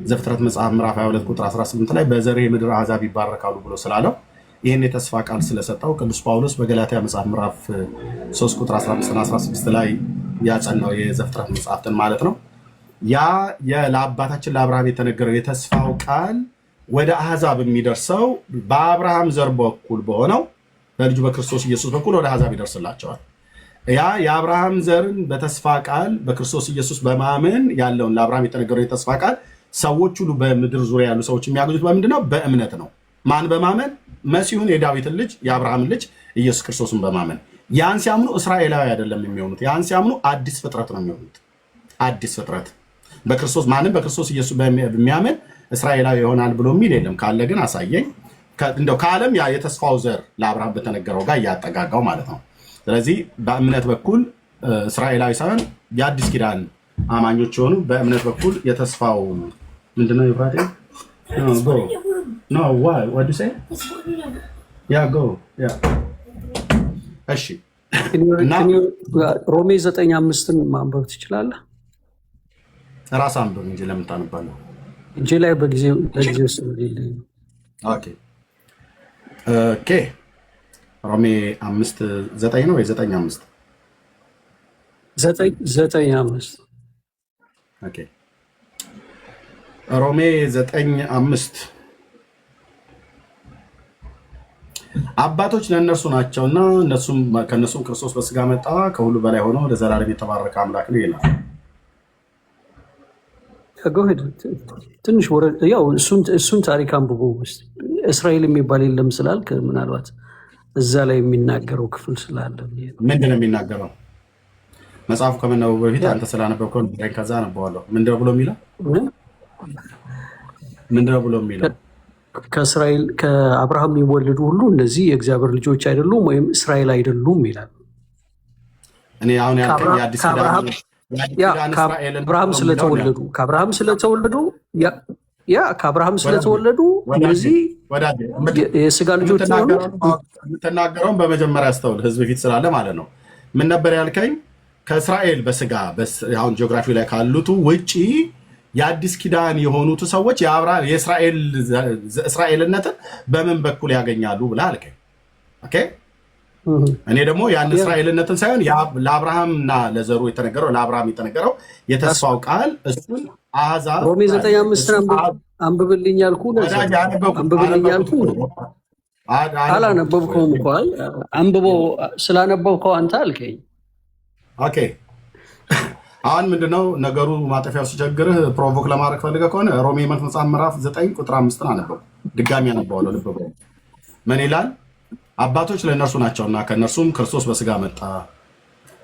Speaker 2: ዘፍጥረት መጽሐፍ ምዕራፍ 22 ቁጥር 18 ላይ በዘርህ የምድር አሕዛብ ይባረካሉ ብሎ ስላለው ይህን የተስፋ ቃል ስለሰጠው ቅዱስ ጳውሎስ በገላትያ መጽሐፍ ምዕራፍ 3 ቁጥር 15-16 ላይ ያጸናው የዘፍጥረት መጽሐፍትን ማለት ነው። ያ ለአባታችን ለአብርሃም የተነገረው የተስፋው ቃል ወደ አሕዛብ የሚደርሰው በአብርሃም ዘር በኩል በሆነው በልጁ በክርስቶስ ኢየሱስ በኩል ወደ አሕዛብ ይደርስላቸዋል። ያ የአብርሃም ዘርን በተስፋ ቃል በክርስቶስ ኢየሱስ በማመን ያለውን ለአብርሃም የተነገረው የተስፋ ቃል ሰዎች ሁሉ በምድር ዙሪያ ያሉ ሰዎች የሚያገኙት በምንድን ነው? በእምነት ነው። ማን በማመን? መሲሁን የዳዊትን ልጅ የአብርሃምን ልጅ ኢየሱስ ክርስቶስን በማመን። ያን ሲያምኑ እስራኤላዊ አይደለም የሚሆኑት። ያን ሲያምኑ አዲስ ፍጥረት ነው የሚሆኑት። አዲስ ፍጥረት በክርስቶስ ማንም በክርስቶስ ኢየሱስ በሚያምን እስራኤላዊ ይሆናል ብሎ የሚል የለም። ካለ ግን አሳየኝ። እንደው ከዓለም ያ የተስፋው ዘር ለአብርሃም በተነገረው ጋር እያጠጋጋው ማለት ነው። ስለዚህ በእምነት በኩል እስራኤላዊ ሳይሆን የአዲስ ኪዳን አማኞች የሆኑ በእምነት በኩል የተስፋው ምንድነው? ይፋቴ እሺ።
Speaker 7: ሮሜ 9:5ን ማንበብ ትችላለህ?
Speaker 2: ራስ አንብብ እንጂ ለምን ታነባለህ?
Speaker 7: እጄ ላይ በጊዜው
Speaker 2: ኦኬ ሮሜ 5:9 ነው ወይ 9:5?
Speaker 7: 9:5
Speaker 2: ኦኬ ሮሜ 9:5 አባቶች ለእነርሱ ናቸውና ከእነሱም ክርስቶስ በስጋ መጣ፣ ከሁሉ በላይ ሆኖ ለዘላለም የተባረከ አምላክ ነው ይላል።
Speaker 7: ትንሽ ያው እሱን ታሪክ አንብቦ ውስጥ እስራኤል የሚባል የለም ስላልክ ምናልባት እዛ ላይ የሚናገረው ክፍል ስላለ
Speaker 2: ምንድን ነው የሚናገረው? መጽሐፉ ከመነበቡ በፊት አንተ ስላነበብከው ከዛ አነበዋለሁ። ምንድን ነው ብሎ የሚለው?
Speaker 7: ከእስራኤል ከአብርሃም የሚወለዱ ሁሉ እነዚህ የእግዚአብሔር ልጆች አይደሉም ወይም እስራኤል አይደሉም ይላል።
Speaker 2: እኔ አሁን ያልከኝ የአዲስ ኪዳን
Speaker 7: ከአብርሃም ስለተወለዱ እነዚህ የስጋ ልጆች ሆኑ።
Speaker 2: የምትናገረውን በመጀመሪያ አስተውል፣ ህዝብ ፊት ስላለ ማለት ነው። ምን ነበር ያልከኝ? ከእስራኤል በስጋ አሁን ጂኦግራፊ ላይ ካሉቱ ውጪ የአዲስ ኪዳን የሆኑት ሰዎች የእስራኤልነትን በምን በኩል ያገኛሉ ብለህ አልከኝ። ኦኬ እኔ ደግሞ ያን እስራኤልነትን ሳይሆን ለአብርሃምና ለዘሩ የተነገረው ለአብርሃም የተነገረው የተስፋው ቃል እሱን አሕዛብ
Speaker 7: ሮሜ 9:5 አንብብልኝ ያልኩህ አላነበብከውም እኮ አንብበው ስላነበብከው አንተ አልከኝ።
Speaker 2: ኦኬ አሁን ምንድነው ነገሩ? ማጠፊያው ሲቸግርህ ፕሮቮክ ለማድረግ ፈልገህ ከሆነ ሮሜ መጽሐፍ ምዕራፍ 9 ቁጥር 5 አነበው። ድጋሚ አነበዋለሁ። ልብ በሉ። ምን ይላል? አባቶች ለእነርሱ ናቸውና ከእነርሱም ክርስቶስ በስጋ መጣ፣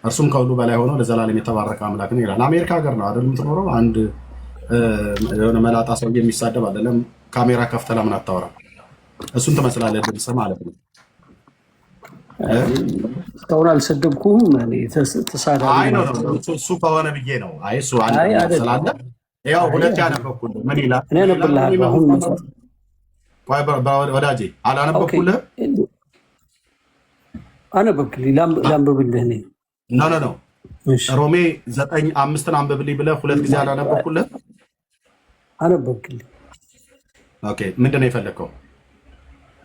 Speaker 2: እርሱም ከሁሉ በላይ ሆኖ ለዘላለም የተባረከ አምላክ ነው ይላል። አሜሪካ ሀገር ነው አይደል የምትኖረው? አንድ የሆነ መላጣ ሰው የሚሳደብ አይደለም። ካሜራ ከፍተህ ለምን አታወራም? እሱን ትመስላለህ ድምፅህ ማለት ነው።
Speaker 7: እስካሁን አልሰደብኩም።
Speaker 2: እሱ ከሆነ ብዬ ነው። እሱ ስላለ ያው ሁለት ያነበብኩልህ። ምን ይላል? ወዳጄ አላነበብኩልህ?
Speaker 7: አነበብክልኝ። ላንብብልህ?
Speaker 2: ኖ ሮሜ 9:5 አንብብልኝ ብለህ ሁለት ጊዜ አላነበብኩልህ?
Speaker 7: አነበብክልኝ።
Speaker 2: ኦኬ ምንድን ነው የፈለግከው?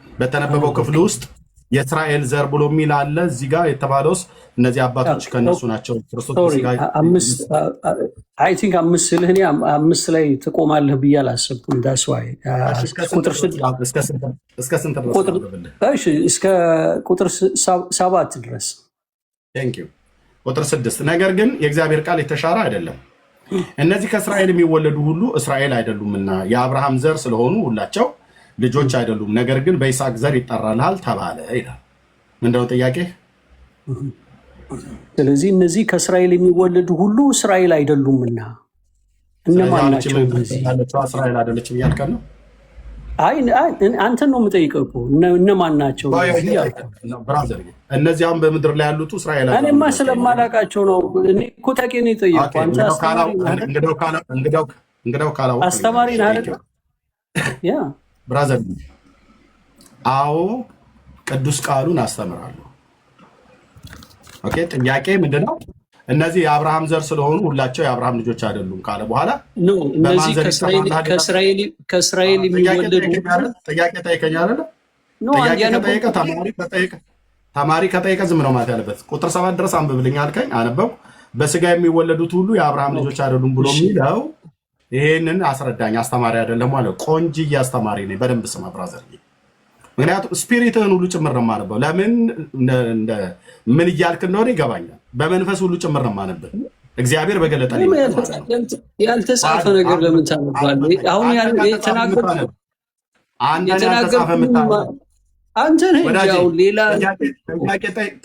Speaker 2: በተነበበው ክፍል ውስጥ የእስራኤል ዘር ብሎ የሚል አለ። እዚህ ጋር የተባለውስ እነዚህ አባቶች ከነሱ ናቸው።
Speaker 7: አይ ቲንክ 5 ስልህ እኔ 5 ላይ ትቆማለህ ብዬ አላሰብኩም። እስከ ቁጥር 7 ድረስ
Speaker 2: ቁጥር 6 ነገር ግን የእግዚአብሔር ቃል የተሻረ አይደለም። እነዚህ ከእስራኤል የሚወለዱ ሁሉ እስራኤል አይደሉምና የአብርሃም ዘር ስለሆኑ ሁላቸው ልጆች አይደሉም፣ ነገር ግን በይስሐቅ ዘር ይጠራልሃል ተባለ ይላል። ምንድነው ጥያቄ?
Speaker 7: ስለዚህ እነዚህ ከእስራኤል የሚወለዱ ሁሉ እስራኤል አይደሉምና እነማን ናቸው?
Speaker 2: እስራኤል አይደለችም እያልከን ነው?
Speaker 7: አይ አንተን ነው የምጠይቀው እኮ እነማን ናቸው?
Speaker 2: እነዚያም በምድር ላይ ያሉት እስራኤል አይደሉም።
Speaker 7: እኔማ ስለማላውቃቸው ነው። እኔ እኮ ታውቂ ነው የጠየቅኩህ። አንተ አስተማሪ ነህ አይደል? ያ
Speaker 2: ብራዘር፣ አዎ ቅዱስ ቃሉን አስተምራለሁ። ኦኬ ጥያቄ ምንድነው? እነዚህ የአብርሃም ዘር ስለሆኑ ሁላቸው የአብርሃም ልጆች አይደሉም ካለ በኋላ
Speaker 7: እነዚህ ከእስራኤል የሚወለዱ
Speaker 2: ጥያቄ ጠይቀኝ አይደለ? ተማሪ ከጠየቀ ዝም ነው ማለት ያለበት። ቁጥር 7 ድረስ አንብብልኝ አልከኝ፣ አነበብኩ። በስጋ የሚወለዱት ሁሉ የአብርሃም ልጆች አይደሉም ብሎ የሚለው ይሄንን አስረዳኝ። አስተማሪ አይደለም ማለት ቆንጅዬ አስተማሪ ነኝ። በደንብ ስማ ብራዘር። ምክንያቱም ስፒሪትህን ሁሉ ጭምር ነው የማነበው። ለምን ምን እያልክ እንደሆነ ይገባኛል። በመንፈስ ሁሉ ጭምር ነው የማነበው። እግዚአብሔር በገለጠ
Speaker 7: ያልተጻፈ ነገር ለምን ታነባለህ? አሁን የተናገርኩት አንተ ነህ እንጂ አሁን ሌላ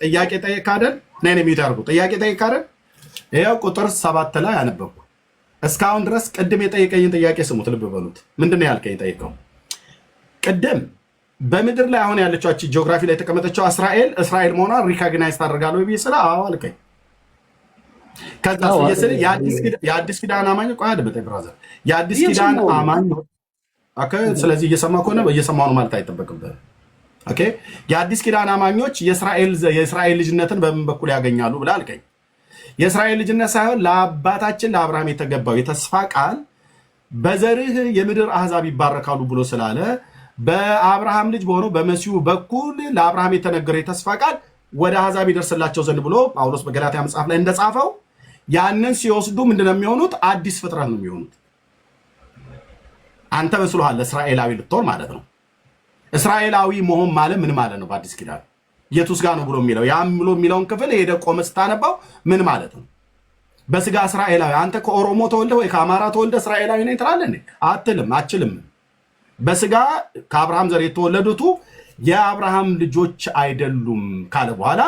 Speaker 2: ጥያቄ ጠየቅ አይደል? ነይ የሚታርጉ ጥያቄ ጠየቅ አይደል? ይኸው ቁጥር 7 ላይ አነበብኩ። እስካሁን ድረስ ቅድም የጠየቀኝን ጥያቄ ስሙት፣ ልብ በሉት። ምንድን ነው ያልከኝ? ጠይቀው ቅድም በምድር ላይ አሁን ያለችው ጂኦግራፊ ላይ የተቀመጠችው እስራኤል መሆኗን ሪኮግናይዝ ታደርጋለህ ወይ ስለ አዎ አልከኝ። ከዛ የአዲስ ኪዳን አማኝ ቆይ አይደል ብራዘር፣ የአዲስ ኪዳን አማኝ ኦኬ። ስለዚህ እየሰማ ከሆነ እየሰማው ነው ማለት አይጠበቅብህም። ኦኬ የአዲስ ኪዳን አማኞች የእስራኤል ልጅነትን በምን በኩል ያገኛሉ ብለህ አልከኝ። የእስራኤል ልጅነት ሳይሆን ለአባታችን ለአብርሃም የተገባው የተስፋ ቃል በዘርህ የምድር አሕዛብ ይባረካሉ ብሎ ስላለ በአብርሃም ልጅ በሆነው በመሲሁ በኩል ለአብርሃም የተነገረው የተስፋ ቃል ወደ አሕዛብ ይደርስላቸው ዘንድ ብሎ ጳውሎስ በገላትያ መጽሐፍ ላይ እንደጻፈው ያንን ሲወስዱ ምንድነው የሚሆኑት? አዲስ ፍጥረት ነው የሚሆኑት። አንተ መስሎሃል እስራኤላዊ ልትሆን ማለት ነው። እስራኤላዊ መሆን ማለት ምን ማለት ነው? በአዲስ ኪዳን የቱስ ጋር ነው ብሎ የሚለው ያም ብሎ የሚለውን ክፍል ሄደ ቆመ ስታነባው ምን ማለት ነው? በስጋ እስራኤላዊ አንተ ከኦሮሞ ተወልደ ወይ ከአማራ ተወልደ እስራኤላዊ ነኝ ትላለህ እንዴ? አትልም፣ አችልም። በስጋ ከአብርሃም ዘር የተወለዱት የአብርሃም ልጆች አይደሉም ካለ በኋላ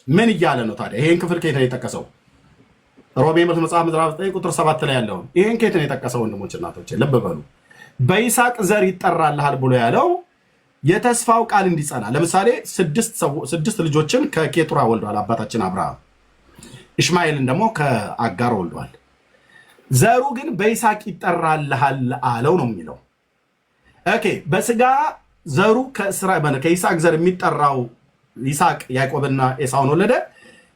Speaker 2: ምን እያለ ነው ታዲያ? ይሄን ክፍል ከየት ነው የጠቀሰው? ሮሜ መጽሐፍ ምዕራፍ 9 ቁጥር 7 ላይ ያለውን ይሄን ከየት ነው የጠቀሰው? ወንድሞች እናቶች ልብ በሉ። በይስሐቅ ዘር ይጠራልሃል ብሎ ያለው የተስፋው ቃል እንዲጸና። ለምሳሌ 6 ልጆችን ከኬጡራ ወልዷል አባታችን አብርሃም። ኢሽማኤልን ደግሞ ከአጋር ወልዷል። ዘሩ ግን በይስሐቅ ይጠራልሃል አለው ነው የሚለው። ኦኬ በስጋ ዘሩ ከይስሐቅ ዘር የሚጠራው ይስሐቅ ያዕቆብና ኤሳውን ወለደ።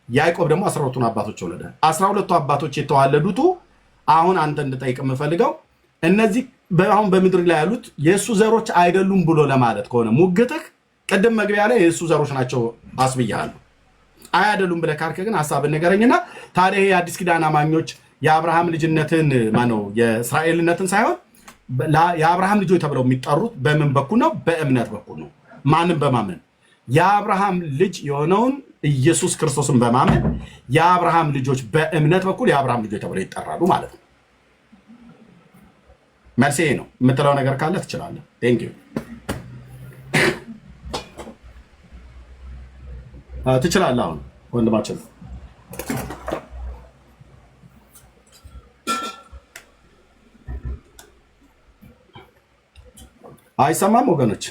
Speaker 2: ያዕቆብ ደግሞ 12ቱን አባቶች ወለደ። 12ቱ አባቶች የተዋለዱት አሁን አንተ እንድጠይቅ የምፈልገው እነዚህ አሁን በምድር ላይ ያሉት የእሱ ዘሮች አይደሉም ብሎ ለማለት ከሆነ ሙግትህ፣ ቅድም መግቢያ ላይ የእሱ ዘሮች ናቸው አስብያለሁ። አይደሉም ብለህ ካልክ ግን ሀሳብን ንገረኝና ታዲያ የአዲስ ኪዳን አማኞች የአብርሃም ልጅነትን ማነው የእስራኤልነትን ሳይሆን የአብርሃም ልጆች ተብለው የሚጠሩት በምን በኩል ነው? በእምነት በኩል ነው። ማንም በማመን የአብርሃም ልጅ የሆነውን ኢየሱስ ክርስቶስን በማመን የአብርሃም ልጆች በእምነት በኩል የአብርሃም ልጆች ተብለው ይጠራሉ ማለት ነው። መልሴ ነው። የምትለው ነገር ካለ ትችላለህ። ቴንክ ዩ ትችላለህ። አሁን ወንድማችን አይሰማም ወገኖች?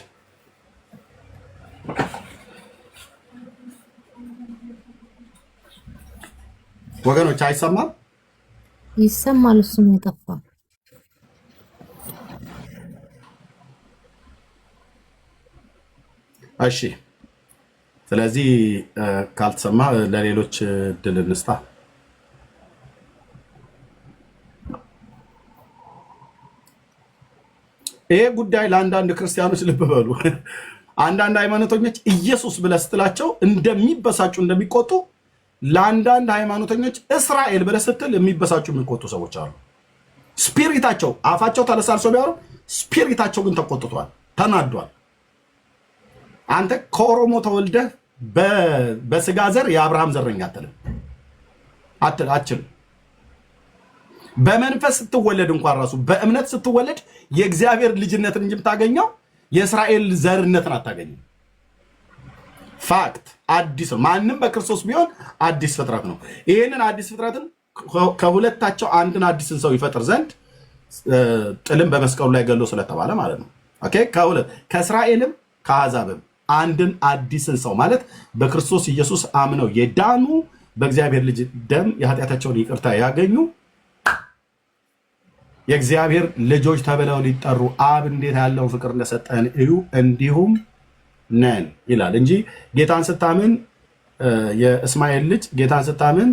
Speaker 2: አይሰማም?
Speaker 5: ይሰማል። እሱ ነው የጠፋው።
Speaker 2: እሺ ስለዚህ ካልተሰማ ለሌሎች እድል እንስጣ። ይሄ ጉዳይ ለአንዳንድ ክርስቲያኖች ልብ በሉ። አንዳንድ ሃይማኖተኞች ኢየሱስ ብለህ ስትላቸው እንደሚበሳጩ እንደሚቆጡ፣ ለአንዳንድ ሃይማኖተኞች እስራኤል ብለህ ስትል የሚበሳጩ የሚቆጡ ሰዎች አሉ። ስፒሪታቸው አፋቸው ተለሳልሶ ቢያወሩ ስፒሪታቸው ግን ተቆጥቷል፣ ተናዷል። አንተ ከኦሮሞ ተወልደህ በስጋ ዘር የአብርሃም ዘረኛ አትልም። በመንፈስ ስትወለድ እንኳን ራሱ በእምነት ስትወለድ የእግዚአብሔር ልጅነትን እንጂ የምታገኘው የእስራኤል ዘርነትን አታገኝም። ፋክት አዲስ ነው። ማንም በክርስቶስ ቢሆን አዲስ ፍጥረት ነው። ይህንን አዲስ ፍጥረትን ከሁለታቸው አንድን አዲስን ሰው ይፈጥር ዘንድ ጥልም በመስቀሉ ላይ ገሎ ስለተባለ ማለት ነው። ኦኬ ከእስራኤልም ከአሕዛብም አንድን አዲስን ሰው ማለት በክርስቶስ ኢየሱስ አምነው የዳኑ በእግዚአብሔር ልጅ ደም የኃጢአታቸውን ይቅርታ ያገኙ የእግዚአብሔር ልጆች ተብለው ሊጠሩ አብ እንዴት ያለውን ፍቅር እንደሰጠን እዩ እንዲሁም ነን ይላል እንጂ ጌታን ስታምን የእስማኤል ልጅ ጌታን ስታምን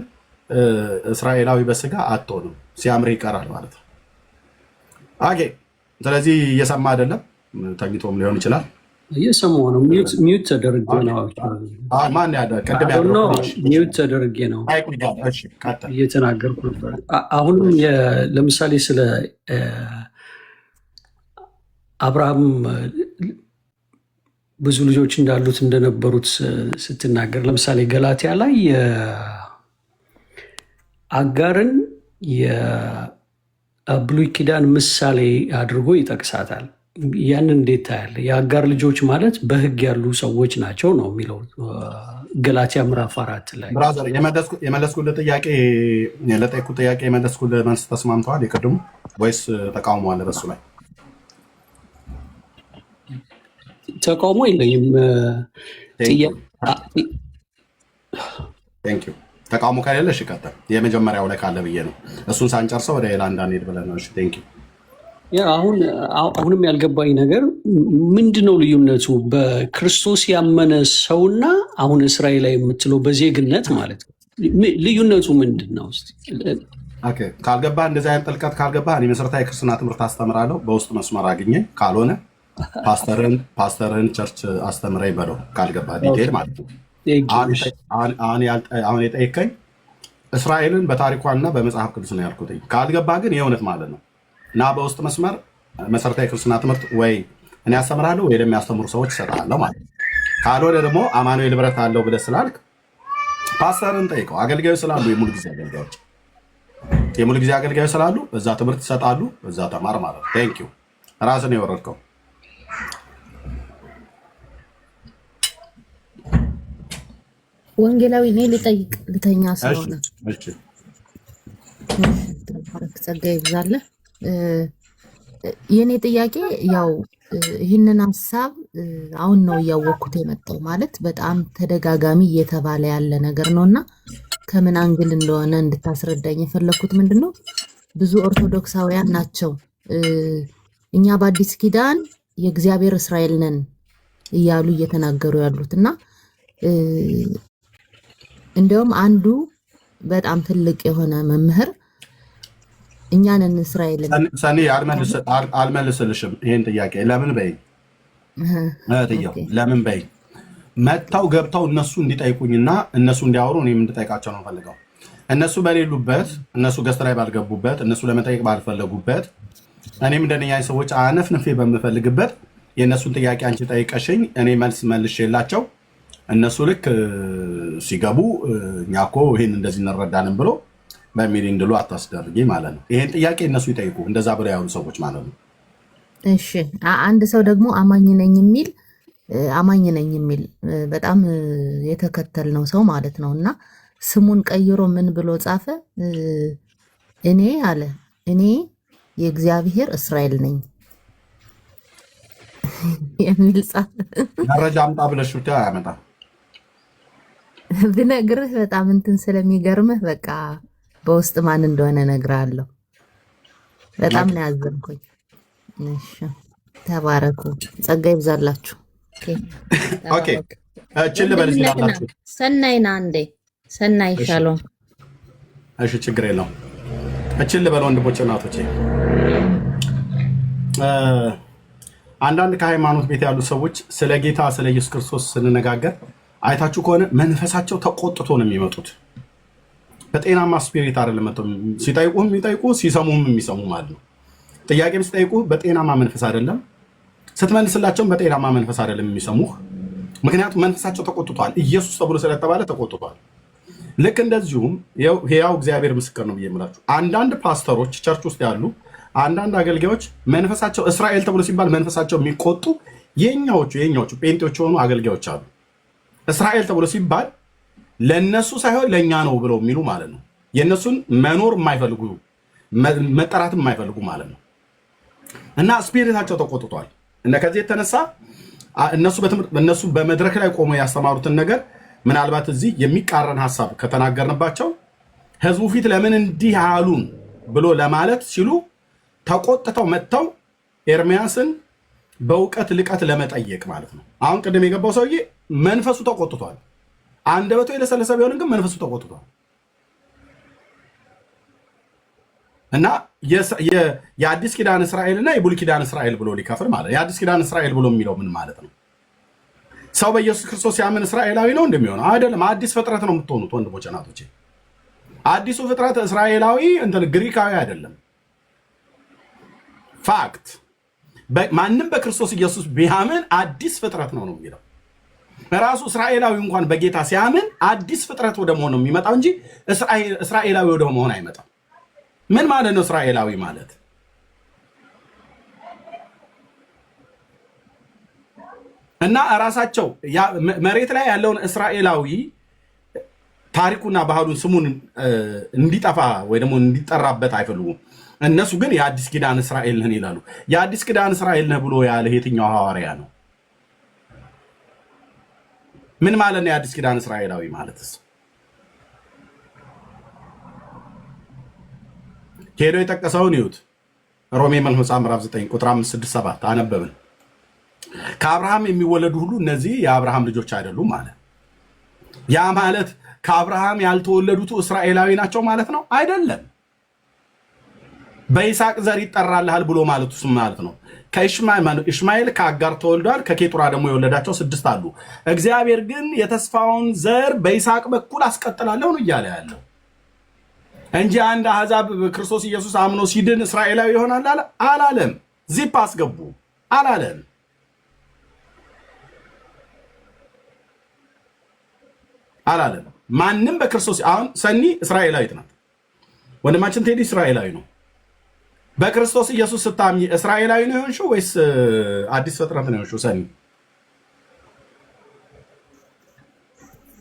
Speaker 2: እስራኤላዊ በስጋ አትሆንም። ሲያምር ይቀራል ማለት ነው። ኦኬ ስለዚህ እየሰማ አይደለም፣ ተኝቶም ሊሆን ይችላል።
Speaker 7: እየሰማሁ ነው። ሚዩት ተደርጌ ነው።
Speaker 2: ማን ያለ ቅድም ያለው
Speaker 7: ሚዩት ተደርጌ ነው እየተናገርኩ ነበር። አሁንም ለምሳሌ ስለ አብርሃም ብዙ ልጆች እንዳሉት እንደነበሩት ስትናገር፣ ለምሳሌ ገላትያ ላይ አጋርን የብሉይ ኪዳን ምሳሌ አድርጎ ይጠቅሳታል። ያንን እንዴት ታያለ? የአጋር ልጆች ማለት በሕግ ያሉ ሰዎች ናቸው ነው የሚለው ገላትያ ምዕራፍ 4 ላይ።
Speaker 2: ብራዘር የመለስኩልህ ጥያቄ ለጠየኩት ጥያቄ የመለስኩልህ መልስ ተስማምተዋል የቅድሙ ወይስ ተቃውሞ አለ በሱ ላይ?
Speaker 7: ተቃውሞ የለኝም።
Speaker 2: ተቃውሞ ከሌለ እሺ ቀጥል። የመጀመሪያው ላይ ካለ ብዬ ነው እሱን ሳንጨርሰው ወደ ሌላ እንዳንሄድ ብለን ነው።
Speaker 7: አሁንም ያልገባኝ ነገር ምንድነው ልዩነቱ በክርስቶስ ያመነ ሰውና አሁን እስራኤላዊ የምትለው በዜግነት ማለት ነው? ልዩነቱ ምንድን ነው?
Speaker 2: ካልገባህ እንደዚህ አይነት ጥልቀት ካልገባህ እኔ መሰረታዊ ክርስትና ትምህርት አስተምራለሁ። በውስጥ መስመር አግኘ ካልሆነ ፓስተርን ቸርች አስተምረኝ በለው ካልገባህ ዲቴል ማለት ነው። አሁን የጠየከኝ እስራኤልን በታሪኳና በመጽሐፍ ቅዱስ ነው ያልኩት። ካልገባህ ግን የእውነት ማለት ነው እና በውስጥ መስመር መሰረታዊ ክርስትና ትምህርት ወይ እኔ ያስተምራለሁ ወይ የሚያስተምሩ ሰዎች ይሰጣለሁ ማለት ነው። ካልሆነ ደግሞ አማኑኤል ብረት አለው ብለህ ስላልክ ፓስተርን ጠይቀው። አገልጋዮች ስላሉ የሙሉ ጊዜ አገልጋዮች ስላሉ በዛ ትምህርት ይሰጣሉ፣ በዛ ተማር ማለት ነው። ቴንኪው ራስን የወረድከው
Speaker 5: ወንጌላዊ እኔ ልተኛ ስለሆነ ጸጋ ይብዛልህ። የኔ ጥያቄ ያው ይህንን ሀሳብ አሁን ነው እያወቅኩት የመጣው ማለት በጣም ተደጋጋሚ እየተባለ ያለ ነገር ነውና ከምን አንግል እንደሆነ እንድታስረዳኝ የፈለኩት ምንድነው፣ ብዙ ኦርቶዶክሳውያን ናቸው እኛ በአዲስ ኪዳን የእግዚአብሔር እስራኤል ነን እያሉ እየተናገሩ ያሉትና እንደውም አንዱ በጣም ትልቅ የሆነ መምህር እኛንን እስራኤልን
Speaker 2: ሰኒ አልመልስልሽም ይሄን ጥያቄ ለምን በይ ለምን በይ መጥተው ገብተው እነሱ እንዲጠይቁኝና እነሱ እንዲያወሩ እኔም እንድጠይቃቸው ነው ፈልገው። እነሱ በሌሉበት እነሱ ገስት ላይ ባልገቡበት እነሱ ለመጠየቅ ባልፈለጉበት እኔም እንደነኛ ሰዎች አነፍንፌ በምፈልግበት የእነሱን ጥያቄ አንቺ ጠይቀሽኝ እኔ መልስ መልሼላቸው እነሱ ልክ ሲገቡ እኛ እኮ ይሄን እንደዚህ እንረዳለን ብሎ በሚል እንድሉ አታስደርጊ ማለት ነው። ይሄን ጥያቄ እነሱ ይጠይቁ እንደዛ ብለው ያሉ ሰዎች ማለት ነው።
Speaker 5: እሺ አንድ ሰው ደግሞ አማኝ ነኝ የሚል በጣም የተከተልነው ሰው ማለት ነው እና ስሙን ቀይሮ ምን ብሎ ጻፈ? እኔ የእግዚአብሔር እስራኤል ነኝ የሚል ጻፈ።
Speaker 2: መረጃ አምጣ ብለሽ ብቻ ያመጣ
Speaker 5: ብነግርህ በጣም እንትን ስለሚገርምህ በቃ በውስጥ ማን እንደሆነ እነግርሃለሁ። በጣም ነው ያዘንኩኝ። እሺ ተባረኩ፣ ጸጋ ይብዛላችሁ።
Speaker 2: ኦኬ እቺን ልበልሽ ይላላችሁ።
Speaker 5: ሰናይና እንዴ ሰናይ ሻሎም።
Speaker 2: እሺ ችግር የለውም። እቺን ልበል ወንድሞቼ እናቶቼ። አንዳንድ ከሃይማኖት ቤት ያሉ ሰዎች ስለ ጌታ ስለ ኢየሱስ ክርስቶስ ስንነጋገር አይታችሁ ከሆነ መንፈሳቸው ተቆጥቶ ነው የሚመጡት። በጤናማ ስፒሪት አይደለም መጥተው ሲጠይቁም የሚጠይቁ ሲሰሙም የሚሰሙ ማለት ነው። ጥያቄም ሲጠይቁ በጤናማ መንፈስ አይደለም፣ ስትመልስላቸውም በጤናማ መንፈስ አይደለም የሚሰሙህ። ምክንያቱም መንፈሳቸው ተቆጥቷል። ኢየሱስ ተብሎ ስለተባለ ተቆጥቷል። ልክ እንደዚሁም ያው እግዚአብሔር ምስክር ነው ብዬ የምላችሁ አንዳንድ ፓስተሮች ቸርች ውስጥ ያሉ አንዳንድ አገልጋዮች መንፈሳቸው እስራኤል ተብሎ ሲባል መንፈሳቸው የሚቆጡ የኛዎቹ ጴንጤዎች የሆኑ አገልጋዮች አሉ። እስራኤል ተብሎ ሲባል ለነሱ ሳይሆን ለኛ ነው ብለው የሚሉ ማለት ነው። የነሱን መኖር የማይፈልጉ መጠራትም የማይፈልጉ ማለት ነው። እና ስፒሪታቸው ተቆጥቷል። እና ከዚህ የተነሳ እነሱ በመድረክ ላይ ቆመው ያስተማሩትን ነገር ምናልባት እዚህ የሚቃረን ሀሳብ ከተናገርንባቸው ህዝቡ ፊት ለምን እንዲህ አሉን ብሎ ለማለት ሲሉ ተቆጥተው መጥተው ኤርሚያስን በእውቀት ልቀት ለመጠየቅ ማለት ነው። አሁን ቅድም የገባው ሰውዬ መንፈሱ ተቆጥቷል። አንደበቱ የለሰለሰ ቢሆንም ግን መንፈሱ ተቆጥቷል። እና የአዲስ ኪዳን እስራኤልና የብሉይ ኪዳን እስራኤል ብሎ ሊከፍል ማለት የአዲስ ኪዳን እስራኤል ብሎ የሚለው ምን ማለት ነው? ሰው በኢየሱስ ክርስቶስ ሲያምን እስራኤላዊ ነው እንደሚሆነው አይደለም። አዲስ ፍጥረት ነው የምትሆኑት ወንድሞቼ እናቶቼ። አዲሱ ፍጥረት እስራኤላዊ እንትን ግሪካዊ አይደለም። ፋክት ማንም በክርስቶስ ኢየሱስ ቢያምን አዲስ ፍጥረት ነው የሚለው። ራሱ እስራኤላዊ እንኳን በጌታ ሲያምን አዲስ ፍጥረት ወደ መሆን ነው የሚመጣው እንጂ እስራኤላዊ ወደ መሆን አይመጣም። ምን ማለት ነው እስራኤላዊ ማለት? እና ራሳቸው መሬት ላይ ያለውን እስራኤላዊ ታሪኩና ባህሉን ስሙን እንዲጠፋ ወይ ደግሞ እንዲጠራበት አይፈልጉም። እነሱ ግን የአዲስ ኪዳን እስራኤል ነን ይላሉ። የአዲስ ኪዳን እስራኤል ነህ ብሎ ያለ የትኛው ሐዋርያ ነው? ምን ማለት ነው የአዲስ ኪዳን እስራኤላዊ ማለትስ? ሄዶ የጠቀሰውን ይዩት። ሮሜ መጽሐፍ ምዕራፍ 9 ቁጥር 5፣ 6፣ 7 አነበብን። ከአብርሃም የሚወለዱ ሁሉ እነዚህ የአብርሃም ልጆች አይደሉም ማለት። ያ ማለት ከአብርሃም ያልተወለዱት እስራኤላዊ ናቸው ማለት ነው? አይደለም። በይስሐቅ ዘር ይጠራልሃል ብሎ ማለቱ ማለት ነው። ከኢሽማኤል ከአጋር ተወልዷል። ከኬጡራ ደግሞ የወለዳቸው 6 አሉ። እግዚአብሔር ግን የተስፋውን ዘር በይስሐቅ በኩል አስቀጥላለሁ ነው እያለ ያለው እንጂ አንድ አሕዛብ ክርስቶስ ኢየሱስ አምኖ ሲድን እስራኤላዊ ይሆናል አላለም። ዚፕ አስገቡ አላለም። አላለም። ማንም በክርስቶስ አሁን ሰኒ እስራኤላዊት ናት። ወንድማችን ቴዲ እስራኤላዊ ነው። በክርስቶስ ኢየሱስ ስታምኚ እስራኤላዊ ነው የሆንሽው ወይስ አዲስ ፍጥረት ነው የሆንሽው? ሰኒ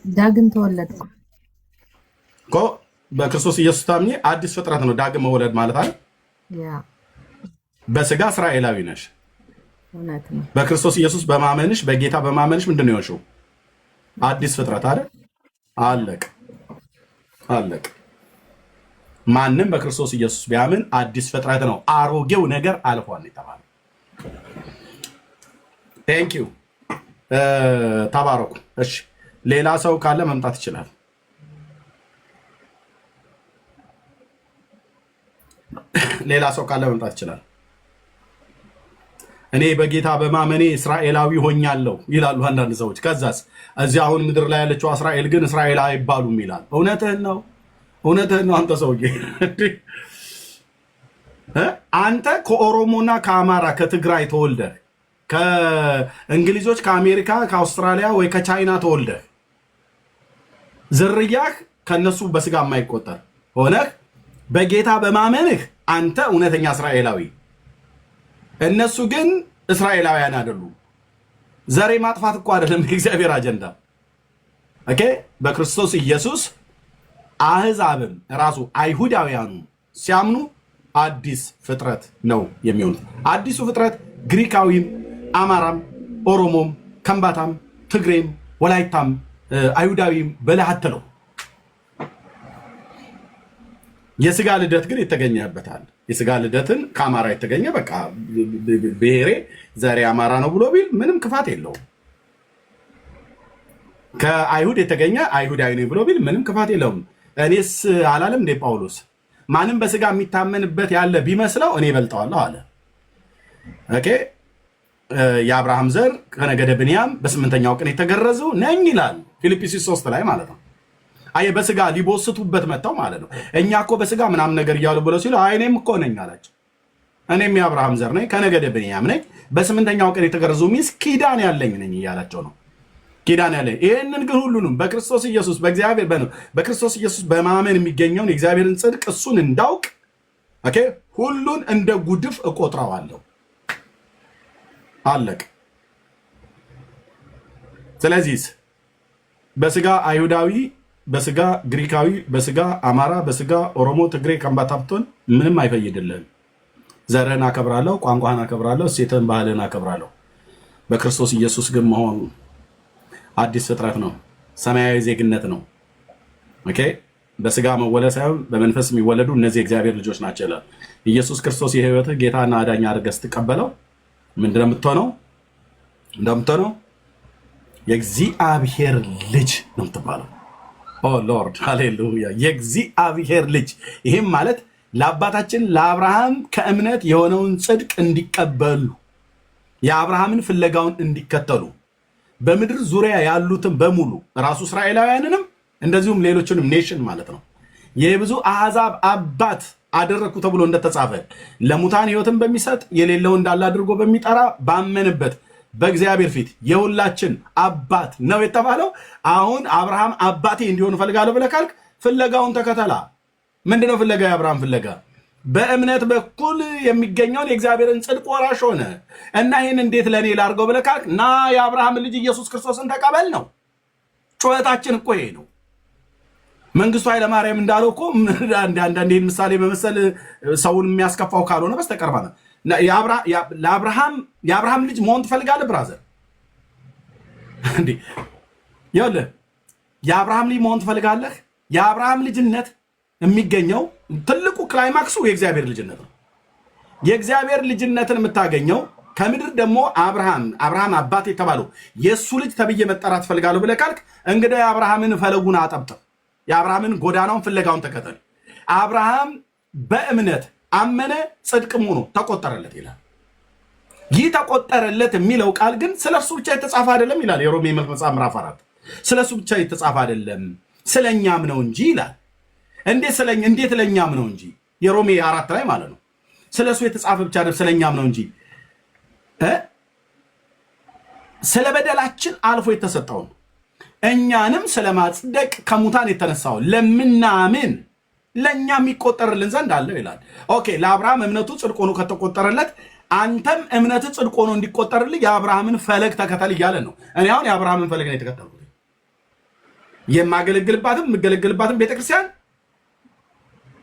Speaker 5: ዳግም ተወለድኩ
Speaker 2: እኮ በክርስቶስ ኢየሱስ ስታምኚ አዲስ ፍጥረት ነው ዳግም መወለድ ማለት አይደል?
Speaker 5: ያ
Speaker 2: በስጋ እስራኤላዊ ነሽ።
Speaker 5: እውነት ነው።
Speaker 2: በክርስቶስ ኢየሱስ በማመንሽ በጌታ በማመንሽ ምንድን ነው የሆንሽው? አዲስ ፍጥረት አይደል? አለቅ አለቅ። ማንም በክርስቶስ ኢየሱስ ቢያምን አዲስ ፍጥረት ነው፣ አሮጌው ነገር አልፏል የተባለው። ቴንክ ዩ ተባረኩ። እሺ ሌላ ሰው ካለ መምጣት ይችላል። ሌላ ሰው ካለ መምጣት ይችላል። እኔ በጌታ በማመኔ እስራኤላዊ ሆኛለሁ ይላሉ አንዳንድ ሰዎች። ከዛስ እዚህ አሁን ምድር ላይ ያለችው እስራኤል ግን እስራኤል አይባሉም ይላል። እውነትህን ነው፣ እውነትህን ነው። አንተ ሰውዬ አንተ ከኦሮሞና ከአማራ ከትግራይ ተወልደህ ከእንግሊዞች ከአሜሪካ ከአውስትራሊያ ወይ ከቻይና ተወልደህ ዝርያህ ከነሱ በስጋ የማይቆጠር ሆነህ በጌታ በማመንህ አንተ እውነተኛ እስራኤላዊ፣ እነሱ ግን እስራኤላውያን አይደሉም። ዘሬ ማጥፋት እኮ አይደለም የእግዚአብሔር አጀንዳ። ኦኬ በክርስቶስ ኢየሱስ አህዛብም ራሱ አይሁዳውያኑ ሲያምኑ አዲስ ፍጥረት ነው የሚሆኑት። አዲሱ ፍጥረት ግሪካዊም፣ አማራም፣ ኦሮሞም፣ ከምባታም፣ ትግሬም፣ ወላይታም፣ አይሁዳዊም በላሃተለው የስጋ ልደት ግን የተገኘበታል። የስጋ ልደትን ከአማራ የተገኘ በቃ ብሔሬ ዘሬ አማራ ነው ብሎ ቢል ምንም ክፋት የለውም። ከአይሁድ የተገኘ አይሁዳዊ ነው ብሎ ቢል ምንም ክፋት የለውም። እኔስ አላለም እንዴ ጳውሎስ? ማንም በስጋ የሚታመንበት ያለ ቢመስለው እኔ እበልጠዋለሁ አለ። ኦኬ የአብርሃም ዘር ከነገደ ብንያም በስምንተኛው ቀን የተገረዙ ነኝ ይላል ፊልጵስዩስ 3 ላይ ማለት ነው። አየ በስጋ ሊቦስቱበት መጣው ማለት ነው። እኛ እኮ በስጋ ምናምን ነገር እያሉ ብለው ሲሉ እኔም እኮ ነኝ አላቸው። እኔም የአብርሃም ዘር ነኝ ከነገደ ብንያም ነኝ በስምንተኛው ቀን የተገረዙ ሚስ ኪዳን ያለኝ ነኝ እያላቸው ነው። ኪዳን ያለኝ ይህንን ግን ሁሉንም በክርስቶስ ኢየሱስ በእግዚአብሔር በክርስቶስ ኢየሱስ በማመን የሚገኘውን የእግዚአብሔርን ጽድቅ እሱን እንዳውቅ ኦኬ ሁሉን እንደ ጉድፍ እቆጥረዋለሁ። አለቅ። ስለዚህ በስጋ አይሁዳዊ፣ በስጋ ግሪካዊ፣ በስጋ አማራ፣ በስጋ ኦሮሞ፣ ትግሬ፣ ከምባታ ብትሆን ምንም አይፈይድልህም። ዘርህን አከብራለሁ፣ ቋንቋህን አከብራለሁ፣ እሴትህን ባህልህን አከብራለሁ። በክርስቶስ ኢየሱስ ግን መሆኑ አዲስ ፍጥረት ነው፣ ሰማያዊ ዜግነት ነው። ኦኬ በስጋ መወለድ ሳይሆን በመንፈስ የሚወለዱ እነዚህ የእግዚአብሔር ልጆች ናቸው ይላል። ኢየሱስ ክርስቶስ የህይወትህ ጌታና አዳኝ አድርገህ ስትቀበለው ምንድነው የምትሆነው? የእግዚአብሔር ልጅ ነው የምትባለው። ኦ ሎርድ ሃሌሉያ! የእግዚአብሔር ልጅ። ይህም ማለት ለአባታችን ለአብርሃም ከእምነት የሆነውን ጽድቅ እንዲቀበሉ የአብርሃምን ፍለጋውን እንዲከተሉ በምድር ዙሪያ ያሉትን በሙሉ ራሱ እስራኤላውያንንም እንደዚሁም ሌሎችንም ኔሽን ማለት ነው የብዙ አሕዛብ አባት አደረኩ ተብሎ እንደተጻፈ ለሙታን ሕይወትን በሚሰጥ የሌለው እንዳለ አድርጎ በሚጠራ ባመንበት በእግዚአብሔር ፊት የሁላችን አባት ነው የተባለው። አሁን አብርሃም አባቴ እንዲሆን ፈልጋለሁ ብለህ ካልክ ፍለጋውን ተከተላ። ምንድነው ፍለጋ? የአብርሃም ፍለጋ በእምነት በኩል የሚገኘውን የእግዚአብሔርን ጽድቅ ወራሽ ሆነ እና ይህን እንዴት ለእኔ ላድርገው ብለህ ካልክ ና የአብርሃም ልጅ ኢየሱስ ክርስቶስን ተቀበል ነው። ጩኸታችን እኮ ይሄ ነው። መንግስቱ ኃይለማርያም እንዳለው እኮ አንዳንዴ ምሳሌ በመሰል ሰውን የሚያስከፋው ካልሆነ በስተቀር ማለት የአብርሃም ልጅ መሆን ትፈልጋለህ ብራዘር? እንዴ ይኸውልህ የአብርሃም ልጅ መሆን ትፈልጋለህ? የአብርሃም ልጅነት የሚገኘው ትልቁ ክላይማክሱ የእግዚአብሔር ልጅነት ነው። የእግዚአብሔር ልጅነትን የምታገኘው ከምድር ደግሞ አብርሃም አባት የተባለው የእሱ ልጅ ተብዬ መጠራት ትፈልጋለሁ ብለህ ካልክ እንግዲህ የአብርሃምን ፈለጉን አጠብጥብ፣ የአብርሃምን ጎዳናውን ፍለጋውን ተከተል። አብርሃም በእምነት አመነ ጽድቅም ሆኖ ተቆጠረለት ይላል። ይህ ተቆጠረለት የሚለው ቃል ግን ስለ እሱ ብቻ የተጻፈ አይደለም ይላል የሮሜ መጽሐፍ ምዕራፍ 4 ስለ እሱ ብቻ የተጻፈ አይደለም ስለኛም ነው እንጂ ይላል። እንዴት ለኛም ነው እንጂ የሮሜ 4 ላይ ማለት ነው። ስለ እሱ የተጻፈ ብቻ አይደለም ስለኛም ነው እንጂ ስለ በደላችን አልፎ የተሰጠውን እኛንም ስለማጽደቅ ከሙታን የተነሳው ለምናምን ለኛ የሚቆጠርልን ዘንድ አለው ይላል። ኦኬ ለአብርሃም እምነቱ ጽድቅ ሆኖ ከተቆጠረለት አንተም እምነት ጽድቅ ሆኖ እንዲቆጠርልህ የአብርሃምን ፈለግ ተከተል እያለ ነው። እኔ አሁን የአብርሃምን ፈለግ ነው የተከተልኩት። የምገለግልባትም ቤተክርስቲያን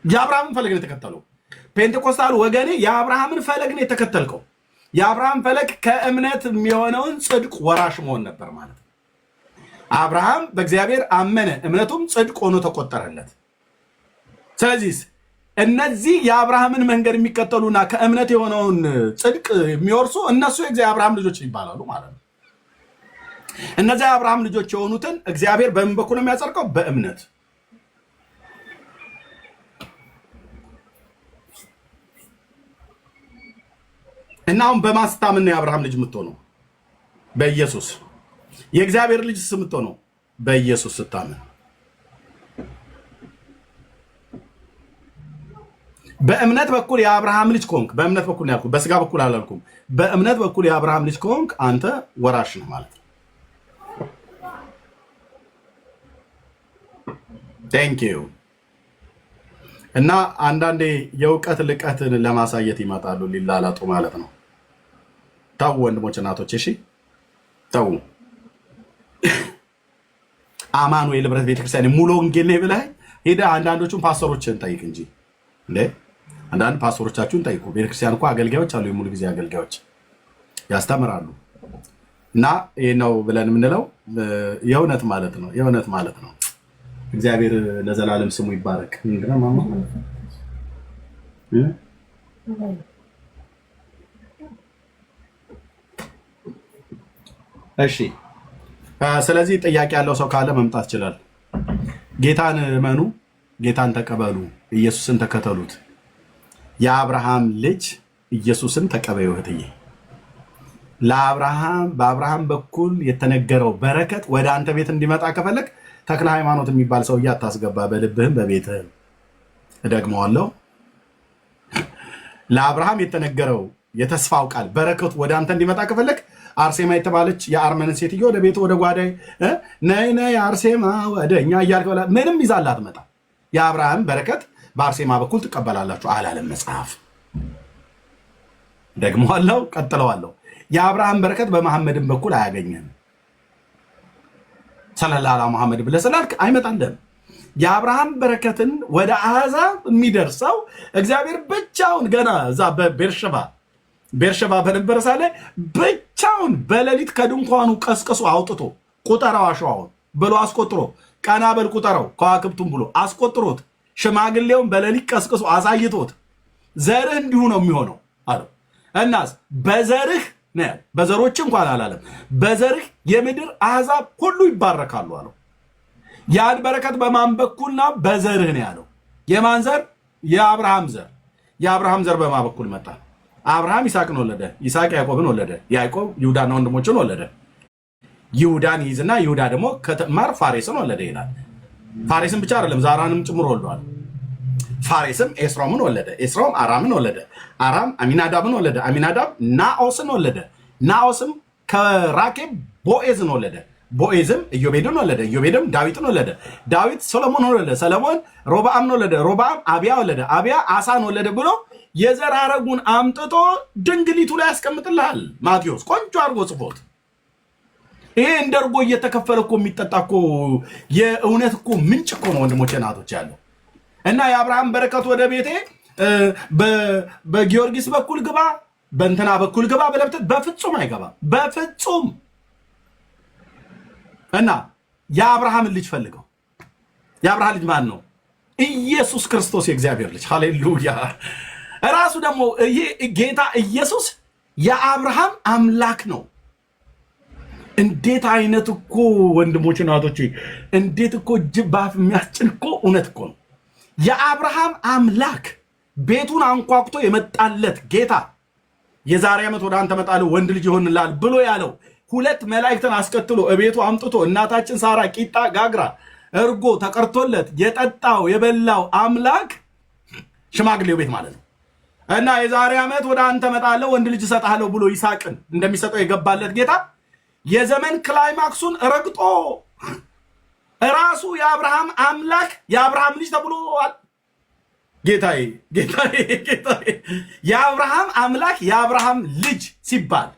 Speaker 2: የአብርሃምን ፈለግ ነው የተከተለው። ፔንቴኮስታሉ ወገኔ የአብርሃምን ፈለግ ነው የተከተልከው። የአብርሃም ፈለግ ከእምነት የሚሆነውን ጽድቅ ወራሽ መሆን ነበር ማለት ነው። አብርሃም በእግዚአብሔር አመነ እምነቱም ጽድቅ ሆኖ ተቆጠረለት። ስለዚህ እነዚህ የአብርሃምን መንገድ የሚከተሉና ከእምነት የሆነውን ጽድቅ የሚወርሱ እነሱ የአብርሃም ልጆች ይባላሉ ማለት ነው። እነዚያ የአብርሃም ልጆች የሆኑትን እግዚአብሔር በምን በኩል ነው የሚያጸድቀው? በእምነት። እና አሁን በማስታመን ነው የአብርሃም ልጅ የምትሆነው በኢየሱስ። የእግዚአብሔር ልጅ የምትሆነው በኢየሱስ ስታመን። በእምነት በኩል የአብርሃም ልጅ ከሆንክ በእምነት በኩል ነው ያልኩት፣ በስጋ በኩል አላልኩም። በእምነት በኩል የአብርሃም ልጅ ከሆንክ አንተ ወራሽ ነህ ማለት ነው። ቴንክ ዩ። እና አንዳንዴ የእውቀት ልቀትን ለማሳየት ይመጣሉ ሊላላጡ ማለት ነው። ታው ወንድሞች እናቶች፣ እሺ ታው አማኑኤል ህብረት ቤተክርስቲያን ሙሉ ወንጌል ነው ብለህ ሄደህ አንዳንዶቹን ፓስተሮችን ጠይቅ እንጂ እንዴ አንዳንድ ፓስተሮቻችሁን ጠይቁ። ቤተክርስቲያን እኮ አገልጋዮች አሉ፣ የሙሉ ጊዜ አገልጋዮች ያስተምራሉ። እና ይሄ ነው ብለን የምንለው የእውነት ማለት ነው። የእውነት ማለት ነው። እግዚአብሔር ለዘላለም ስሙ ይባረክ። ምንድነው ማማ? እሺ ስለዚህ ጥያቄ ያለው ሰው ካለ መምጣት ይችላል። ጌታን እመኑ፣ ጌታን ተቀበሉ፣ ኢየሱስን ተከተሉት። የአብርሃም ልጅ ኢየሱስን ተቀበዩ እህትዬ። በአብርሃም በኩል የተነገረው በረከት ወደ አንተ ቤት እንዲመጣ ከፈለግ ተክለ ሃይማኖት የሚባል ሰውዬ አታስገባ፣ በልብህም በቤትህም። እደግመዋለሁ። ለአብርሃም የተነገረው የተስፋው ቃል በረከቱ ወደ አንተ እንዲመጣ ከፈለግ አርሴማ የተባለች የአርመንን ሴትዮ ወደ ቤቱ ወደ ጓዳይ ነይ አርሴማ ወደ እኛ እያልክ ምንም ይዛላ አትመጣ። የአብርሃም በረከት በአርሴማ በኩል ትቀበላላችሁ አላለም መጽሐፍ። ደግሞዋለሁ፣ ቀጥለዋለሁ። የአብርሃም በረከት በመሐመድን በኩል አያገኘም። ሰለላሁ ዐላ ሙሐመድ ብለህ ስላልክ አይመጣልህም። የአብርሃም በረከትን ወደ አሕዛብ የሚደርሰው እግዚአብሔር ብቻውን ገና እዛ ቤርሸባ በነበረ ሳለ ብቻውን በሌሊት ከድንኳኑ ቀስቅሶ አውጥቶ ቁጠራው አሸዋውን ብሎ አስቆጥሮ ቀና በል ቁጠራው ከዋክብቱን ብሎ አስቆጥሮት ሽማግሌውን በሌሊት ቀስቅሶ አሳይቶት ዘርህ እንዲሁ ነው የሚሆነው አለው። እናስ በዘርህ ነው፣ በዘሮች እንኳን አላለም፣ በዘርህ የምድር አሕዛብ ሁሉ ይባረካሉ አለው። ያን በረከት በማን በኩልና በዘርህ ነው ያለው። የማን ዘር? የአብርሃም ዘር። የአብርሃም ዘር በማን በኩል መጣ? አብርሃም ይስሐቅን ወለደ፣ ይስሐቅ ያዕቆብን ወለደ፣ ያዕቆብ ይሁዳና ወንድሞችን ወለደ። ይሁዳን ይይዝና ይሁዳ ደግሞ ከትዕማር ፋሬስን ወለደ ይላል። ፋሬስን ብቻ አይደለም ዛራንም ጭምር ወልዷል። ፋሬስም ኤስሮምን ወለደ፣ ኤስሮም አራምን ወለደ፣ አራም አሚናዳብን ወለደ፣ አሚናዳብ ናኦስን ወለደ፣ ናኦስም ከራኬብ ቦኤዝን ወለደ፣ ቦኤዝም ኢዮቤድን ወለደ፣ ኢዮቤድም ዳዊትን ወለደ፣ ዳዊት ሰሎሞን ወለደ፣ ሰሎሞን ሮብዓምን ወለደ፣ ሮብዓም አብያ ወለደ፣ አብያ አሳን ወለደ ብሎ የዘር ሐረጉን አምጥቶ ድንግሊቱ ላይ ያስቀምጥልሃል። ማቴዎስ ቆንጆ አድርጎ ጽፎት። ይሄ እንደ እርጎ እየተከፈለ እኮ የሚጠጣ እኮ የእውነት እኮ ምንጭ እኮ ነው ወንድሞቼ ናቶች ያለው። እና የአብርሃም በረከት ወደ ቤቴ በጊዮርጊስ በኩል ግባ በእንትና በኩል ግባ ብለህ በፍጹም አይገባም፣ በፍጹም። እና የአብርሃምን ልጅ ፈልገው። የአብርሃም ልጅ ማን ነው? ኢየሱስ ክርስቶስ የእግዚአብሔር ልጅ። ሃሌሉያ። ራሱ ደግሞ ይሄ ጌታ ኢየሱስ የአብርሃም አምላክ ነው። እንዴት አይነት እኮ ወንድሞች እናቶች፣ እንዴት እኮ ጅባፍ የሚያስጭን እኮ እውነት እኮ ነው። የአብርሃም አምላክ ቤቱን አንኳኩቶ የመጣለት ጌታ የዛሬ ዓመት ወደ አንተ መጣለሁ ወንድ ልጅ ይሆንልሃል ብሎ ያለው 2 መላእክትን አስከትሎ እቤቱ አምጥቶ እናታችን ሳራ ቂጣ ጋግራ እርጎ ተቀርቶለት የጠጣው የበላው አምላክ ሽማግሌው ቤት ማለት ነው። እና የዛሬ ዓመት ወደ አንተ መጣለሁ ወንድ ልጅ እሰጥሃለሁ ብሎ ይስሐቅን እንደሚሰጠው የገባለት ጌታ የዘመን ክላይማክሱን ረግጦ ራሱ የአብርሃም አምላክ የአብርሃም ልጅ ተብሏል። ጌታዬ ጌታዬ ጌታዬ የአብርሃም አምላክ የአብርሃም ልጅ ሲባል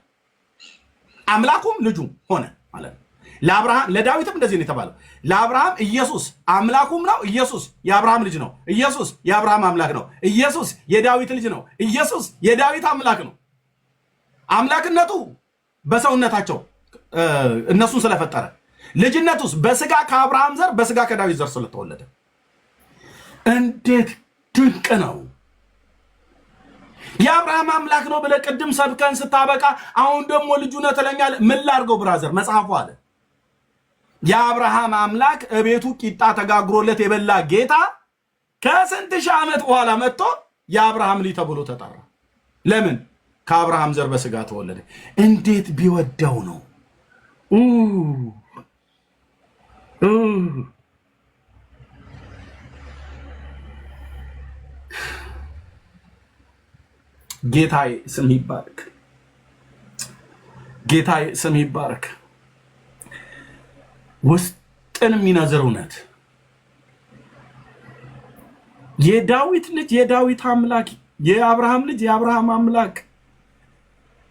Speaker 2: አምላኩም ልጁም ሆነ ማለት ነው። ለአብርሃም ለዳዊትም እንደዚህ ነው የተባለው። ለአብርሃም ኢየሱስ አምላኩም ነው። ኢየሱስ የአብርሃም ልጅ ነው። ኢየሱስ የአብርሃም አምላክ ነው። ኢየሱስ የዳዊት ልጅ ነው። ኢየሱስ የዳዊት አምላክ ነው። አምላክነቱ በሰውነታቸው እነሱን ስለፈጠረ፣ ልጅነቱስ በስጋ ከአብርሃም ዘር በስጋ ከዳዊት ዘር ስለተወለደ እንዴት ድንቅ ነው! የአብርሃም አምላክ ነው ብለህ ቅድም ሰብከን ስታበቃ አሁን ደግሞ ልጁ ነው ትለኛለህ። ምን ላድርገው ብራዘር? መጽሐፉ አለ የአብርሃም አምላክ እቤቱ ቂጣ ተጋግሮለት የበላ ጌታ ከስንት ሺህ ዓመት በኋላ መጥቶ የአብርሃም ልጅ ተብሎ ተጠራ። ለምን? ከአብርሃም ዘር በስጋ ተወለደ። እንዴት ቢወደው ነው! ጌታዬ ስም ይባረክ። ጌታዬ ስም ይባረክ። ውስጥን የሚነዝር እውነት የዳዊት ልጅ የዳዊት አምላክ የአብርሃም ልጅ የአብርሃም አምላክ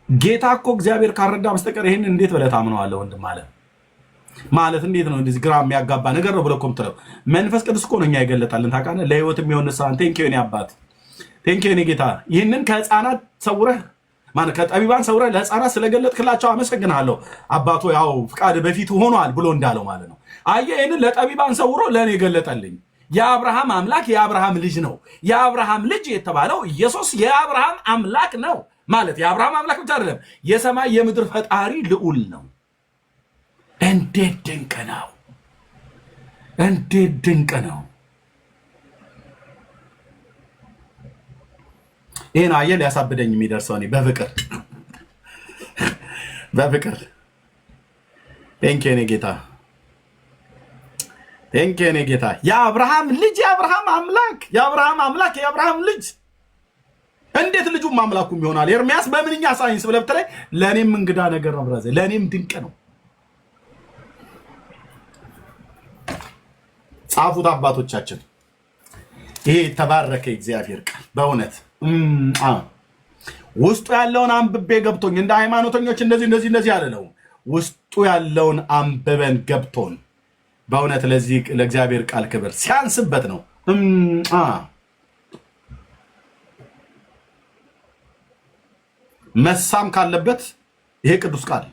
Speaker 2: ጌታ እኮ እግዚአብሔር ካረዳ በስተቀር ይሄን እንዴት ብለህ ታምነዋለህ? ወንድም ማለት እንዴት ነው? እንደዚህ ግራ የሚያጋባ ነገር ነው ብለህ እኮ የምትለው መንፈስ ቅዱስ እኮ ነው እኛ ይገለጣልን። ታውቃለህ? ለህይወት የሚሆን ንስሐን ቴንኪው የኔ አባት ቴንኪው የኔ ጌታ። ይህንን ከህፃናት ሰውረህ ማለት ከጠቢባን ሰውረህ ለህፃናት ስለገለጥክላቸው አመሰግናለሁ አባቶ። ያው ፍቃድ በፊት ሆኗል ብሎ እንዳለው ማለት ነው። አየህ፣ ይህንን ለጠቢባን ሰውሮ ለእኔ ገለጠልኝ። የአብርሃም አምላክ የአብርሃም ልጅ ነው። የአብርሃም ልጅ የተባለው ኢየሱስ የአብርሃም አምላክ ነው ማለት የአብርሃም አምላክ ብቻ አይደለም፣ የሰማይ የምድር ፈጣሪ ልዑል ነው። እንዴት ድንቅ ነው! እንዴት ድንቅ ነው! ይህን አየህ፣ ሊያሳብደኝ የሚደርሰው እኔ በፍቅር ቴንኪው የኔ ጌታ ቴንኪው የኔ ጌታ። የአብርሃም ልጅ የአብርሃም አምላክ የአብርሃም ልጅ እንዴት ልጁም አምላኩም ይሆናል? ኤርሚያስ በምንኛ ሳይንስ ብለህ ብትለኝ ለእኔም እንግዳ ነገር ነው ብራዘር፣ ለእኔም ድንቅ ነው። ጻፉት አባቶቻችን። ይሄ የተባረከ እግዚአብሔር ቃል በእውነት ውስጡ ያለውን አንብቤ ገብቶኝ እንደ ሃይማኖተኞች እንደዚህ አልለው። ውስጡ ያለውን አንብበን ገብቶን በእውነት ለዚህ ለእግዚአብሔር ቃል ክብር ሲያንስበት ነው። መሳም ካለበት ይሄ ቅዱስ ቃል፣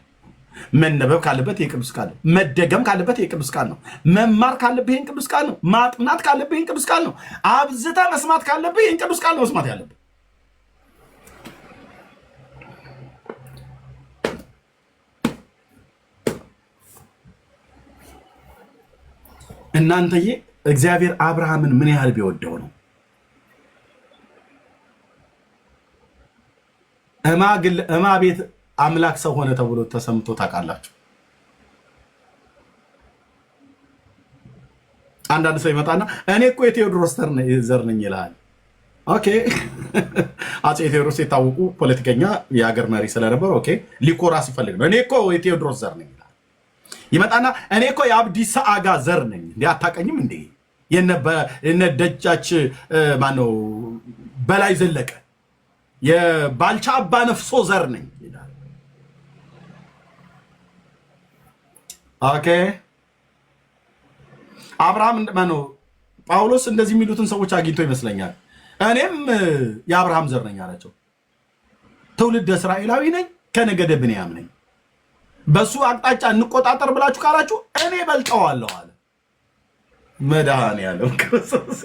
Speaker 2: መነበብ ካለበት ይሄ ቅዱስ ቃል፣ መደገም ካለበት ይሄ ቅዱስ ቃል ነው። መማር ካለብህ ይሄን ቅዱስ ቃል ነው። ማጥናት ካለብህ ይሄን ቅዱስ ቃል ነው። አብዝታ መስማት ካለብህ ይሄን ቅዱስ ቃል ነው መስማት ያለብህ። እናንተዬ እግዚአብሔር አብርሃምን ምን ያህል ቢወደው ነው እማ ቤት አምላክ ሰው ሆነ ተብሎ ተሰምቶ ታውቃላችሁ? አንዳንድ ሰው ይመጣና እኔ እኮ የቴዎድሮስ ዘር ነኝ ይላል። ኦኬ አፄ ቴዎድሮስ የታወቁ ፖለቲከኛ የሀገር መሪ ስለነበረ ኦኬ ሊኮራ ሲፈልግ ነው እኔ እኮ የቴዎድሮስ ዘር ነኝ ይላል። ይመጣና እኔ እኮ የአብዲሳ አጋ ዘር ነኝ እንዴ አታቀኝም እንዴ የነ ደጃች ማነው በላይ ዘለቀ የባልቻ አባ ነፍሶ ዘር ነኝ ይላል። ኦኬ አብርሃም ማነው ጳውሎስ እንደዚህ የሚሉትን ሰዎች አግኝቶ ይመስለኛል እኔም የአብርሃም ዘር ነኝ አላቸው። ትውልድ እስራኤላዊ ነኝ ከነገደ ብንያም ነኝ። በሱ አቅጣጫ እንቆጣጠር ብላችሁ ካላችሁ እኔ በልጠዋለሁ አለ። መድኃኔዓለም ክርስቶስ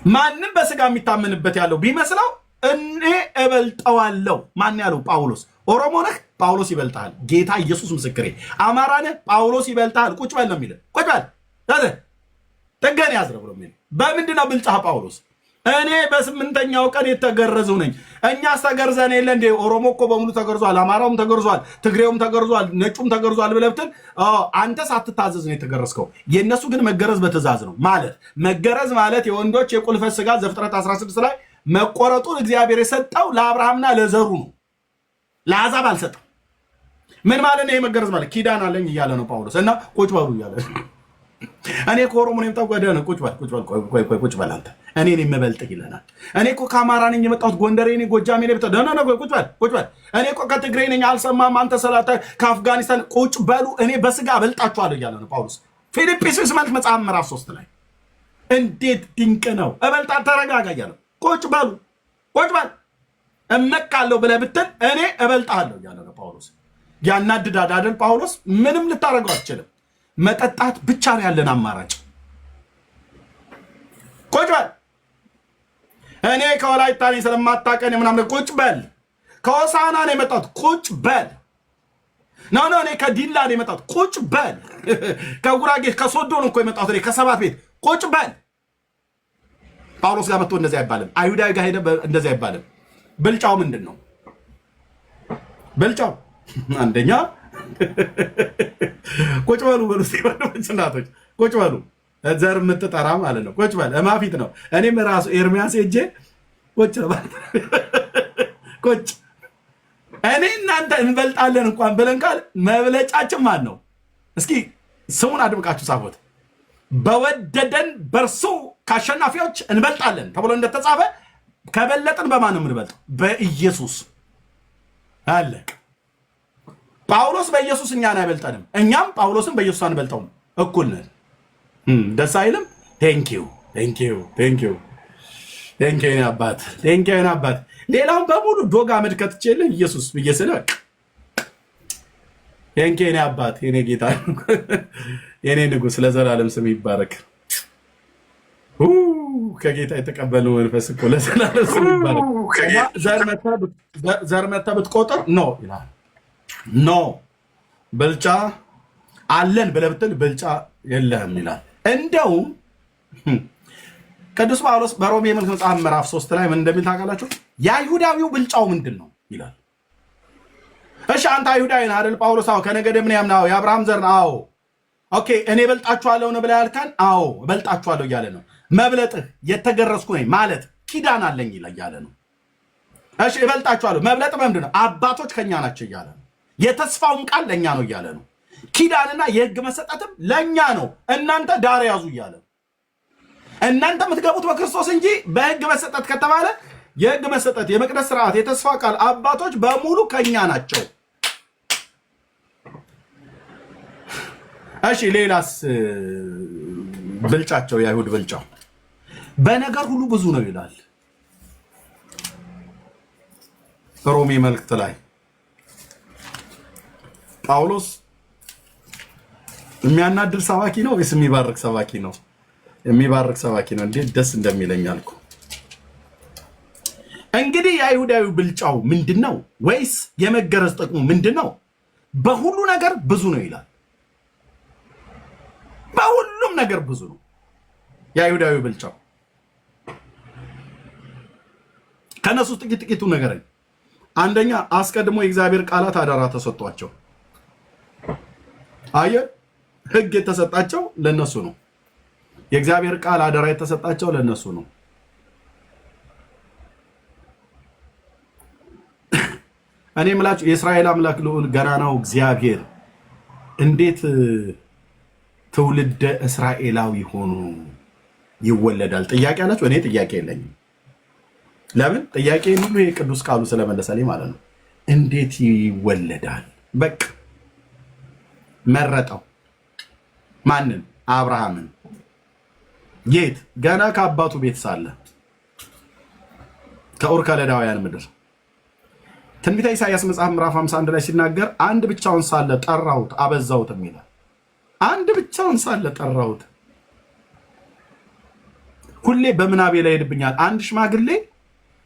Speaker 2: ማንም በስጋ የሚታመንበት ያለው ቢመስለው እኔ እበልጠዋለሁ። ማን ያለው? ጳውሎስ። ኦሮሞ ነህ? ጳውሎስ ይበልጣል። ጌታ ኢየሱስ ምስክሬ። አማራ ነህ? ጳውሎስ ይበልጣል። ቁጭ በል ነው የሚለው። ቁጭ በል ጥገን ያዝረ ብሎ የሚለው በምንድን ነው ብልጫ? ጳውሎስ እኔ በስምንተኛው ቀን የተገረዝሁ ነኝ። እኛስ ተገርዘን የለ እንዴ? ኦሮሞ እኮ በሙሉ ተገርዟል፣ አማራውም ተገርዟል፣ ትግሬውም ተገርዟል፣ ነጩም ተገርዟል ብለህ ብትል አንተ ሳትታዘዝ ነው የተገረዝከው። የእነሱ ግን መገረዝ በትእዛዝ ነው። ማለት መገረዝ ማለት የወንዶች የቁልፈት ስጋ ዘፍጥረት 16 ላይ መቆረጡን እግዚአብሔር የሰጠው ለአብርሃምና ለዘሩ ነው፣ ለአሕዛብ አልሰጠም። ምን ማለት ነው? መገረዝ ማለት ኪዳን አለኝ እያለ ነው ጳውሎስ። እና ቁጭ በሉ እያለ እኔ ከኦሮሞ ነው የመጣሁት። ወደ ቁጭ በል አንተ እኔ ነኝ የምበልጥህ ይለናል። እኔ እኮ ከአማራ ነኝ የመጣሁት፣ ጎንደሬ ነኝ፣ ጎጃሜ ነኝ። ቁጭ በል እኔ እኮ ከትግሬ ነኝ፣ አልሰማም አንተ ሰላታ ከአፍጋኒስታን። ቁጭ በሉ እኔ በስጋ እበልጣችኋለሁ እያለ ነው ጳውሎስ ፊልጵስዩስ መልክ መጽሐፍ ምዕራፍ 3 ላይ። እንዴት ድንቅ ነው! እበልጣ ተረጋጋ እያለ ቁጭ በሉ እመካለሁ ብለህ ብትል እኔ እበልጣለሁ እያለ ነው ጳውሎስ። ያናድዳል አይደል? ጳውሎስ ምንም ልታደርገው አትችልም። መጠጣት ብቻ ነው ያለን አማራጭ። ቁጭ በል እኔ ከወላይታ ነኝ ስለማታውቀን ምናምን ቁጭ በል። ከሆሳና ነው የመጣሁት ቁጭ በል። ኖ እኔ ከዲላ ነው የመጣሁት ቁጭ በል። ከጉራጌ ከሶዶ ነው እኮ የመጣሁት እኔ ከሰባት ቤት ቁጭ በል። ጳውሎስ ጋር መጥቶ እንደዚህ አይባልም። አይሁዳዊ ጋር ሄደ እንደዚህ አይባልም። ብልጫው ምንድን ነው? ብልጫው አንደኛ ቁጭ በሉ ወንድሞች እናቶች ቁጭ በሉ። ዘር የምትጠራ ማለት ነው። ቁጭ በል እማፊት ነው። እኔም ራሱ ኤርሚያስ ሄጄ ቁጭ ቁጭ እኔ እናንተ እንበልጣለን እንኳን ብለን ካል መብለጫችን ማን ነው? እስኪ ስሙን አድምቃችሁ ጻፉት። በወደደን በእርሱ ከአሸናፊዎች እንበልጣለን ተብሎ እንደተጻፈ ከበለጥን በማን ነው የምንበልጠው? በኢየሱስ አለቅ። ጳውሎስ በኢየሱስ እኛን አይበልጠንም፣ እኛም ጳውሎስን በኢየሱስ አንበልጠውም። እኩል ነን። ደስ አይልም? ቴንኪው አባት፣ ቴንኪው አባት። ሌላውን በሙሉ ዶግ አመድ ከትቼልህ ኢየሱስ ብዬ ስለ ቴንኪው አባት፣ የኔ ጌታ፣ የኔ ንጉሥ፣ ለዘላለም ስም ይባረክ። ከጌታ የተቀበልነው መንፈስ እኮ ለዘላለም ስም ይባረክ። ዘር መተህ ብትቆጥር ኖ ይላል። ኖ ብልጫ አለን ብለህ ብትል ብልጫ የለህም ይላል። እንደውም ቅዱስ ጳውሎስ በሮሜ መልእክት መጽሐፍ ምዕራፍ 3 ላይ ምን እንደሚል ታውቃላችሁ? የአይሁዳዊው ብልጫው ምንድን ነው ይላል። እሺ አንተ አይሁዳዊ ነህ አይደል ጳውሎስ? አዎ። ከነገደ ብንያም ነው? የአብርሃም ዘር ነው? አዎ። ኦኬ እኔ በልጣችኋለሁ ነው ብለህ ያልካን? አዎ በልጣችኋለሁ እያለ ነው። መብለጥህ የተገረዝኩ ነኝ ማለት ኪዳን አለኝ እያለ ነው። እሺ እበልጣችኋለሁ። መብለጥ ምንድን ነው? አባቶች ከኛ ናቸው እያለ ነው። የተስፋውም ቃል ለእኛ ነው እያለ ነው። ኪዳንና የህግ መሰጠትም ለእኛ ነው። እናንተ ዳር ያዙ እያለ ነው። እናንተ የምትገቡት በክርስቶስ እንጂ በህግ መሰጠት ከተባለ የህግ መሰጠት፣ የመቅደስ ስርዓት፣ የተስፋ ቃል አባቶች በሙሉ ከኛ ናቸው። እሺ ሌላስ ብልጫቸው? የአይሁድ ብልጫው በነገር ሁሉ ብዙ ነው ይላል ሮሜ መልእክት ላይ። ጳውሎስ የሚያናድር ሰባኪ ነው ወይስ የሚባርክ ሰባኪ ነው? የሚባርክ ሰባኪ ነው። እንዴት ደስ እንደሚለኝ አልኩ። እንግዲህ የአይሁዳዊ ብልጫው ምንድን ነው? ወይስ የመገረዝ ጥቅሙ ምንድን ነው? በሁሉ ነገር ብዙ ነው ይላል። በሁሉም ነገር ብዙ ነው የአይሁዳዊ ብልጫው። ከነሱ ጥቂቱ ነገረኝ። አንደኛ አስቀድሞ የእግዚአብሔር ቃላት አደራ ተሰጥቷቸው። አየህ ህግ የተሰጣቸው ለነሱ ነው። የእግዚአብሔር ቃል አደራ የተሰጣቸው ለነሱ ነው። እኔ የምላችሁ የእስራኤል አምላክ ልዑል ገናናው እግዚአብሔር እንዴት ትውልደ እስራኤላዊ ሆኖ ይወለዳል? ጥያቄ አላችሁ? እኔ ጥያቄ የለኝም። ለምን? ጥያቄ ሁሉ የቅዱስ ቃሉ ስለመለሰልኝ ማለት ነው። እንዴት ይወለዳል? በቃ መረጠው። ማንን? አብርሃምን። የት? ገና ከአባቱ ቤት ሳለ ከኡር ከለዳውያን ምድር። ትንቢተ ኢሳይያስ መጽሐፍ ምዕራፍ 51 ላይ ሲናገር አንድ ብቻውን ሳለ ጠራሁት አበዛሁትም ይላል። አንድ ብቻውን ሳለ ጠራሁት። ሁሌ በምናቤ ላይ ሄድብኛል። አንድ ሽማግሌ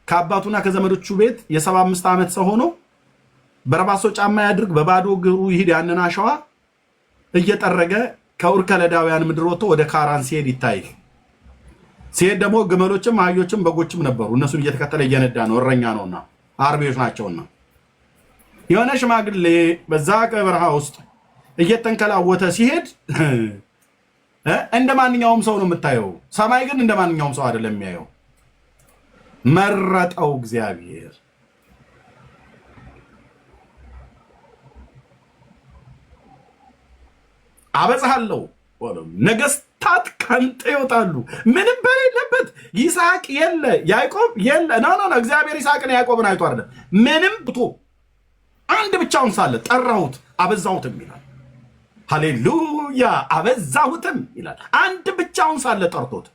Speaker 2: ከአባቱና ከዘመዶቹ ቤት የ75 ዓመት ሰው ሆኖ በረባሶ ጫማ ያድርግ በባዶ እግሩ ይሄድ ያንን አሸዋ እየጠረገ ከኡር ከለዳውያን ምድር ወጥቶ ወደ ካራን ሲሄድ ይታይ። ሲሄድ ደግሞ ግመሎችም አህዮችም በጎችም ነበሩ። እነሱን እየተከተለ እየነዳ ነው። እረኛ ነውና አርቢዎች ናቸውና የሆነ ሽማግሌ በዛ በረሃ ውስጥ እየተንከላወተ ሲሄድ እንደ ማንኛውም ሰው ነው የምታየው። ሰማይ ግን እንደ ማንኛውም ሰው አይደለም የሚያየው። መረጠው እግዚአብሔር። አበዛሃለሁ ነገስታት ካንተ ይወጣሉ። ምንም በሌለበት ይስሐቅ የለ ያዕቆብ የለ። ኖ እግዚአብሔር ይስሐቅን ያዕቆብን አይቶ አይደለም። ምንም ብቶ አንድ ብቻውን ሳለ ጠራሁት አበዛሁትም ይላል። ሃሌሉያ! አበዛሁትም ይላል። አንድ ብቻውን ሳለ ጠርቶት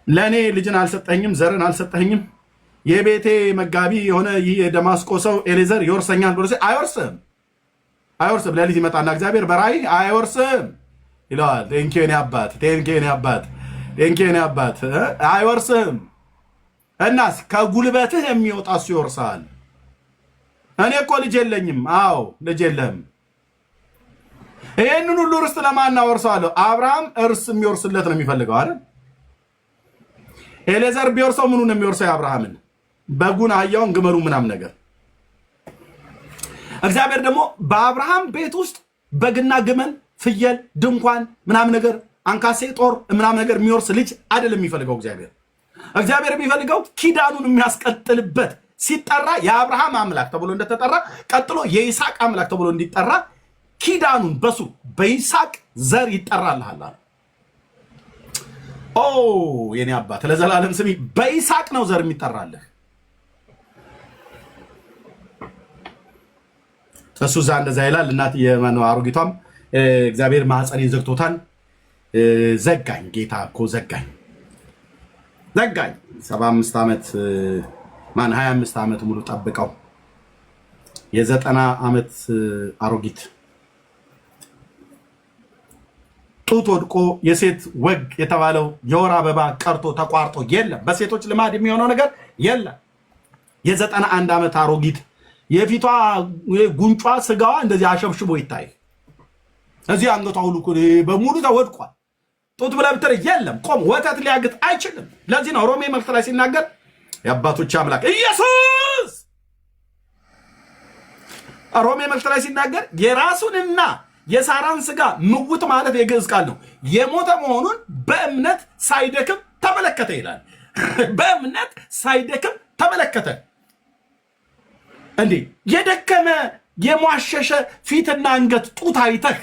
Speaker 2: ለእኔ ልጅን አልሰጠኝም፣ ዘርን አልሰጠኝም፣ የቤቴ መጋቢ የሆነ ይህ የደማስቆ ሰው ኤሌዘር ይወርሰኛል ብሎ አይወርስም። ሌሊት ይመጣና እግዚአብሔር በራእይ አይወርስም ይለዋል። ቴንኪው የኔ አባት አይወርስም። እናስ ከጉልበትህ የሚወጣ እሱ ይወርሳል። እኔ እኮ ልጅ የለኝም። አዎ ልጅ የለህም። ይህንን ሁሉ ርስት ለማን አወርሰዋለሁ? አብርሃም እርስ የሚወርስለት ነው የሚፈልገው አይደል? ኤሌዘር ቢወርሰው ምኑን የሚወርሰው? የአብርሃምን በጉን፣ አህያውን፣ ግመሉ ምናምን ነገር። እግዚአብሔር ደግሞ በአብርሃም ቤት ውስጥ በግና ግመል፣ ፍየል፣ ድንኳን ምናምን ነገር፣ አንካሴ ጦር ምናምን ነገር የሚወርስ ልጅ አይደለም የሚፈልገው። እግዚአብሔር የሚፈልገው ኪዳኑን የሚያስቀጥልበት ሲጠራ የአብርሃም አምላክ ተብሎ እንደተጠራ ቀጥሎ የይስሐቅ አምላክ ተብሎ እንዲጠራ ኪዳኑን በሱ በይስሐቅ ዘር ይጠራልሃል። ኦ የኔ አባት ለዘላለም ስሚ፣ በይስሐቅ ነው ዘር የሚጠራልህ። እሱ ዛ እንደዛ ይላል። እናት የማነው አሮጊቷም እግዚአብሔር ማህፀኔን ዘግቶታል፣ ዘጋኝ። ጌታ እኮ ዘጋኝ 75 ዓመት 25 ዓመት ሙሉ ጠብቀው የ90 ዓመት አሮጊት ጡት ወድቆ የሴት ወግ የተባለው የወር አበባ ቀርቶ ተቋርጦ የለም። በሴቶች ልማድ የሚሆነው ነገር የለም። የ91 ዓመት አሮጊት የፊቷ ጉንጯ ስጋዋ እንደዚህ አሸብሽቦ ይታይ። እዚህ አንገቷ ሁሉ በሙሉ ተወድቋል። ጡት ብለህ ብትር የለም። ቆም ወተት ሊያግጥ አይችልም። ለዚህ ነው ሮሜ መልእክት ላይ ሲናገር የአባቶች አምላክ ኢየሱስ ሮሜ መልእክት ላይ ሲናገር የራሱንና የሳራን ስጋ ምውት ማለት የግዕዝ ቃል ነው። የሞተ መሆኑን በእምነት ሳይደክም ተመለከተ ይላል። በእምነት ሳይደክም ተመለከተ። እንዴ የደከመ የሟሸሸ ፊትና አንገት ጡት አይተህ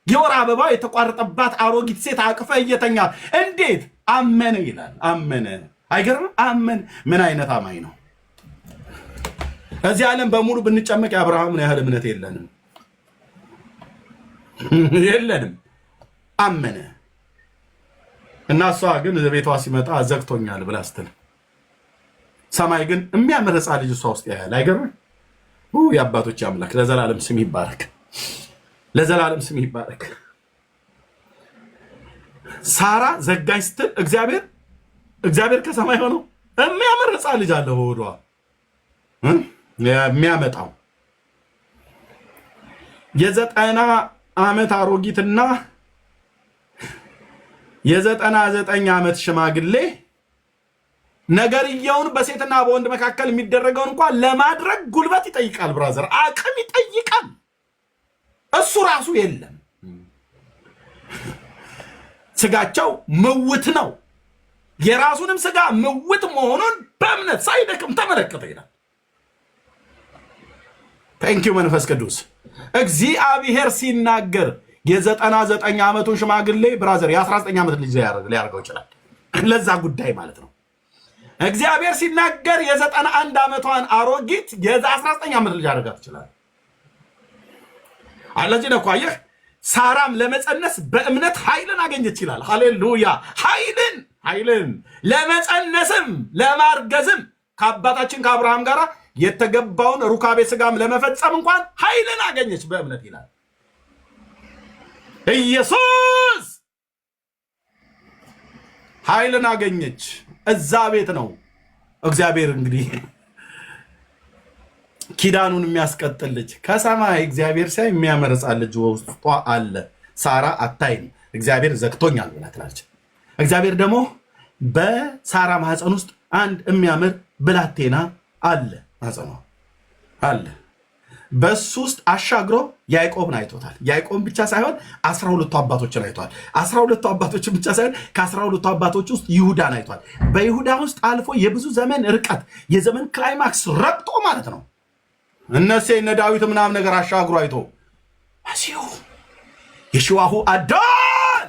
Speaker 2: የወር አበባ የተቋረጠባት አሮጊት ሴት አቅፈ እየተኛ እንዴት አመነ ይላል። አመነ። አይገርምም? አመን። ምን አይነት አማኝ ነው? እዚህ ዓለም በሙሉ ብንጨመቅ የአብርሃምን ያህል እምነት የለንም። አመነ እና እሷ ግን ቤቷ ሲመጣ ዘግቶኛል ብላ ስትል ሰማይ ግን የሚያምር ሕፃን ልጅ እሷ ውስጥ ያያል። አይገርምም? የአባቶች አምላክ ለዘላለም ስም ይባረክ፣ ለዘላለም ስም ይባረክ። ሳራ ዘጋኝ ስትል እግዚአብሔር ከሰማይ ሆነው የሚያምር ሕፃን ልጅ አለ ሆዷ የሚያመጣው የ90 ዓመት አሮጊትና የ99 ዓመት ሽማግሌ ነገርየውን በሴትና በወንድ መካከል የሚደረገውን እንኳን ለማድረግ ጉልበት ይጠይቃል። ብራዘር አቅም ይጠይቃል። እሱ ራሱ የለም። ስጋቸው ምውት ነው። የራሱንም ስጋ ምውት መሆኑን በእምነት ሳይደክም ተመለከተ ይላል። ታንኪዩ መንፈስ ቅዱስ። እግዚአብሔር ሲናገር የ99 ዓመቱን ሽማግሌ ብራዘር የ19 ዓመት ልጅ ሊያደርገው ይችላል። ለዛ ጉዳይ ማለት ነው። እግዚአብሔር ሲናገር የ91 ዓመቷን አሮጊት የ19 ዓመት ልጅ ያደርጋት ይችላል። አለዚህ ነው አየህ። ሳራም ለመጸነስ በእምነት ኃይልን አገኘች ይላል። ሃሌሉያ! ኃይልን ለመጸነስም ለማርገዝም ከአባታችን ከአብርሃም ጋር የተገባውን ሩካቤ ስጋም ለመፈጸም እንኳን ኃይልን አገኘች በእምነት ይላል። ኢየሱስ ኃይልን አገኘች። እዛ ቤት ነው እግዚአብሔር እንግዲህ ኪዳኑን የሚያስቀጥል ልጅ ከሰማይ እግዚአብሔር ሳይ የሚያምር ሕፃን ልጅ ውስጧ አለ። ሳራ አታይም፣ እግዚአብሔር ዘግቶኛል ብላ ትላለች። እግዚአብሔር ደግሞ በሳራ ማህፀን ውስጥ አንድ የሚያምር ብላቴና አለ፣ ማህፀኗ አለ። በሱ ውስጥ አሻግሮ ያዕቆብን አይቶታል። ያዕቆብን ብቻ ሳይሆን 12ቱ አባቶችን አይቷል። 12ቱ አባቶችን ብቻ ሳይሆን ከ12ቱ አባቶች ውስጥ ይሁዳን አይቷል። በይሁዳ ውስጥ አልፎ የብዙ ዘመን ርቀት የዘመን ክላይማክስ ረግጦ ማለት ነው እነሴ እነ ዳዊት ምናምን ነገር አሻግሮ አይቶ መሲሁ የሽዋሁ አዳን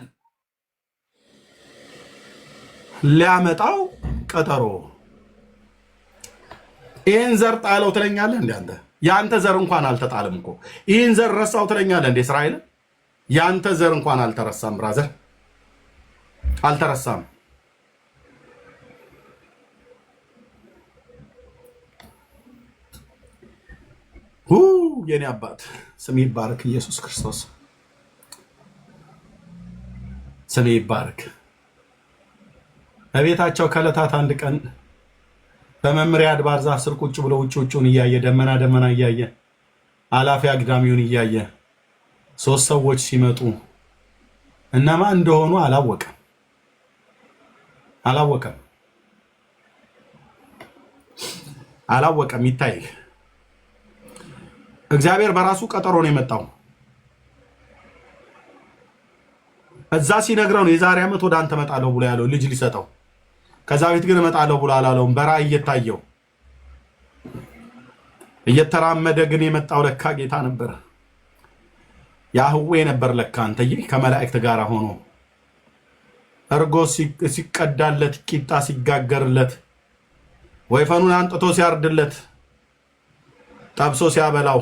Speaker 2: ሊያመጣው ቀጠሮ። ይህን ዘር ጣለው ትለኛለህ እንዴ አንተ? ያንተ ዘር እንኳን አልተጣለም እኮ። ይህን ዘር ረሳው ትለኛለህ እንዴ እስራኤል? ያንተ ዘር እንኳን አልተረሳም ብራዘር፣ አልተረሳም። የኔ አባት ስም ይባረክ። ኢየሱስ ክርስቶስ ስም ይባረክ። በቤታቸው ከዕለታት አንድ ቀን በመምሪያ አድባር ዛፍ ስር ቁጭ ብሎ ውጭውን እያየ ደመና እያየ አላፊ አግዳሚውን እያየ 3 ሰዎች ሲመጡ እነማ እንደሆኑ አላወቀም። ይታይ እግዚአብሔር በራሱ ቀጠሮ ነው የመጣው። እዛ ሲነግረው ነው የዛሬ ዓመት ወደ አንተ እመጣለሁ ብሎ ያለው ልጅ ሊሰጠው። ከዛ ቤት ግን እመጣለሁ ብሎ አላለውም። በራእይ እየታየው እየተራመደ ግን የመጣው ለካ ጌታ ነበር፣ ያህዌ ነበር ለካ። አንተዬ ከመላእክት ጋር ሆኖ እርጎ ሲቀዳለት፣ ቂጣ ሲጋገርለት፣ ወይፈኑን አንጥቶ ሲያርድለት፣ ጠብሶ ሲያበላው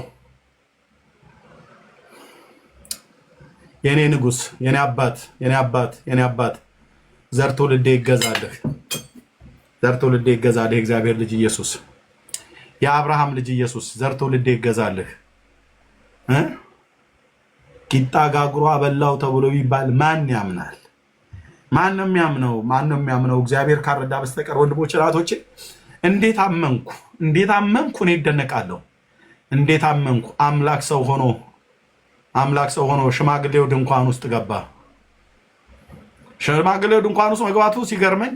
Speaker 2: የኔ ንጉስ፣ የኔ አባት ዘር ትውልዴ ይገዛልህ፣ እግዚአብሔር ልጅ ኢየሱስ፣ የአብርሃም ልጅ ኢየሱስ ዘር ትውልዴ ይገዛልህ። ቂጣ ጋግሮ አበላው ተብሎ ቢባል ማን ያምናል? ማን ነው የሚያምነው? እግዚአብሔር ካረዳ በስተቀር ወንድሞች እህቶቼ፣ እንዴት አመንኩ እኔ እደነቃለሁ። እንዴት አመንኩ። አምላክ ሰው ሆኖ ሽማግሌው ድንኳን ውስጥ ገባ። ሽማግሌው ድንኳን ውስጥ መግባቱ ሲገርመኝ፣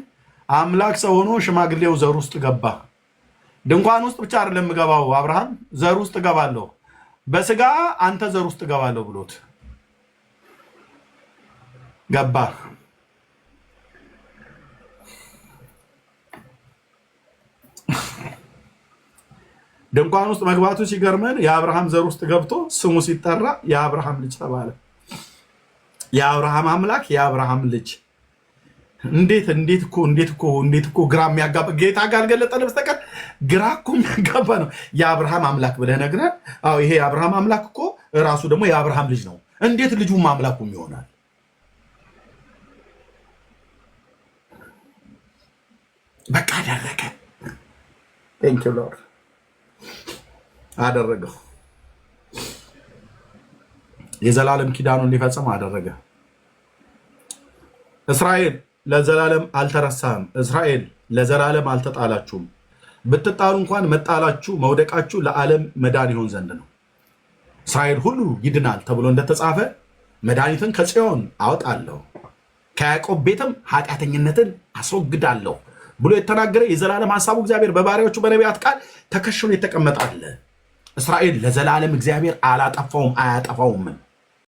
Speaker 2: አምላክ ሰው ሆኖ ሽማግሌው ዘር ውስጥ ገባ። ድንኳን ውስጥ ብቻ አይደለም ገባው፣ አብርሃም ዘር ውስጥ ገባለሁ፣ በስጋ አንተ ዘር ውስጥ ገባለሁ ብሎት ገባ። ድንኳን ውስጥ መግባቱ ሲገርመን የአብርሃም ዘር ውስጥ ገብቶ ስሙ ሲጠራ የአብርሃም ልጅ ተባለ። የአብርሃም አምላክ የአብርሃም ልጅ። እንዴት እኮ ግራ የሚያጋባ ጌታ ጋር ገለጠን በስተቀር ግራ እኮ የሚያጋባ ነው። የአብርሃም አምላክ ብለህ ነግረን፣ አዎ ይሄ የአብርሃም አምላክ እኮ ራሱ ደግሞ የአብርሃም ልጅ ነው። እንዴት ልጁም አምላኩም ይሆናል? በቃ አደረገ። ቴንክ ዩ ሎርድ አደረገው። የዘላለም ኪዳኑን ሊፈጽም አደረገ። እስራኤል ለዘላለም አልተረሳም። እስራኤል ለዘላለም አልተጣላችሁም። ብትጣሉ እንኳን መጣላችሁ መውደቃችሁ ለዓለም መዳን ይሆን ዘንድ ነው። እስራኤል ሁሉ ይድናል ተብሎ እንደተጻፈ መድኃኒትን ከጽዮን አወጣለሁ፣ ከያዕቆብ ቤትም ኃጢአተኝነትን አስወግዳለሁ ብሎ የተናገረ የዘላለም ሐሳቡ እግዚአብሔር በባሪያዎቹ በነቢያት ቃል ተከሽኖ የተቀመጣለ እስራኤል ለዘላለም እግዚአብሔር አላጠፋውም አያጠፋውም።